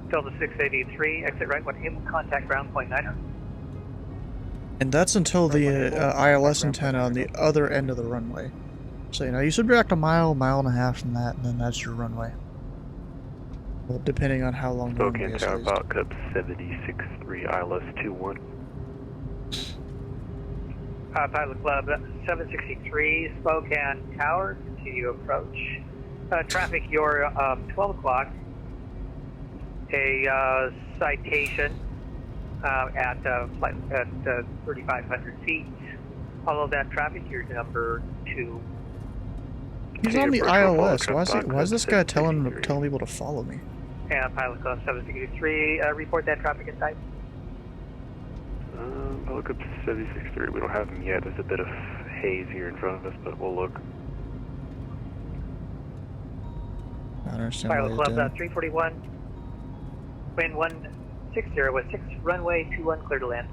Delta 683, exit right 1 in contact ground point 9. And that's until the ILS antenna on the other end of the runway. So, you know, you subtract a mile, mile and a half from that, and then that's your runway. Well, depending on how long the runway is. Spokane Tower, Pilot Club 763, ILS 21. Pilot Club 763, Spokane Tower, continue approach. Traffic, you're 12 o'clock. A citation at 3,500 feet. Follow that traffic, you're number 2. He's on the ILS. Why is this guy telling people to follow me? And Pilot Club 763, report that traffic in sight. Helicopter 763, we don't have them yet. There's a bit of haze here in front of us, but we'll look. I don't understand Pilot why Club they did. 341. Wind 160 with 6 runway 21 clear to land.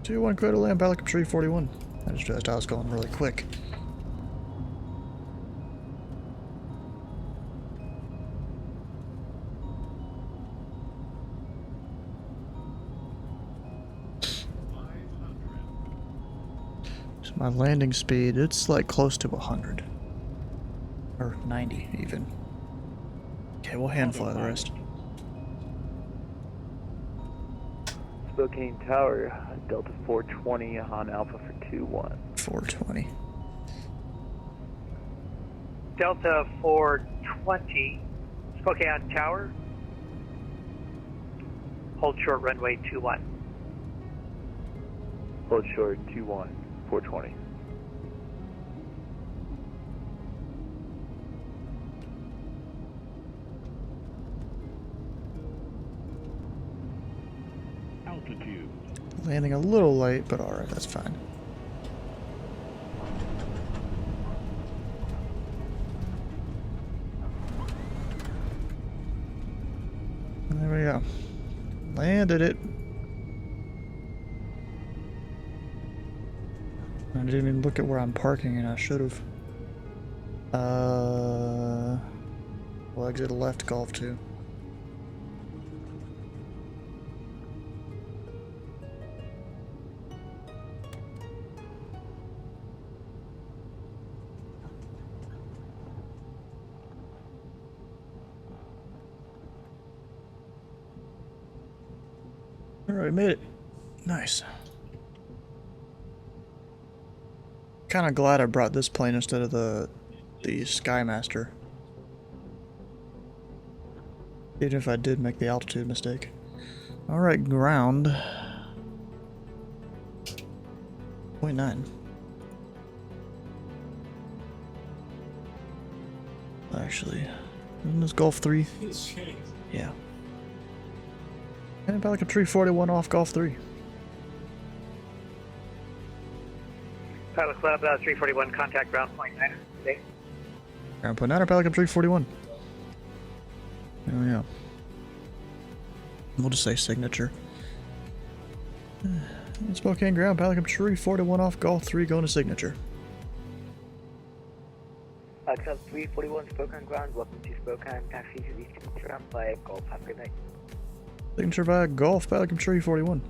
2-1 clear to land, Helicopter 341. I just realized I was going really quick. So my landing speed, it's like close to 100. Or 90 even. Okay, we'll hand fly the rest. Spokane Tower, Delta 420 on Alpha for 2-1. 420. Delta 420, Spokane Tower. Hold short runway 21. Hold short 2-1, 420. Altitude. Landing a little late, but alright, that's fine. There we go. Landed it. I didn't even look at where I'm parking, and I should have. We'll exit left Golf 2. Alright, made it. Nice. Kinda glad I brought this plane instead of the Skymaster. Even if I did make the altitude mistake. Alright, ground. 0.9. Actually, isn't this Golf 3? Yeah. And Helicopter 341 off Golf 3. Pilot Club 341, contact ground point 9. Ground point 9 or Helicopter 341. Oh yeah. We'll just say signature. Spokane ground, Helicopter 341 off Golf 3 going to signature. Club 341 Spokane ground, welcome to Spokane, taxi to the signature ground by Golf, have a good night. Signature via Golf, Helicopter 341.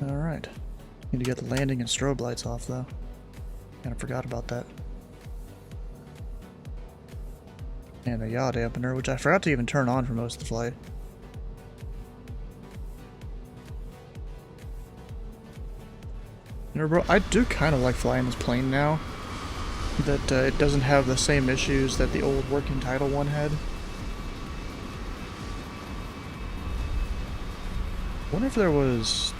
Alright. Need to get the landing and strobe lights off though. Kinda forgot about that. And the yaw dampener, which I forgot to even turn on for most of the flight. You know, bro, I do kind of like flying this plane now. That it doesn't have the same issues that the old working title one had. I wonder if there was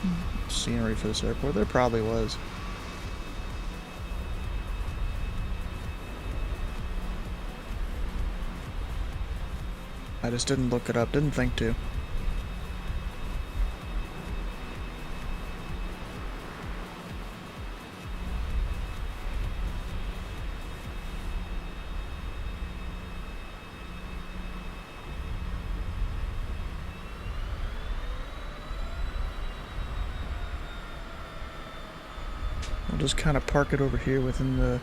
scenery for this airport. There probably was. I just didn't look it up, didn't think to. We'll just kind of park it over here within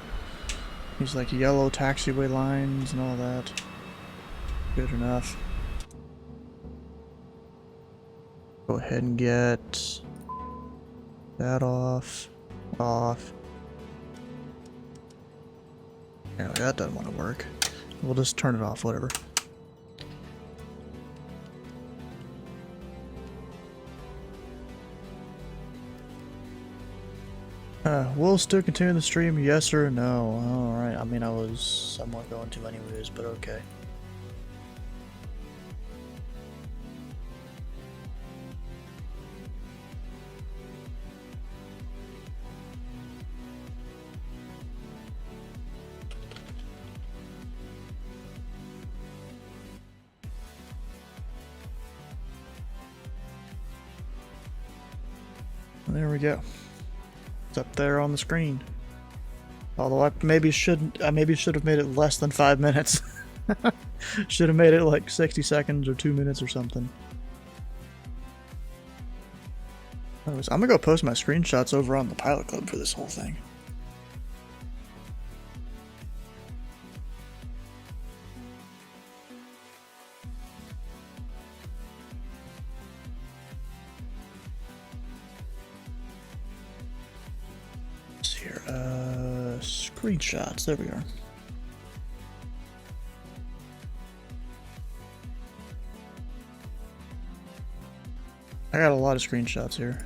these like yellow taxiway lines and all that. Good enough. Go ahead and get that off. Yeah, that doesn't want to work. We'll just turn it off, whatever. Will still continue the stream, yes or no? Alright, I mean I was somewhat going to anyways, but okay. There we go. It's up there on the screen. Although I maybe should have made it less than 5 minutes. Should have made it like 60 seconds or 2 minutes or something. Anyways, I'm gonna go post my screenshots over on the Pilot Club for this whole thing. Let's see here, screenshots, there we are. I got a lot of screenshots here.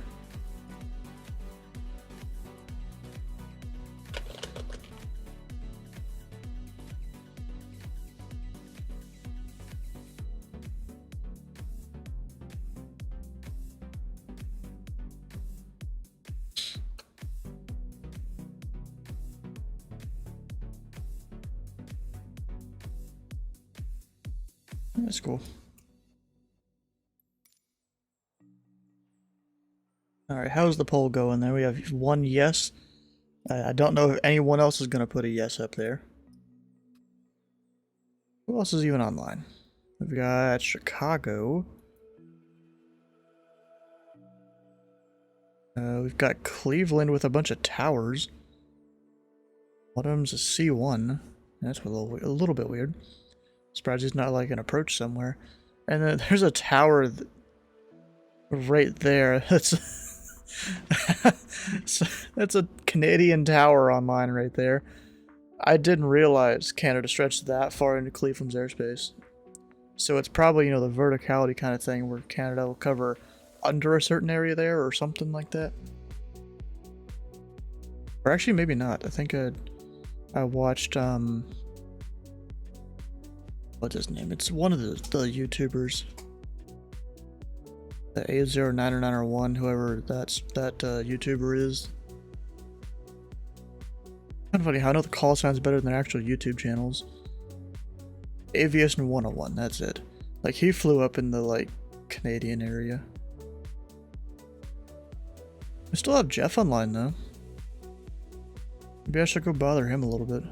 That's cool. Alright, how's the poll going there? We have 1 yes. I don't know if anyone else is going to put a yes up there. Who else is even online? We've got Chicago. We've got Cleveland with a bunch of towers. One of them's a C1. That's a little bit weird. Surprised he's not like an approach somewhere. And then there's a tower right there. That's a Canadian tower online right there. I didn't realize Canada stretched that far into Cleveland's airspace. So it's probably, you know, the verticality kind of thing where Canada will cover under a certain area there or something like that. Or actually maybe not. I think I watched what's his name? It's one of the YouTubers. The 809901, whoever that YouTuber is. Kind of funny how I know the call signs better than their actual YouTube channels. Aviation 101, that's it. Like, he flew up in the, like, Canadian area. I still have Jeff online, though. Maybe I should go bother him a little bit.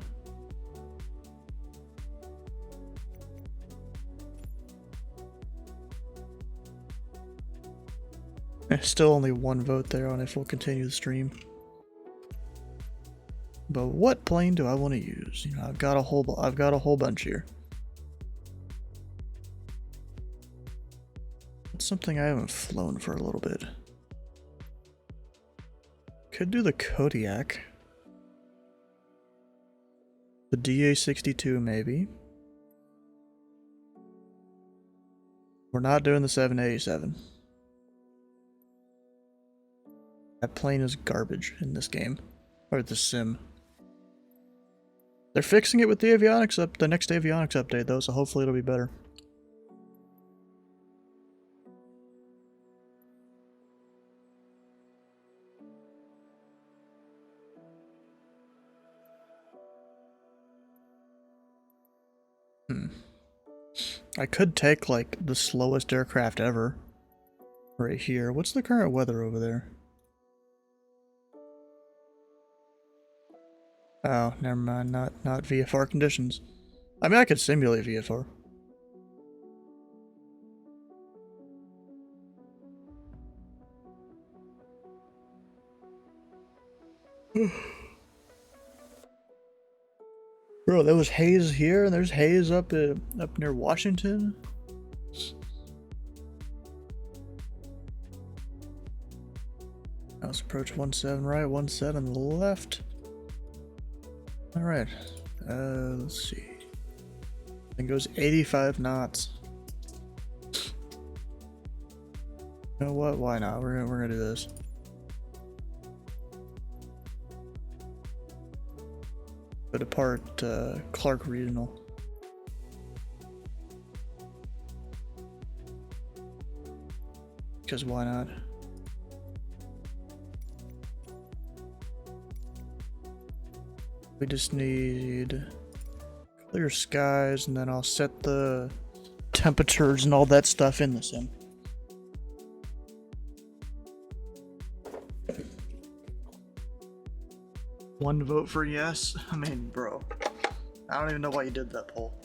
Still only 1 vote there on if we'll continue the stream. But what plane do I want to use? You know, I've got a whole bunch here. It's something I haven't flown for a little bit. Could do the Kodiak. The DA-62 maybe. We're not doing the 787. That plane is garbage in this game. Or the sim. They're fixing it with the avionics the next avionics update though, so hopefully it'll be better. I could take like the slowest aircraft ever. Right here. What's the current weather over there? Oh, never mind. Not VFR conditions. I mean, I could simulate VFR. Bro, there was haze here, and there's haze up near Washington. Let's approach 17 right, 17 left. Alright, let's see. It goes 85 knots. You know what? Why not? We're gonna do this. Go depart Clark Regional. Because why not? We just need clear skies, and then I'll set the temperatures and all that stuff in the sim. One vote for yes? I mean, bro. I don't even know why you did that poll.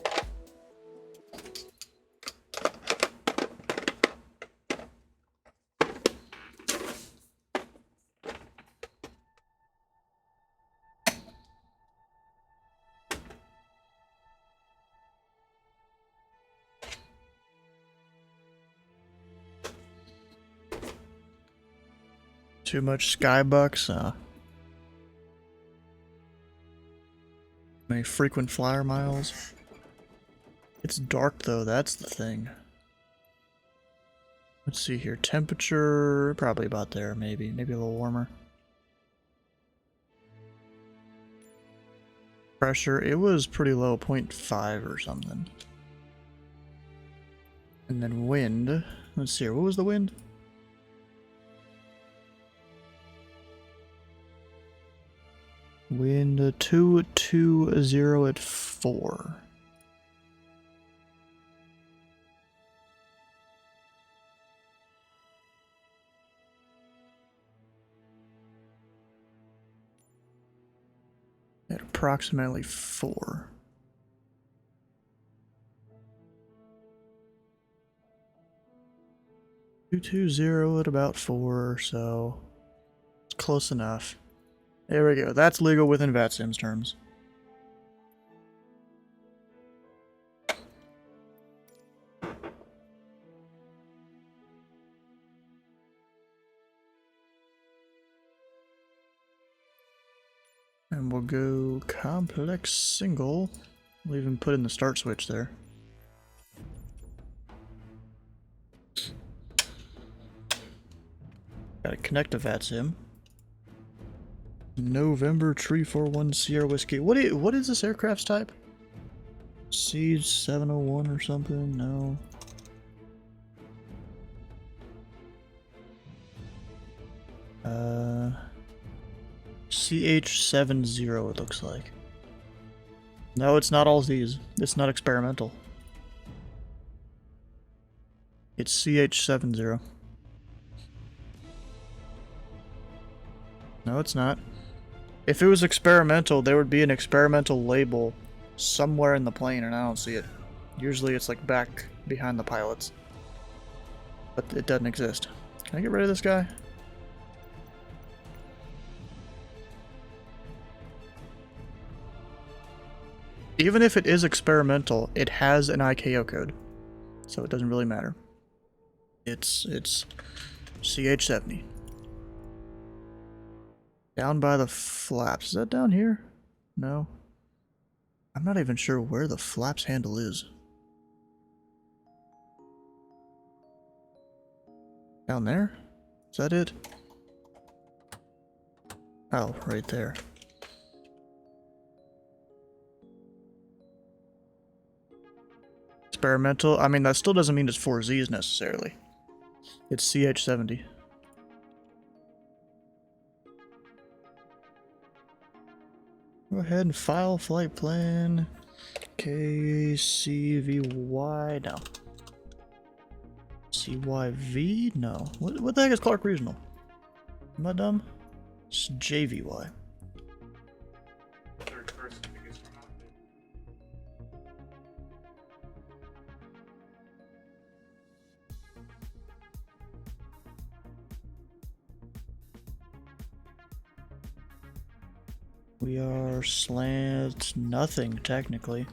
Too much skybucks, many frequent flyer miles. It's dark though, that's the thing. Let's see here, temperature, probably about there, maybe a little warmer. Pressure, it was pretty low, 0.5 or something. And then wind, let's see here, what was the wind? Wind 220 at 4. At approximately 4. $220 at about 4, so it's close enough. There we go. That's legal within VATSIM's terms. And we'll go complex single. We'll even put in the start switch there. Gotta connect to VATSIM. November 341 Sierra Whiskey. What is this aircraft's type? C701 or something? No. CH70 it looks like. No, it's not all these. It's not experimental. It's CH70. No, it's not. If it was experimental, there would be an experimental label somewhere in the plane, and I don't see it. Usually it's like back behind the pilots. But it doesn't exist. Can I get rid of this guy? Even if it is experimental, it has an ICAO code. So it doesn't really matter. It's CH70. Down by the flaps. Is that down here? No. I'm not even sure where the flaps handle is. Down there? Is that it? Oh, right there. Experimental. I mean, that still doesn't mean it's 4Zs necessarily. It's CH70. Go ahead and file flight plan. KCVY. No. CYV? No. What the heck is Clark Regional? Am I dumb? It's JVY. We are slant nothing, technically.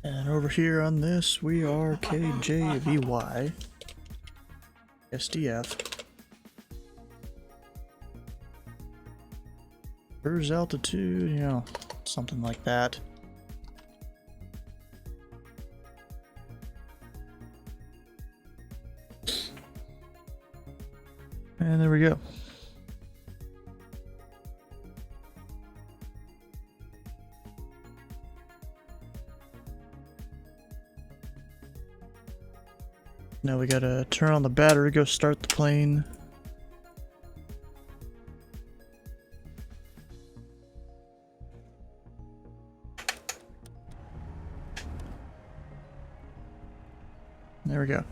And over here on this, we are KJVY, SDF. Cruise altitude, you know, something like that. And there we go. Now we gotta turn on the battery, go start the plane. There we go.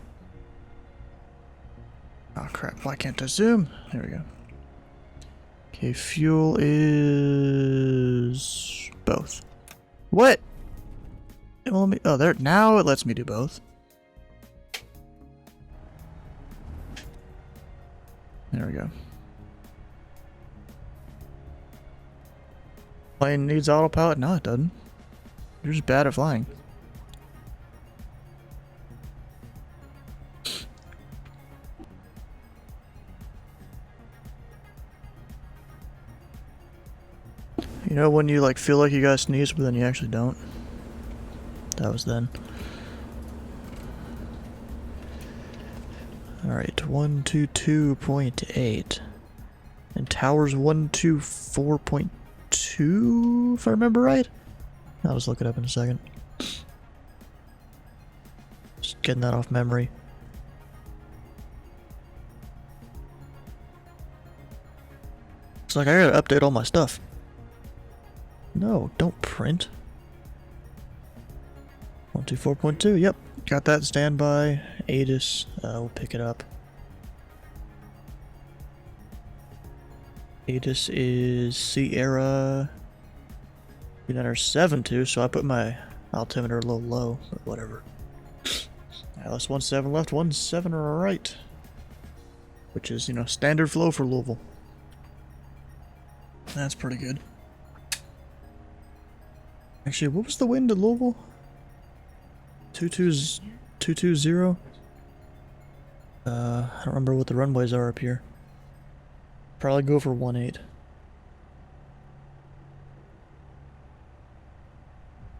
Oh crap, why can't I zoom? There we go. Okay, fuel is both. What? It won't let me, oh, there, now it lets me do both. There we go. Plane needs autopilot? No, it doesn't. You're just bad at flying. You know when you like feel like you gotta sneeze, but then you actually don't? That was then. Alright, 122.8. And towers 124.2, if I remember right? I'll just look it up in a second. Just getting that off memory. It's like I gotta update all my stuff. No, don't print. 124.2, yep. Got that standby. ATIS, we'll pick it up. ATIS is Sierra 372, so I put my altimeter a little low, but whatever. LS 17 left, 17 right. Which is, you know, standard flow for Louisville. That's pretty good. Actually, what was the wind at Louisville? 220? I don't remember what the runways are up here. Probably go for 18.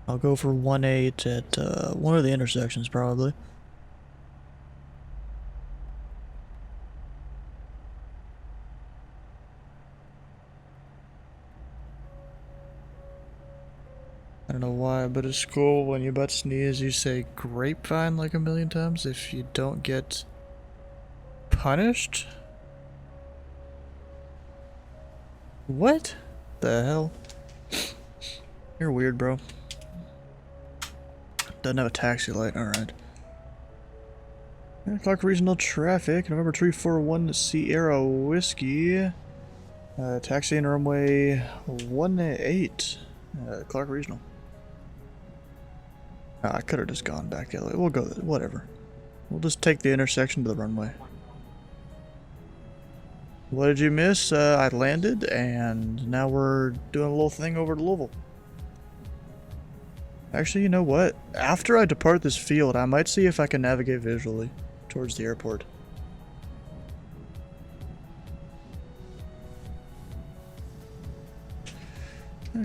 I'll go for 18 at one of the intersections, probably. I don't know why, but at school, when you butt sneeze, you say grapevine like a million times if you don't get punished? What the hell? You're weird, bro. Doesn't have a taxi light, alright. Clark Regional Traffic, November 341 Sierra Whiskey. Taxi in runway 18. Clark Regional. I could have just gone back the other way. We'll go, whatever. We'll just take the intersection to the runway. What did you miss? I landed, and now we're doing a little thing over to Louisville. Actually, you know what? After I depart this field, I might see if I can navigate visually towards the airport.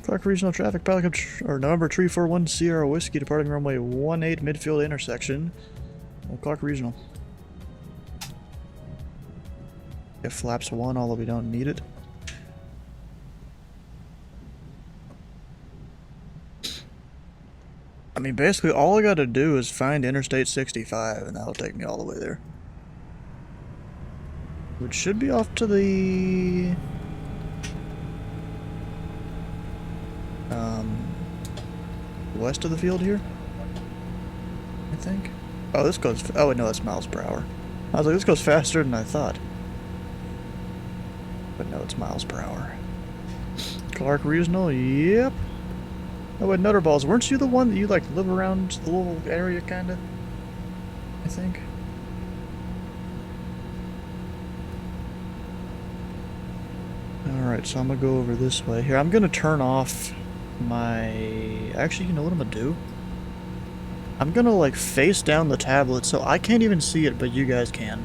Clark Regional Traffic, Pelican, or November 341 Sierra Whiskey, departing runway 18 midfield intersection. Clark Regional. Get flaps 1, although we don't need it. I mean, basically, all I gotta do is find Interstate 65, and that'll take me all the way there. Which should be off to the... west of the field here, I think. Oh, this goes, oh wait, no, that's miles per hour. I was like, this goes faster than I thought. But no, it's miles per hour. Clark Regional, yep. Oh wait, Nutterballs, weren't you the one that you like live around the little area, kinda? I think. Alright, so I'm gonna go over this way. Here, I'm gonna turn off my... Actually, you know what I'm gonna do? I'm gonna like face down the tablet so I can't even see it, but you guys can.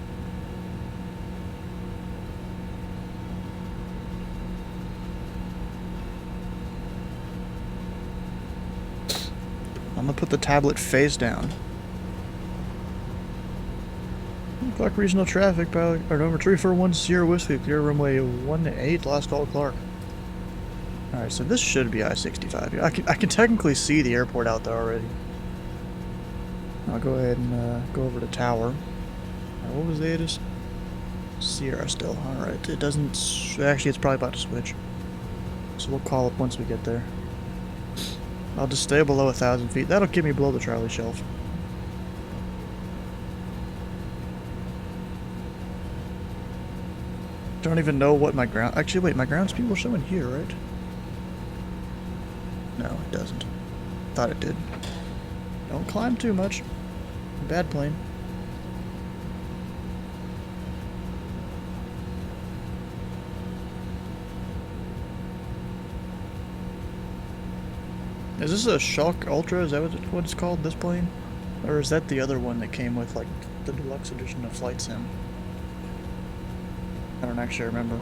I'm gonna put the tablet face down. Clark Regional Traffic, or number 341 Sierra Whiskey, clear runway 18, last call Clark. Alright, so this should be I-65. I can technically see the airport out there already. I'll go ahead and go over to Tower. What was the ATIS? Sierra still. Alright, it doesn't... Actually, it's probably about to switch. So we'll call up once we get there. I'll just stay below 1,000 feet. That'll get me below the Charlie Shelf. don't even know what my ground... Actually, wait, my ground speed will show in here, right? No, it doesn't. Thought it did. Don't climb too much. Bad plane. Is this a Shock Ultra? Is that what it's called, this plane? Or is that the other one that came with, like, the deluxe edition of Flight Sim? I don't actually remember.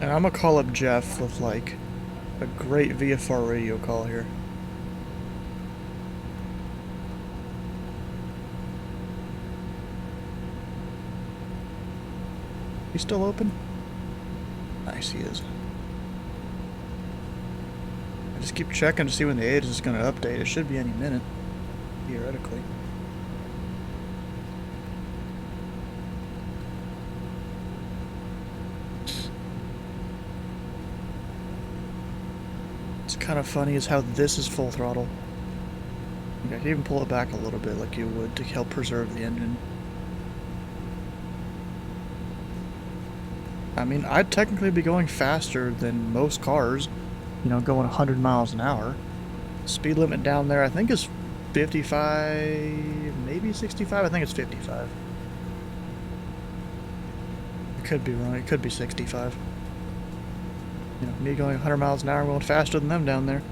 And I'm gonna call up Jeff with, like, a great VFR radio call here. He's still open? Nice, he is. I just keep checking to see when the age is going to update. It should be any minute, theoretically. It's kind of funny is how this is full throttle. Okay, I can even pull it back a little bit like you would to help preserve the engine. I mean, I'd technically be going faster than most cars, you know, going 100 miles an hour. Speed limit down there, I think, is 55, maybe 65. I think it's 55. I could be wrong. It could be 65. You know, me going 100 miles an hour, going faster than them down there.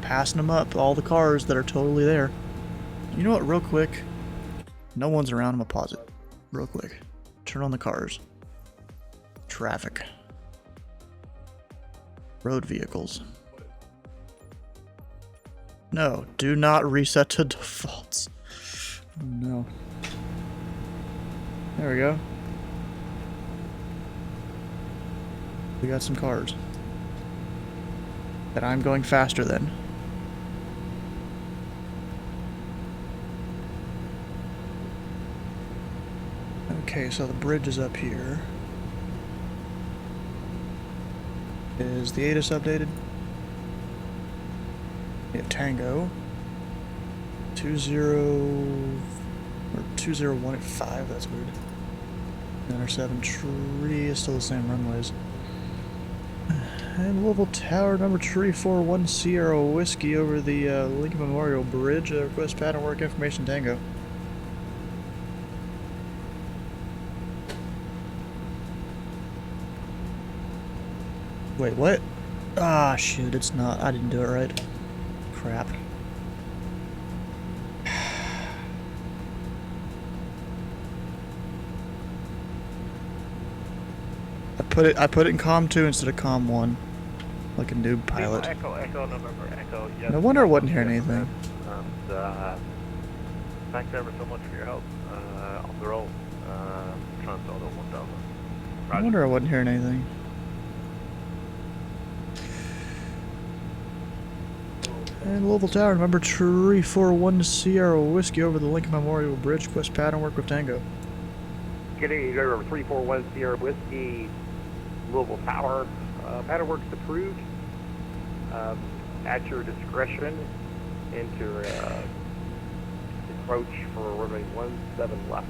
Passing them up, all the cars that are totally there. You know what, real quick? No one's around, I'm gonna pause it. Real quick. Turn on the cars. Traffic. Road vehicles. No, do not reset to defaults. Oh, no. There we go. We got some cars. That I'm going faster than. Okay, so the bridge is up here. Is the ATIS updated? We have Tango. 20 or 201 at 5, that's weird. 907 Tree is still the same runways. And Louisville Tower number 341 Sierra Whiskey over the Lincoln Memorial Bridge. Request pattern work information Tango. Wait, what? Ah, shoot, it's not. I didn't do it right. Crap. I put it in COM 2 instead of COM 1. Like a noob pilot. Echo, November, Echo. Yes. No wonder I wasn't hearing anything. Thanks ever so much for your help on the road. Transaldo 1000. No wonder I wasn't hearing anything. And Louisville Tower, number 341 Sierra Whiskey over the Lincoln Memorial Bridge. Quest pattern work with Tango. Getting over 341 Sierra Whiskey, Louisville Tower. Pattern work's approved. At your discretion, enter approach for runway 17 left.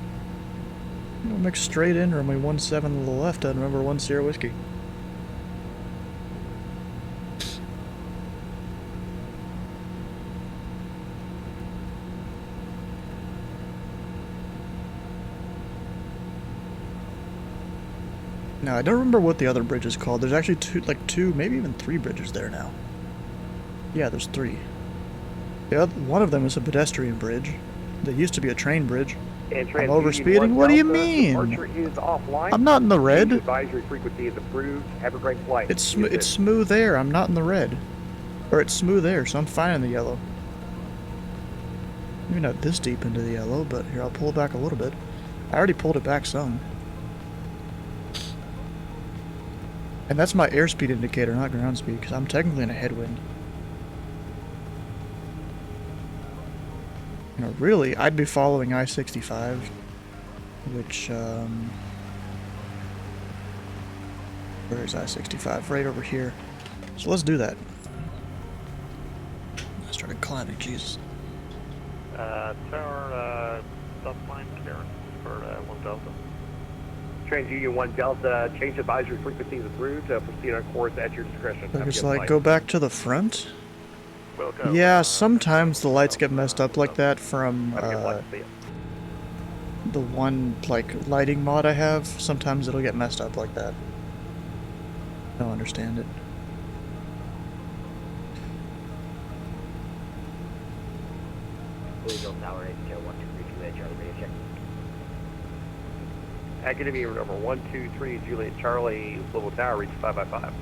We'll mix straight in, runway 17 to the left on number 1 Sierra Whiskey. Now, I don't remember what the other bridge is called. There's actually two, maybe even 3 bridges there now. Yeah, there's 3. One of them is a pedestrian bridge. There used to be a train bridge. I'm overspeeding? What do you mean? I'm not in the red. Advisory frequency is approved. Have a great flight. It's smooth air. I'm not in the red. Or it's smooth air, so I'm fine in the yellow. Maybe not this deep into the yellow, but here, I'll pull it back a little bit. I already pulled it back some. And that's my airspeed indicator, not ground speed, because I'm technically in a headwind. You know, really, I'd be following I-65, which, where's I-65? Right over here. So let's do that. I started climbing, Jesus. Tower, stop line clearance for 1 Delta. Train Union 1 Delta, change advisory frequency is approved. Proceed on course at your discretion. Like it's like, go back to the front? We'll go. Yeah, sometimes the lights get messed up like that from the one like lighting mod I have. Sometimes it'll get messed up like that. I don't understand it. Louisville Tower 80123 Charlie radio check. Academy number 123 Juliet Charlie, Louisville Tower, reach 5 by 5.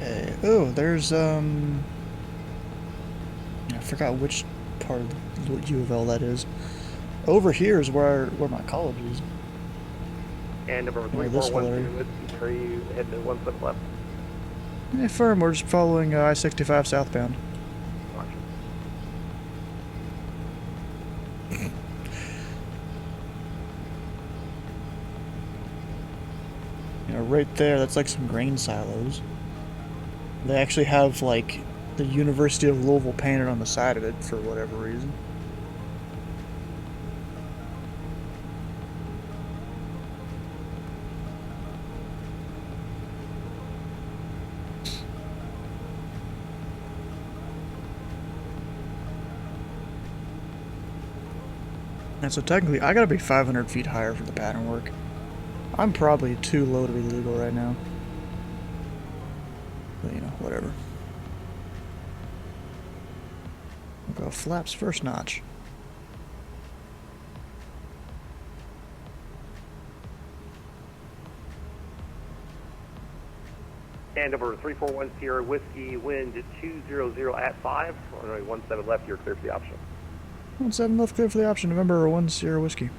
Okay. Oh, there's I forgot which part of U of L that is. Over here is where my college is. And number 3412, are you heading to 17 left? Yeah, firm. We're just following I-65 southbound. You know, right there, that's like some grain silos. They actually have like the University of Louisville painted on the side of it for whatever reason. And so technically, I gotta be 500 feet higher for the pattern work. I'm probably too low to be legal right now. But, you know, whatever. We'll go flaps first notch. And number 341 Sierra Whiskey, wind 200 at 5. Runway 17 left, you're clear for the option. 17 left, clear for the option. November 1 Sierra Whiskey.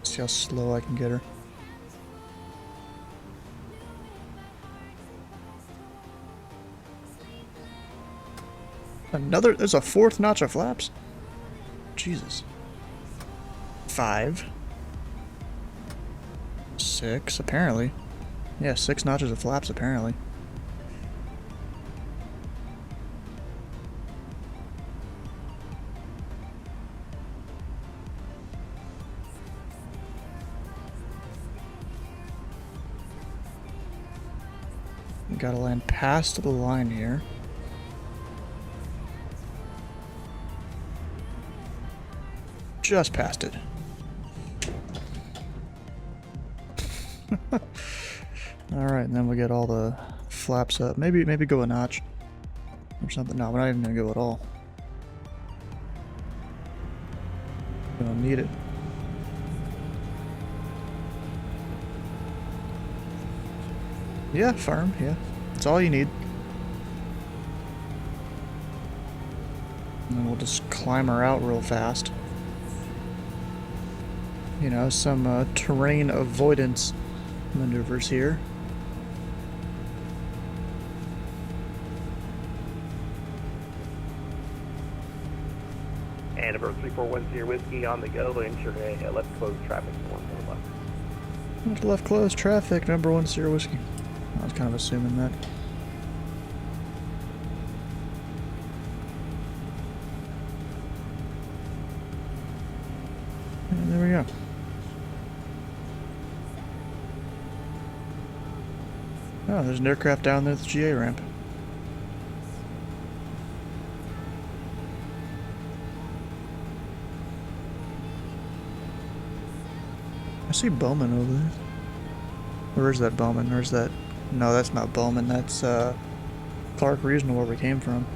See how slow I can get her. There's a 4th notch of flaps? Jesus. 5. 6, apparently. Yeah, 6 notches of flaps, apparently. We gotta land past the line here. Just past it. Alright, and then we get all the flaps up. Maybe go a notch. Or something. No, we're not even gonna go at all. We don't need it. Yeah, firm, yeah. That's all you need. And then we'll just climb her out real fast. You know, some terrain avoidance maneuvers here. And number 341 Sierra Whiskey on the go, ensure a left closed traffic for 1 left. Left closed traffic, number 1 Sierra Whiskey. I was kind of assuming that. And there we go. Oh, there's an aircraft down there at the GA ramp. I see Bowman over there. Where is that Bowman? Where's that? No, that's not Bowman. That's Clark Regional, where we came from.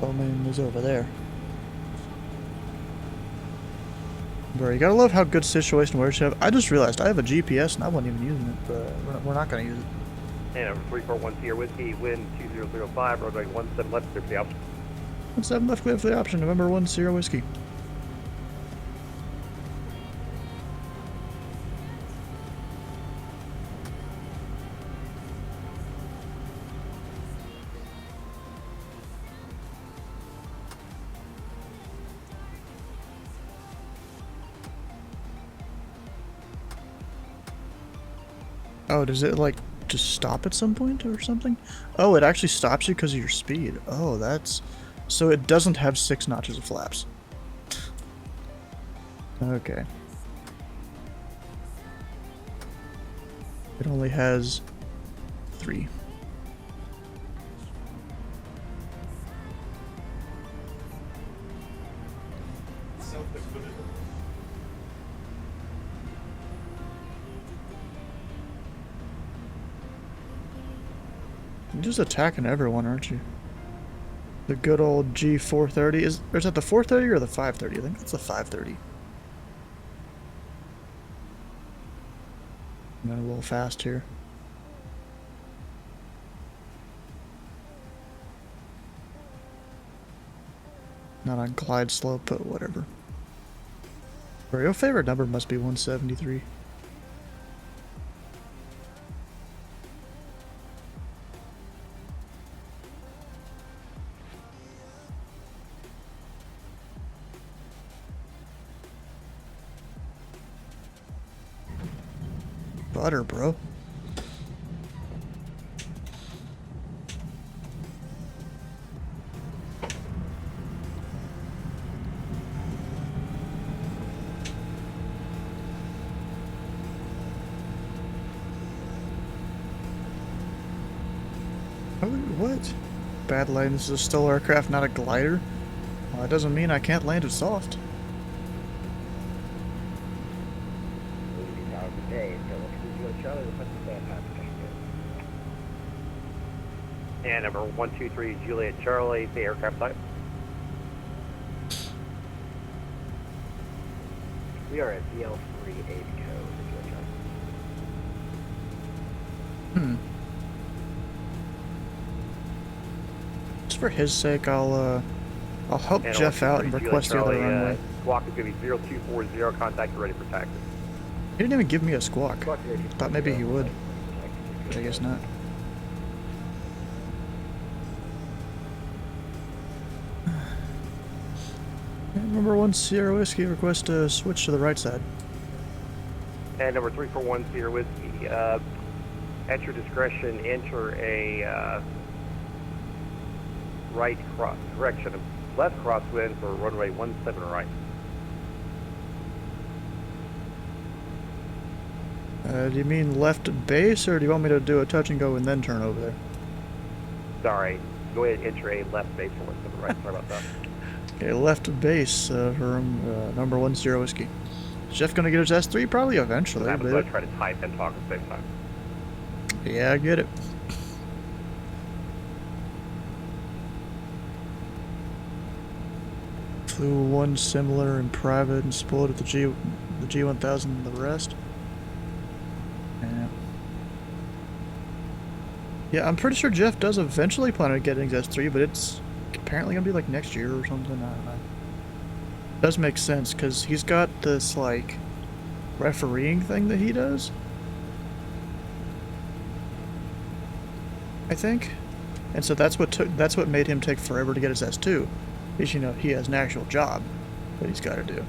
Bowman is over there. Bro, you gotta love how good situation awareness you have. I just realized I have a GPS and I wasn't even using it, but we're not gonna use it. And number 341 Sierra Whiskey, wind 2005, roadway 17 left, clear for the option. 17 left clear for the option, November 1 Sierra Whiskey. Oh, does it like just stop at some point or something? Oh, it actually stops you because of your speed. Oh, that's... So it doesn't have 6 notches of flaps. Okay. It only has 3. You're just attacking everyone, aren't you? The good old G430. Is that the 430 or the 530? I think that's the 530. I'm going a little fast here. Not on glide slope, but whatever. Bro, your favorite number must be 173. Butter, bro. Oh, what? Bad landing. This is a still aircraft, not a glider? Well, that doesn't mean I can't land it soft. And number 123 Juliet Charlie, the aircraft type. We are at VL38 code. Just for his sake, I'll help And Jeff out and Juliet request the other Charlie, runway. Squawk is going to be 0240, contact ready for taxi. He didn't even give me a squawk. Thought maybe he would. But I guess not. Number 1 Sierra Whiskey, request to switch to the right side. And number 341 Sierra Whiskey, at your discretion, enter a left crosswind for runway 17 right. Do you mean left base, or do you want me to do a touch and go and then turn over there? Sorry, go ahead and enter a left base for 17 right. Sorry about that. Okay, left base for number 1 Sierra Whiskey. Is Jeff gonna get his S3? Probably eventually. I'm going to try to type and talk at the same time. Yeah, I get it. Flew one similar in private and split at the G1000 and the rest. Yeah. Yeah, I'm pretty sure Jeff does eventually plan on getting his S3, but it's apparently gonna be like next year or something. I don't know. Does make sense because he's got this like refereeing thing that he does, I think, and so that's what made him take forever to get his S2. Because, you know, he has an actual job that he's got to do.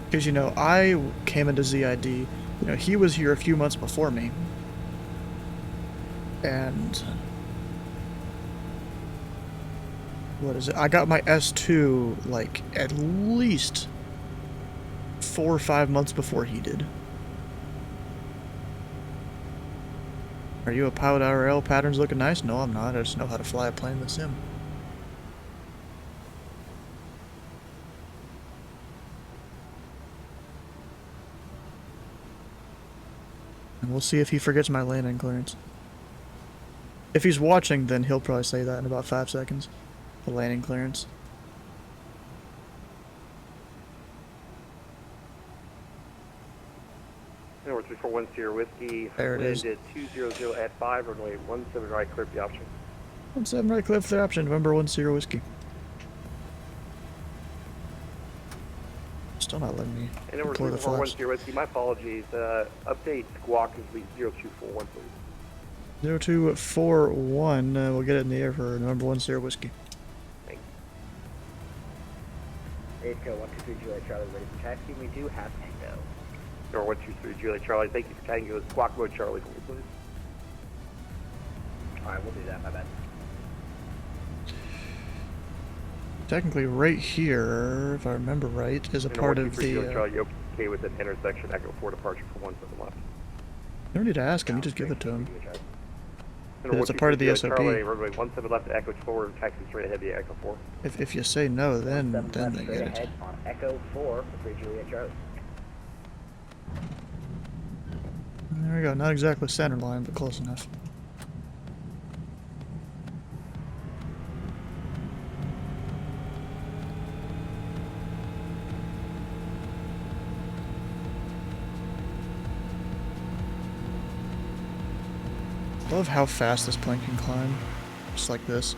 Because, you know, I came into ZID, you know, he was here a few months before me. And what is it? I got my S2 like at least 4 or 5 months before he did. Are you a pilot IRL? Patterns looking nice? No, I'm not. I just know how to fly a plane in the sim. And we'll see if he forgets my landing clearance. If he's watching, then he'll probably say that in about 5 seconds. The landing clearance. Number 341 341 Sierra Whiskey. There it wind is. at 200 at 5, runway 17 right, clear for the option. 17 right, clear for the option, November 10 whiskey. Still not letting me And number deploy the 341 flaps. Sierra Whiskey, my apologies. Update squawk is 0241, please. 0241, we'll get it in the air for November 10 whiskey. Echo 123 Juliet Charlie, ready for taxi. We do have Tango. Number 123 Juliet Charlie, thank you for Tango. Squawk mode Charlie, for me, please. Alright, we'll do that, my bad. Technically, right here, if I remember right, is a part of the. Charlie, you okay with an intersection Echo 4 departure for 17 left? You don't need to ask him, you just give it to him. It's a part of the SOP. Charlie, runway 17 left to Echo 4, taxi straight ahead via Echo 4. If you say no, then they Straight get it. ahead on Echo 4 for 3 Juliet Charlie. There we go, not exactly center line, but close enough. I love how fast this plane can climb, just like this.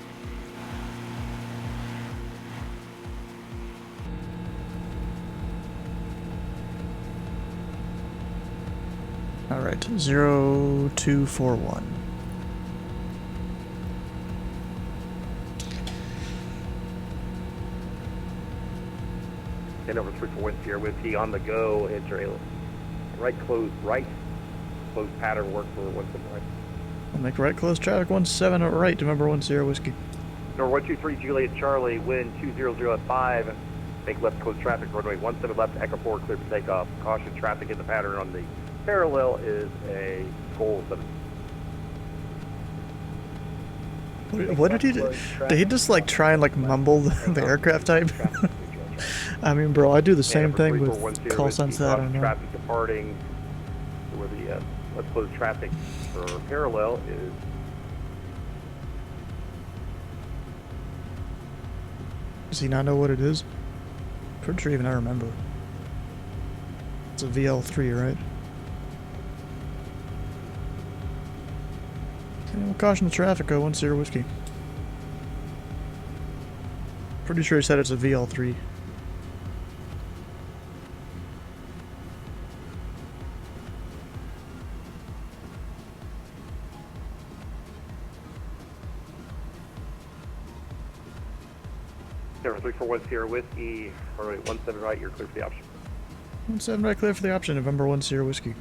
Alright, 0241. And over 341 Sierra Whiskey on the go, enter right close pattern work for 17 right. I'll make right close traffic 17 at right, November 10 whiskey. Number 123 Juliet Charlie, wind 200 at 5, make left close traffic, runway 17 left, Echo 4 clear for takeoff. Caution traffic in the pattern on the parallel is a goal 7. What did he do? Did he just like try and like mumble the aircraft type? I mean, bro, I do the same thing with call signs that I don't know. Traffic departing, where the left close traffic for parallel is. Does he not know what it is? Pretty sure even I remember. It's a VL3, right? Okay, we'll caution the traffic, 10 whiskey. Pretty sure he said it's a VL3. Number 341 Sierra Whiskey, runway 17 right, you're clear for the option. 17 right, clear for the option, November 10 whiskey.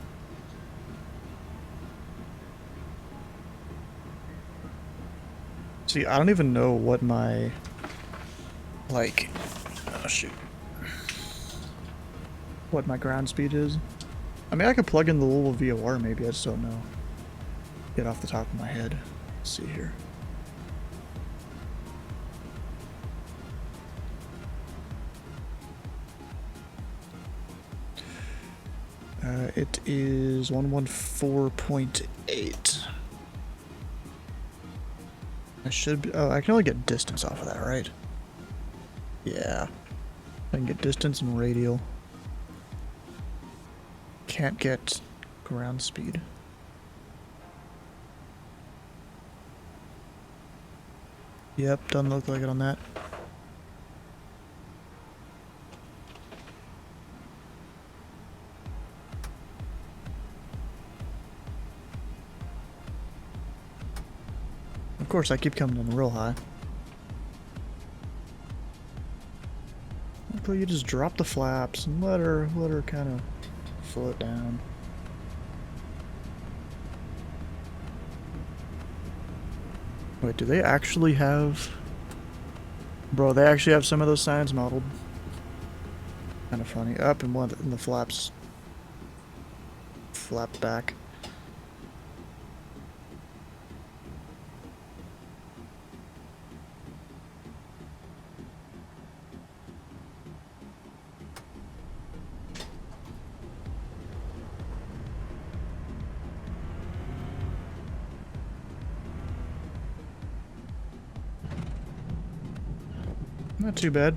See, I don't even know what my, like, oh shoot, what my ground speed is. I mean, I could plug in the little VOR maybe, I just don't know. Get off the top of my head. Let's see here. It is 114.8. I should be, oh, I can only get distance off of that, right? Yeah. I can get distance and radial. Can't get ground speed. Yep, doesn't look like it on that. Of course, I keep coming in real high. Hopefully you just drop the flaps and let her kind of float down. Wait, do they actually have... Bro, they actually have some of those signs modeled. Kind of funny. Up and one in the flaps. Flap back. Not too bad.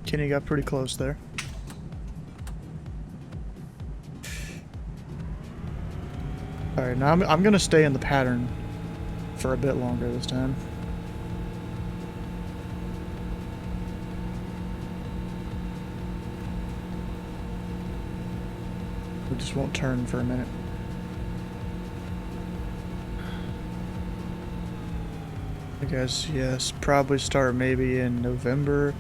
Kenny got pretty close there. Alright, now I'm gonna stay in the pattern for a bit longer this time. We just won't turn for a minute. I guess, yes, probably start maybe in November.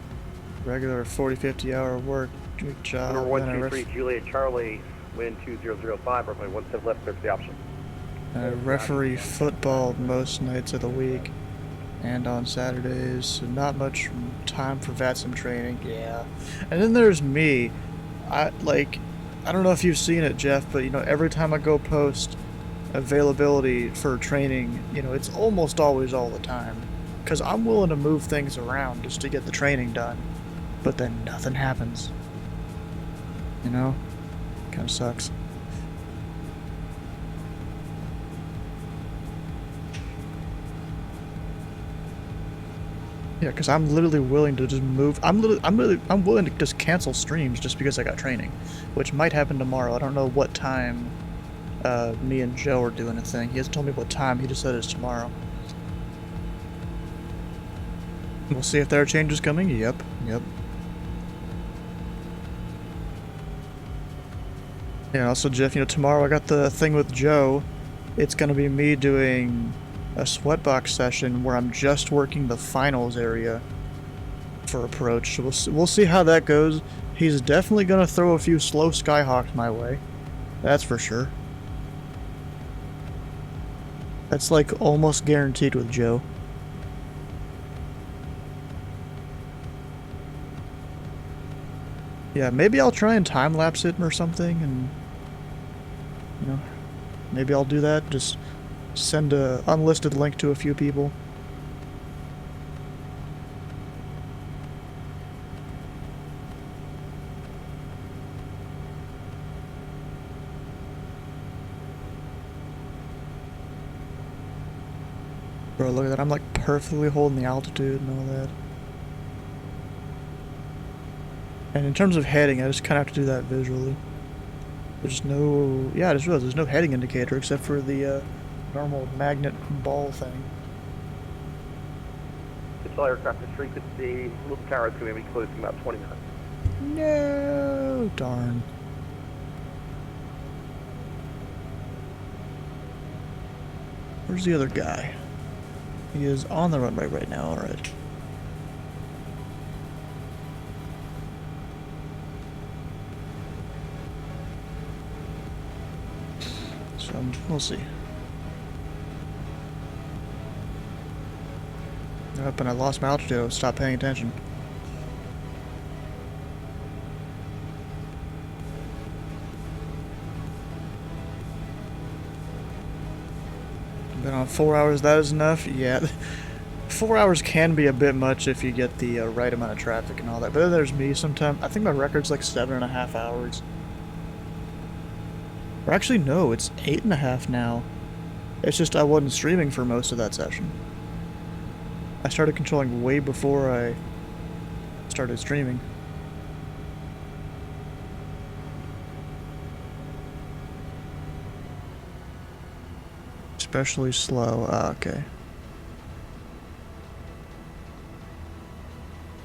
Regular 40-50 hour work job. Number 123 Juliet Charlie, wind 2005, runway 17 left, clear for the option. Referee football most nights of the week and on Saturdays, so not much time for VATSIM training, yeah. And then there's me. I don't know if you've seen it, Jeff, but you know, every time I go post availability for training, you know, it's almost always all the time. Because I'm willing to move things around just to get the training done. But then nothing happens. You know? Kinda sucks. Yeah, because I'm literally willing to just move. I'm willing to just cancel streams just because I got training, which might happen tomorrow. I don't know what time me and Joe are doing a thing. He hasn't told me what time. He just said it's tomorrow. We'll see if there are changes coming. Yep. Yeah, also, Jeff, you know, tomorrow I got the thing with Joe. It's gonna be me doing a sweatbox session where I'm just working the finals area for approach. So we'll see how that goes. He's definitely gonna throw a few slow Skyhawks my way. That's for sure. That's like almost guaranteed with Joe. Yeah, maybe I'll try and time-lapse it or something, and, you know, maybe I'll do that, just send a unlisted link to a few people. Bro, look at that, I'm like perfectly holding the altitude and all that. And in terms of heading, I just kind of have to do that visually. There's no... yeah, I just realized there's no heading indicator except for the normal magnet ball thing. It's all aircraft is frequency. Little tower is going to be closing in about 20 minutes. No, darn. Where's the other guy? He is on the runway right now, alright. So, we'll see. Up and I lost my altitude, I stopped paying attention. Been on 4 hours, that is enough? Yeah. 4 hours can be a bit much if you get the right amount of traffic and all that. But then there's me sometimes. I think my record's like 7.5 hours. Or actually, no, it's 8.5 now. It's just I wasn't streaming for most of that session. I started controlling way before I started streaming. Especially slow. Ah, okay.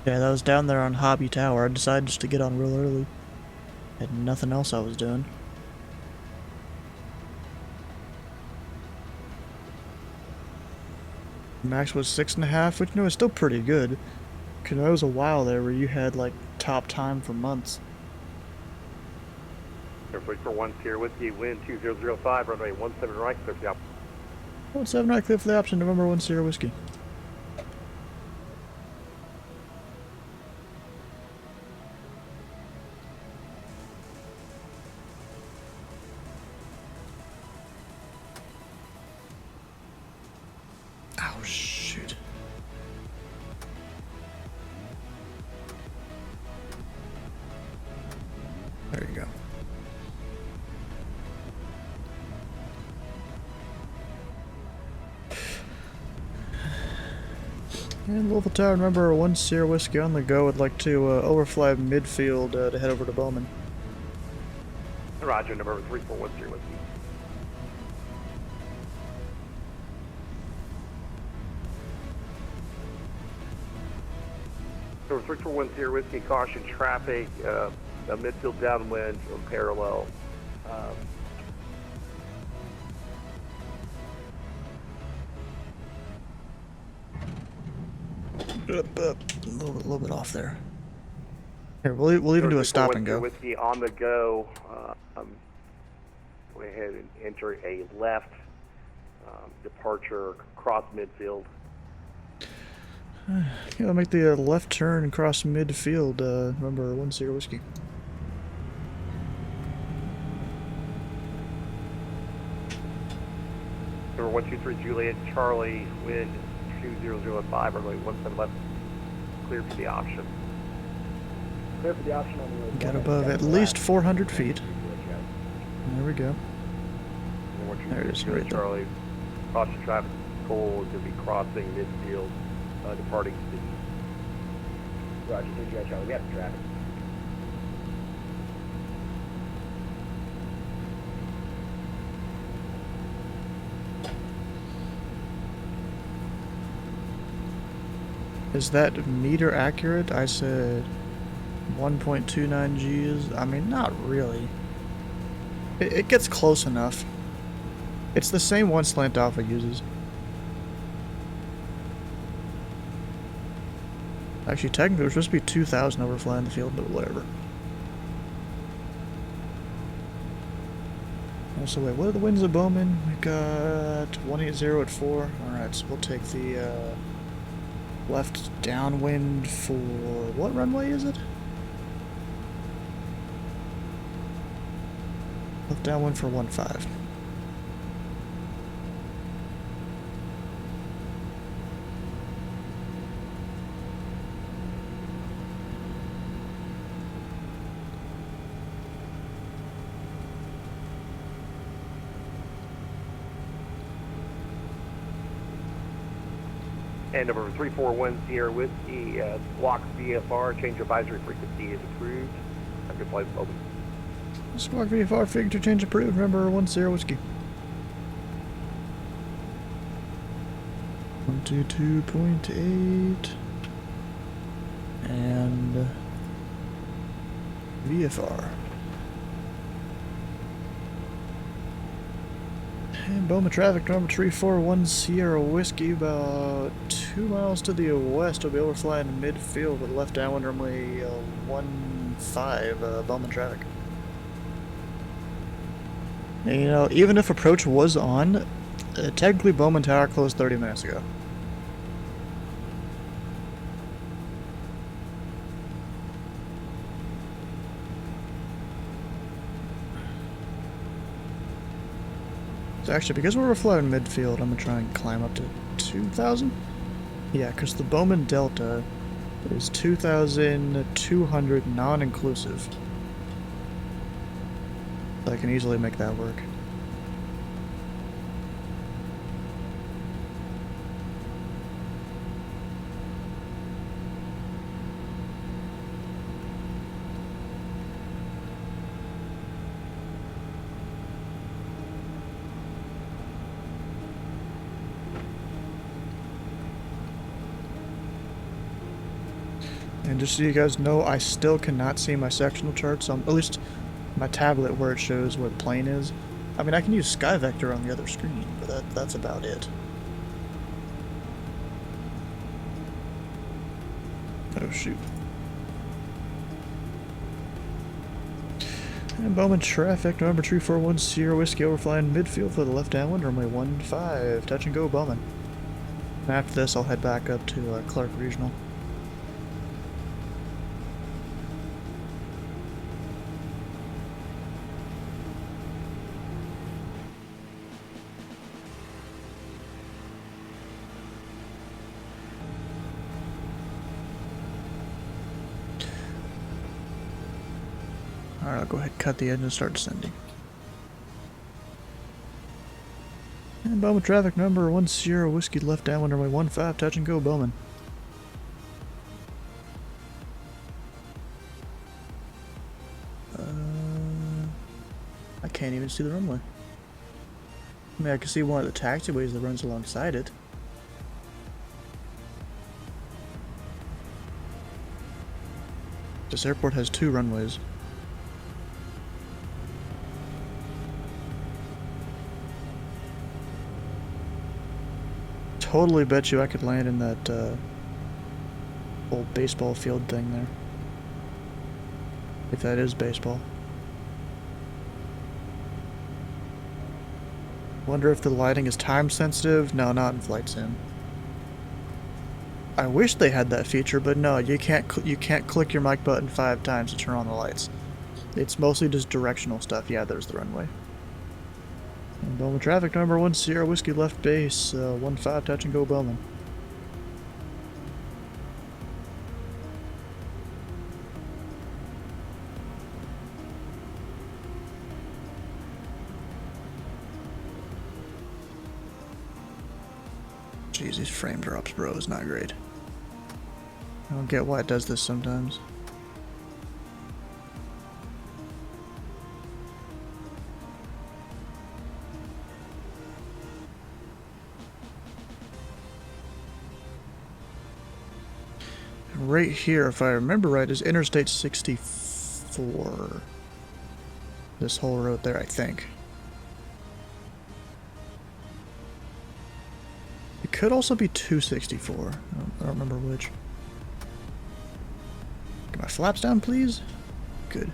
Yeah, that was down there on Hobby Tower. I decided just to get on real early. Had nothing else I was doing. Max was 6.5, which, you know, is still pretty good. Because there was a while there where you had, like, top time for months. Airplane for 1 Sierra Whiskey, wind 2005, runway 17 right, clear for the option. 17 right, clear for the option, November 1 Sierra Whiskey. Oh, shit. There you go. And Louisville Tower, remember 1 Sierra Whiskey on the go. Would like to overfly midfield to head over to Bowman. Roger, number 341 Sierra Whiskey. So 3410 Whiskey, caution traffic, a midfield downwind or parallel. A little bit off there. Here, we'll even do a stop and go. Whiskey on the go. Go ahead and enter a left departure cross midfield. Yeah, make the left turn and cross midfield. Remember 10 Whiskey. Number 123 Juliet Charlie, wind 2005, runway 17 left, clear for the option. Clear for the option on the road. Get above at least 400 feet. There we go. There it is, right there. Charlie, caution traffic cold, to be crossing midfield, departing speed. Roger, 3 Charlie, we have the traffic. Is that meter accurate? I said 1.29 G's. I mean, not really. It gets close enough. It's the same one slant alpha uses. Actually, technically, it was supposed to be 2,000 over flying the field, but whatever. So wait, what are the winds of Bowman? We got 180 at 4. Alright, so we'll take the left downwind for... what runway is it? Left downwind for 15. And number 341 Sierra Whiskey, Squawk VFR, change advisory frequency is approved. Good flight, open. Squawk VFR, figure change approved. Remember 10 Whiskey. 122.8 and VFR. And Bowman traffic, number 341 Sierra Whiskey, about 2 miles to the west. Will be overflying midfield with left downwind runway 15, Bowman traffic. And, you know, even if approach was on, technically Bowman Tower closed 30 minutes ago. So actually, because we're flying midfield, I'm going to try and climb up to 2,000? Yeah, because the Bowman Delta is 2,200 non-inclusive. So I can easily make that work. And just so you guys know, I still cannot see my sectional charts, at least my tablet where it shows where the plane is. I mean, I can use Sky Vector on the other screen, but that's about it. Oh shoot. And Bowman traffic, November 341 Sierra Whiskey overflying midfield for the left downwind, runway 15, touch and go Bowman. And after this, I'll head back up to Clark Regional. Alright, I'll go ahead and cut the edge and start descending. And Bowman traffic, number 10 Whiskey left downwind, runway 15, touch and go Bowman. I can't even see the runway. I mean, I can see one of the taxiways that runs alongside it. This airport has 2 runways. Totally bet you I could land in that old baseball field thing there. If that is baseball. Wonder if the lighting is time sensitive? No, not in Flight Sim. I wish they had that feature, but no, you can't click your mic button 5 times to turn on the lights. It's mostly just directional stuff. Yeah, there's the runway. And Bowman traffic, number 1 Sierra Whiskey left base, 15 touch and go Bowman. Jeez, these frame drops, bro, is not great. I don't get why it does this sometimes. Right here, if I remember right, is Interstate 64. This whole road there, I think. It could also be 264. I don't remember which. Get my flaps down, please. Good.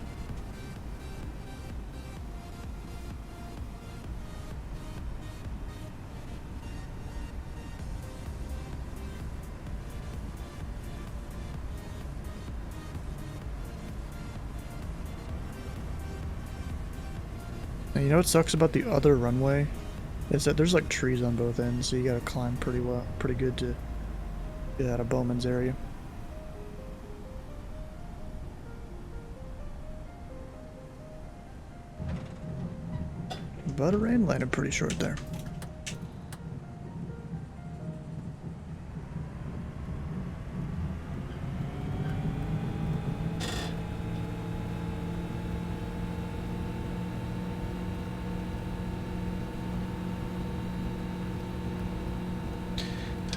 Now, you know what sucks about the other runway? Is that there's like trees on both ends, so you gotta climb pretty good to get out of Bowman's area. But it rain landed pretty short there.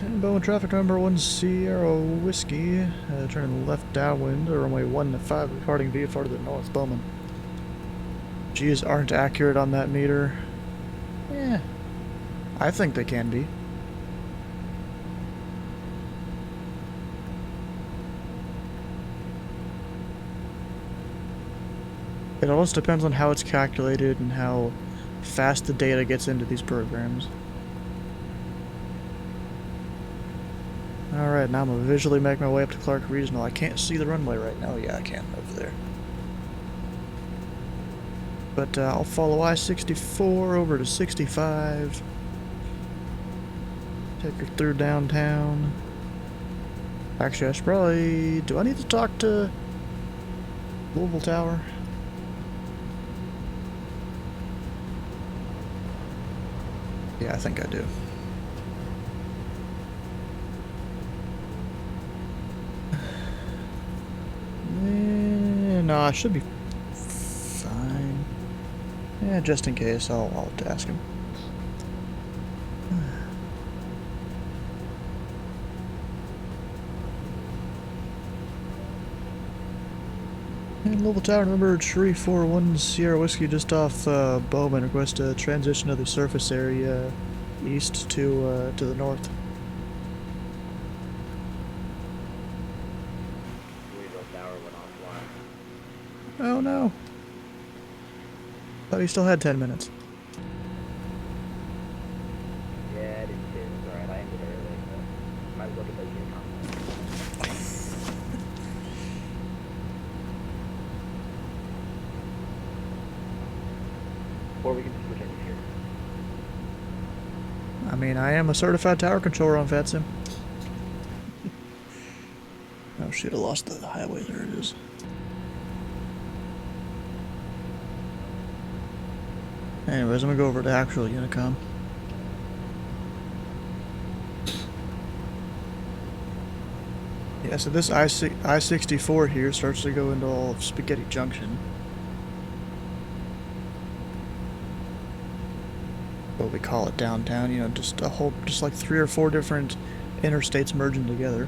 And Bowman traffic, number 1 Sierra Whiskey, turning left downwind, runway 15, departing VFR to the north, Bowman. G's aren't accurate on that meter. Yeah, I think they can be. It almost depends on how it's calculated and how fast the data gets into these programs. Alright, now I'm gonna visually make my way up to Clark Regional. I can't see the runway right now. Yeah, I can over there. But I'll follow I-64 over to 65. Take her through downtown. Actually, I should probably... Do I need to talk to Louisville Tower? Yeah, I think I do. No, I should be fine. Yeah, just in case, I'll ask him. And Louisville Tower number 341 Sierra Whiskey just off Bowman. Request a transition to the surface area east to the north. Oh no. Thought he still had 10 minutes. Yeah, I did too. Alright, I ended early, but might as well get those units. Or we can just switch over here. I mean, I am a certified tower controller on FATSIM. Oh shit, I lost the highway. There it is. Anyways, I'm gonna go over to actual Unicom. Yeah, so this I-64 here starts to go into all of Spaghetti Junction. What we call it downtown, you know, just like 3 or 4 different interstates merging together.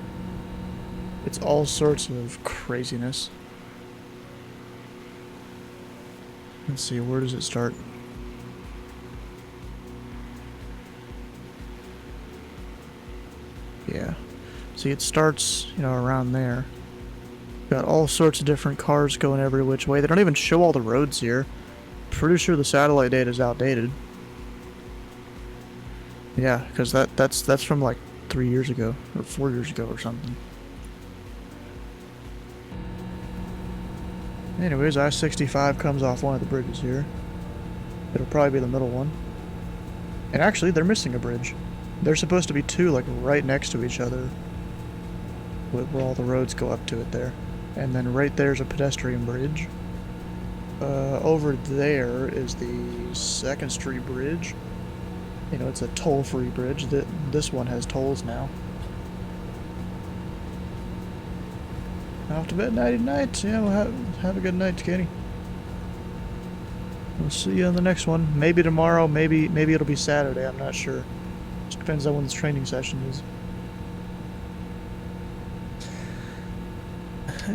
It's all sorts of craziness. Let's see, where does it start? Yeah. See, it starts, you know, around there. Got all sorts of different cars going every which way. They don't even show all the roads here. Pretty sure the satellite data is outdated. Yeah, because that's from like 3 years ago, or 4 years ago or something. Anyways, I-65 comes off one of the bridges here. It'll probably be the middle one. And actually, they're missing a bridge. There's supposed to be two, like, right next to each other. Where all the roads go up to it there. And then right there's a pedestrian bridge. Over there is the 2nd Street Bridge. You know, it's a toll-free bridge. This one has tolls now. Off to bed, nighty night. Yeah, well, have a good night, Kenny. We'll see you on the next one. Maybe tomorrow, maybe it'll be Saturday, I'm not sure. Just depends on when this training session is.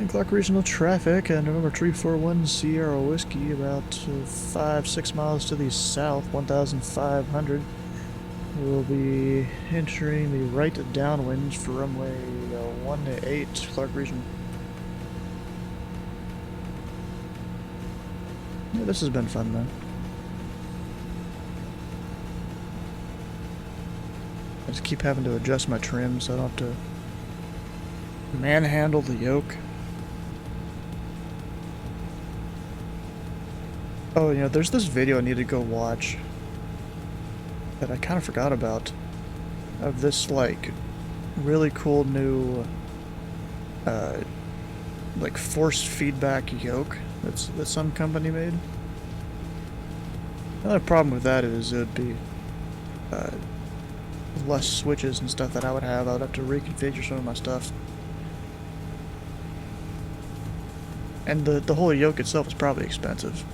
Clock regional traffic, November 341 Sierra Whiskey, about 5-6 miles to the south, 1,500. We'll be entering the right downwind for runway 18, Clark Regional. Yeah, this has been fun, though. I just keep having to adjust my trim so I don't have to manhandle the yoke. Oh, you know, there's this video I need to go watch that I kind of forgot about, of this, like, really cool new, like, force feedback yoke that some company made. Another problem with that is it would be less switches and stuff that I would have. I would have to reconfigure some of my stuff. And the whole yoke itself is probably expensive.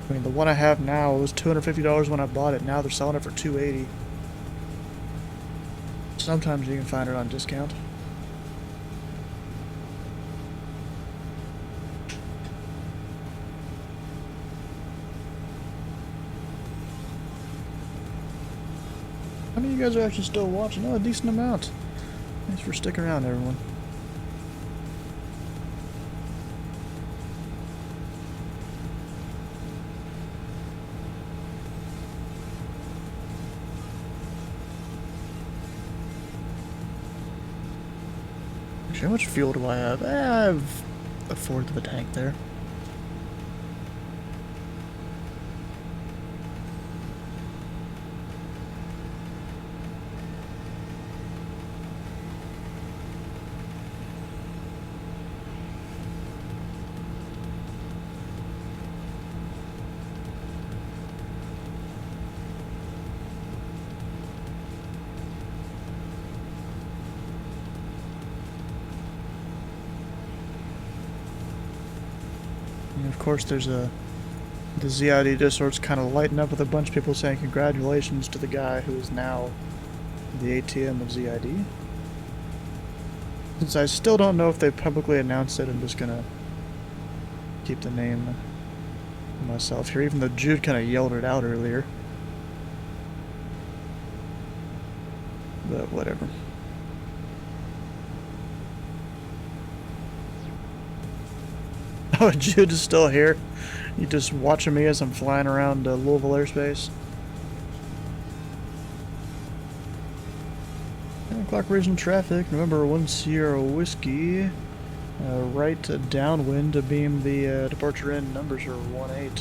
I mean, the one I have now was $250 when I bought it. Now they're selling it for $280. Sometimes you can find it on discount. How many of you guys are actually still watching? Oh, a decent amount. Thanks for sticking around, everyone. How much fuel do I have? I have a fourth of a tank there. Of course, there's the ZID Discord's kind of lighting up with a bunch of people saying congratulations to the guy who is now the ATM of ZID. Since I still don't know if they publicly announced it, I'm just gonna keep the name myself here, even though Jude kind of yelled it out earlier. But whatever. Oh, Jude is still here. You just watching me as I'm flying around Louisville airspace. 10 o'clock regional traffic. November 1 Sierra Whiskey. Right downwind to beam the departure in. Numbers are 18.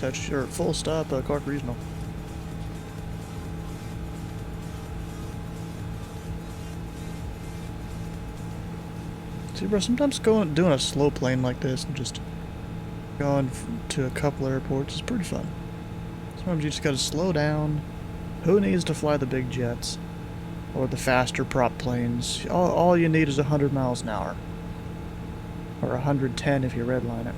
Touch or full stop. Clark Regional. See, bro, sometimes doing a slow plane like this and just going to a couple airports is pretty fun. Sometimes you just gotta slow down. Who needs to fly the big jets? Or the faster prop planes? All you need is 100 miles an hour. Or 110 if you redline it.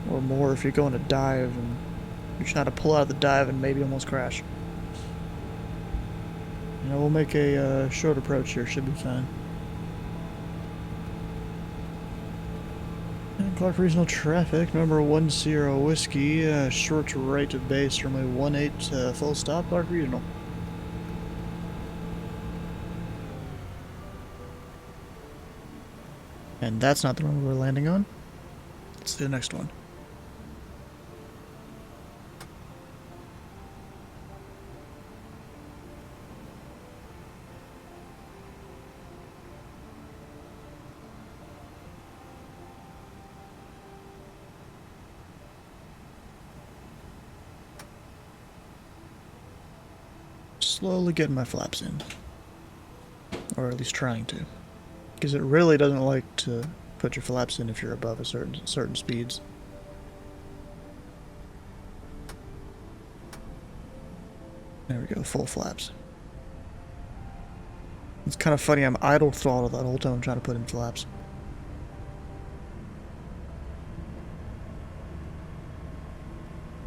Or more if you're going to dive and you're trying to pull out of the dive and maybe almost crash. You know, we'll make a short approach here, should be fine. Clark Regional traffic, number 10 Whiskey, short right to base, runway 18, full stop, Clark Regional. And that's not the runway we're landing on. It's the next one. Slowly getting my flaps in. Or at least trying to. Because it really doesn't like to put your flaps in if you're above a certain speeds. There we go, full flaps. It's kind of funny, I'm idle throttle that whole time I'm trying to put in flaps.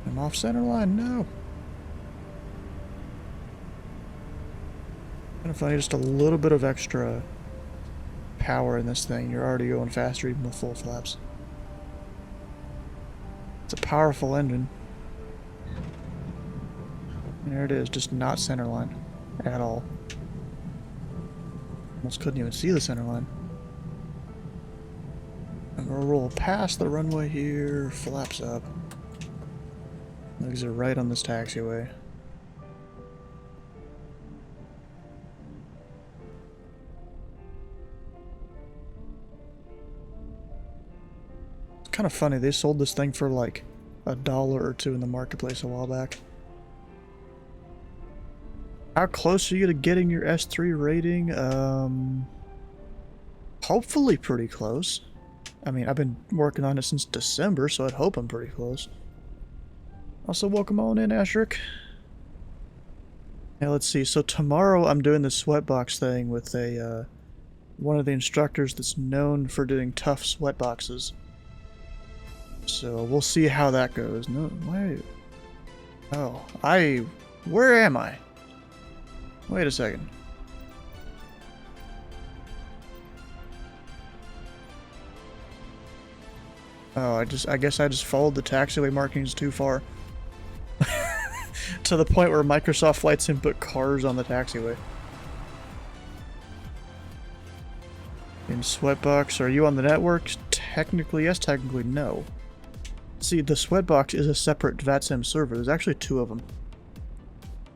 I'm off center line, no. Kind of funny, just a little bit of extra power in this thing. You're already going faster even with full flaps. It's a powerful engine. There it is, just not center line at all. Almost couldn't even see the center line. I'm gonna roll past the runway here, flaps up. Exit right on this taxiway. It's kind of funny, they sold this thing for like $1 or $2 in the marketplace a while back. How close are you to getting your S3 rating? Hopefully pretty close. I mean, I've been working on it since December, so I'd hope I'm pretty close. Also, welcome on in, Ashrick. Now, let's see. So tomorrow I'm doing the sweatbox thing with a one of the instructors that's known for doing tough sweatboxes. So we'll see how that goes. No, why? Oh, where am I? Wait a second. Oh, I guess I just followed the taxiway markings too far. To the point where Microsoft Flight Sim put cars on the taxiway. In Sweatbox, are you on the network? Technically yes, technically no. See, the Sweatbox is a separate VATSIM server. There's actually 2 of them.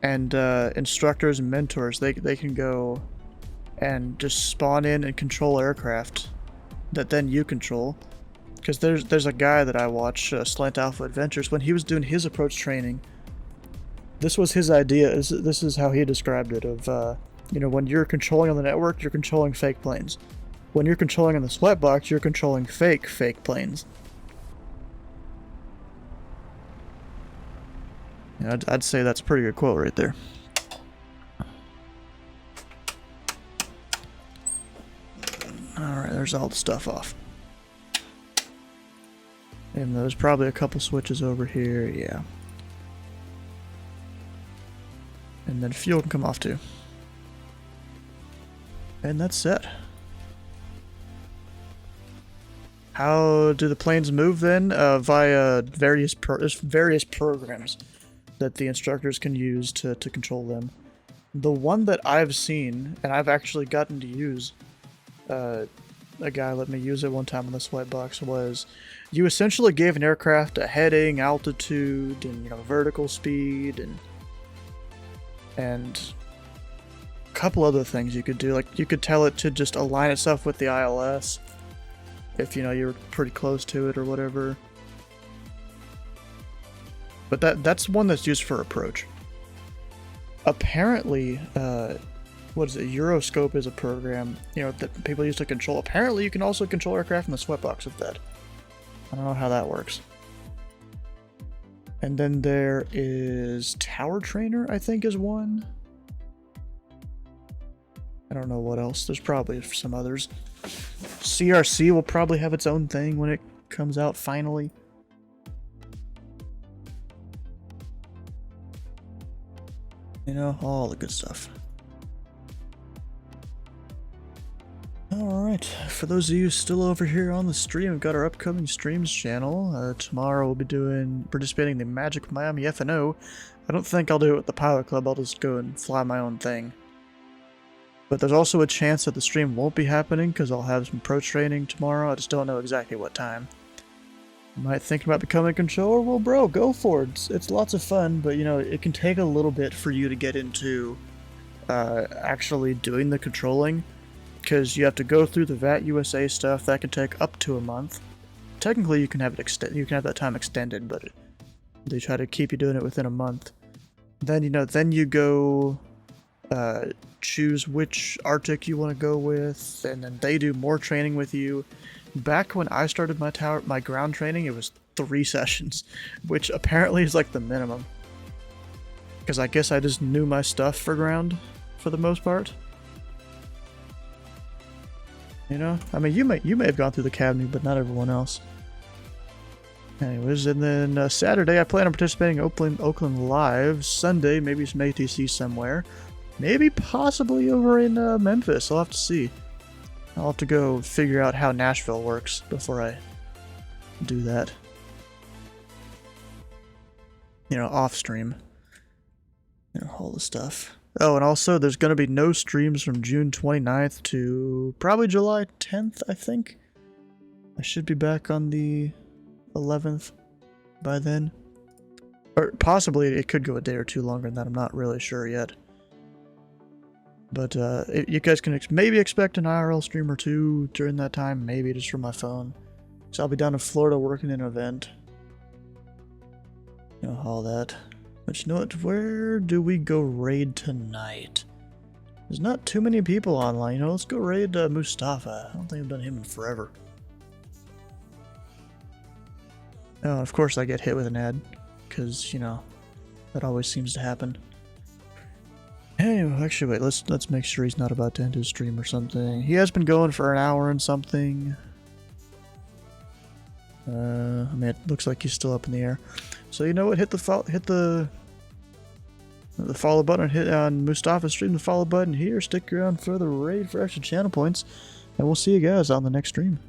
And instructors and mentors, they can go and just spawn in and control aircraft that then you control. Because there's a guy that I watch, Slant Alpha Adventures, when he was doing his approach training, this was his idea. This is how he described it, of, you know, when you're controlling on the network, you're controlling fake planes. When you're controlling on the Sweatbox, you're controlling fake planes. Yeah, I'd say that's a pretty good quote right there. Alright, there's all the stuff off. And there's probably a couple switches over here, yeah. And then fuel can come off too. And that's set. How do the planes move then? Via various programs that the instructors can use to control them. The one that I've seen, and I've actually gotten to use, a guy let me use it one time on the Sweatbox, was you essentially gave an aircraft a heading, altitude, and, you know, vertical speed, and a couple other things you could do. Like, you could tell it to just align itself with the ILS if, you know, you're pretty close to it or whatever. But that's one that's used for approach. Apparently, what is it? Euroscope is a program, you know, that people use to control. Apparently, you can also control aircraft in the Sweatbox with that. I don't know how that works. And then there is Tower Trainer, I think, is one. I don't know what else. There's probably some others. CRC will probably have its own thing when it comes out finally. You know, all the good stuff. Alright, for those of you still over here on the stream, we've got our upcoming streams channel. Tomorrow we'll be participating in the Magic Miami FNO. I don't think I'll do it with the Pilot Club, I'll just go and fly my own thing. But there's also a chance that the stream won't be happening because I'll have some pro training tomorrow, I just don't know exactly what time. You might think about becoming a controller? Well bro, go for it. It's lots of fun, but you know, it can take a little bit for you to get into actually doing the controlling. Because you have to go through the VAT USA stuff, that can take up to a month. Technically, you can have that time extended, but they try to keep you doing it within a month. Then you go choose which Arctic you want to go with, and then they do more training with you. Back when I started my ground training, it was 3 sessions, which apparently is like the minimum. Because I guess I just knew my stuff for ground for the most part. You know, I mean, you may have gone through the academy, but not everyone else. Anyways, and then Saturday I plan on participating in Oakland Live. Sunday, maybe some ATC somewhere. Maybe possibly over in Memphis. I'll have to see. I'll have to go figure out how Nashville works before I do that. You know, off stream. You know, all the stuff. Oh, and also, there's going to be no streams from June 29th to probably July 10th, I think. I should be back on the 11th by then. Or possibly it could go a day or two longer than that, I'm not really sure yet. But you guys can maybe expect an IRL stream or two during that time, maybe just from my phone. So I'll be down in Florida working an event. You know, all that. But you know what, where do we go raid tonight? There's not too many people online, you know, let's go raid Mustafa. I don't think I've done him in forever. Oh, of course I get hit with an ad, because, you know, that always seems to happen. Hey, actually wait, let's make sure he's not about to end his stream or something. He has been going for an hour and something. I mean, it looks like he's still up in the air. So you know what? Hit the follow button. Hit on Mustafa's stream the follow button here. Stick around for the raid for extra channel points, and we'll see you guys on the next stream.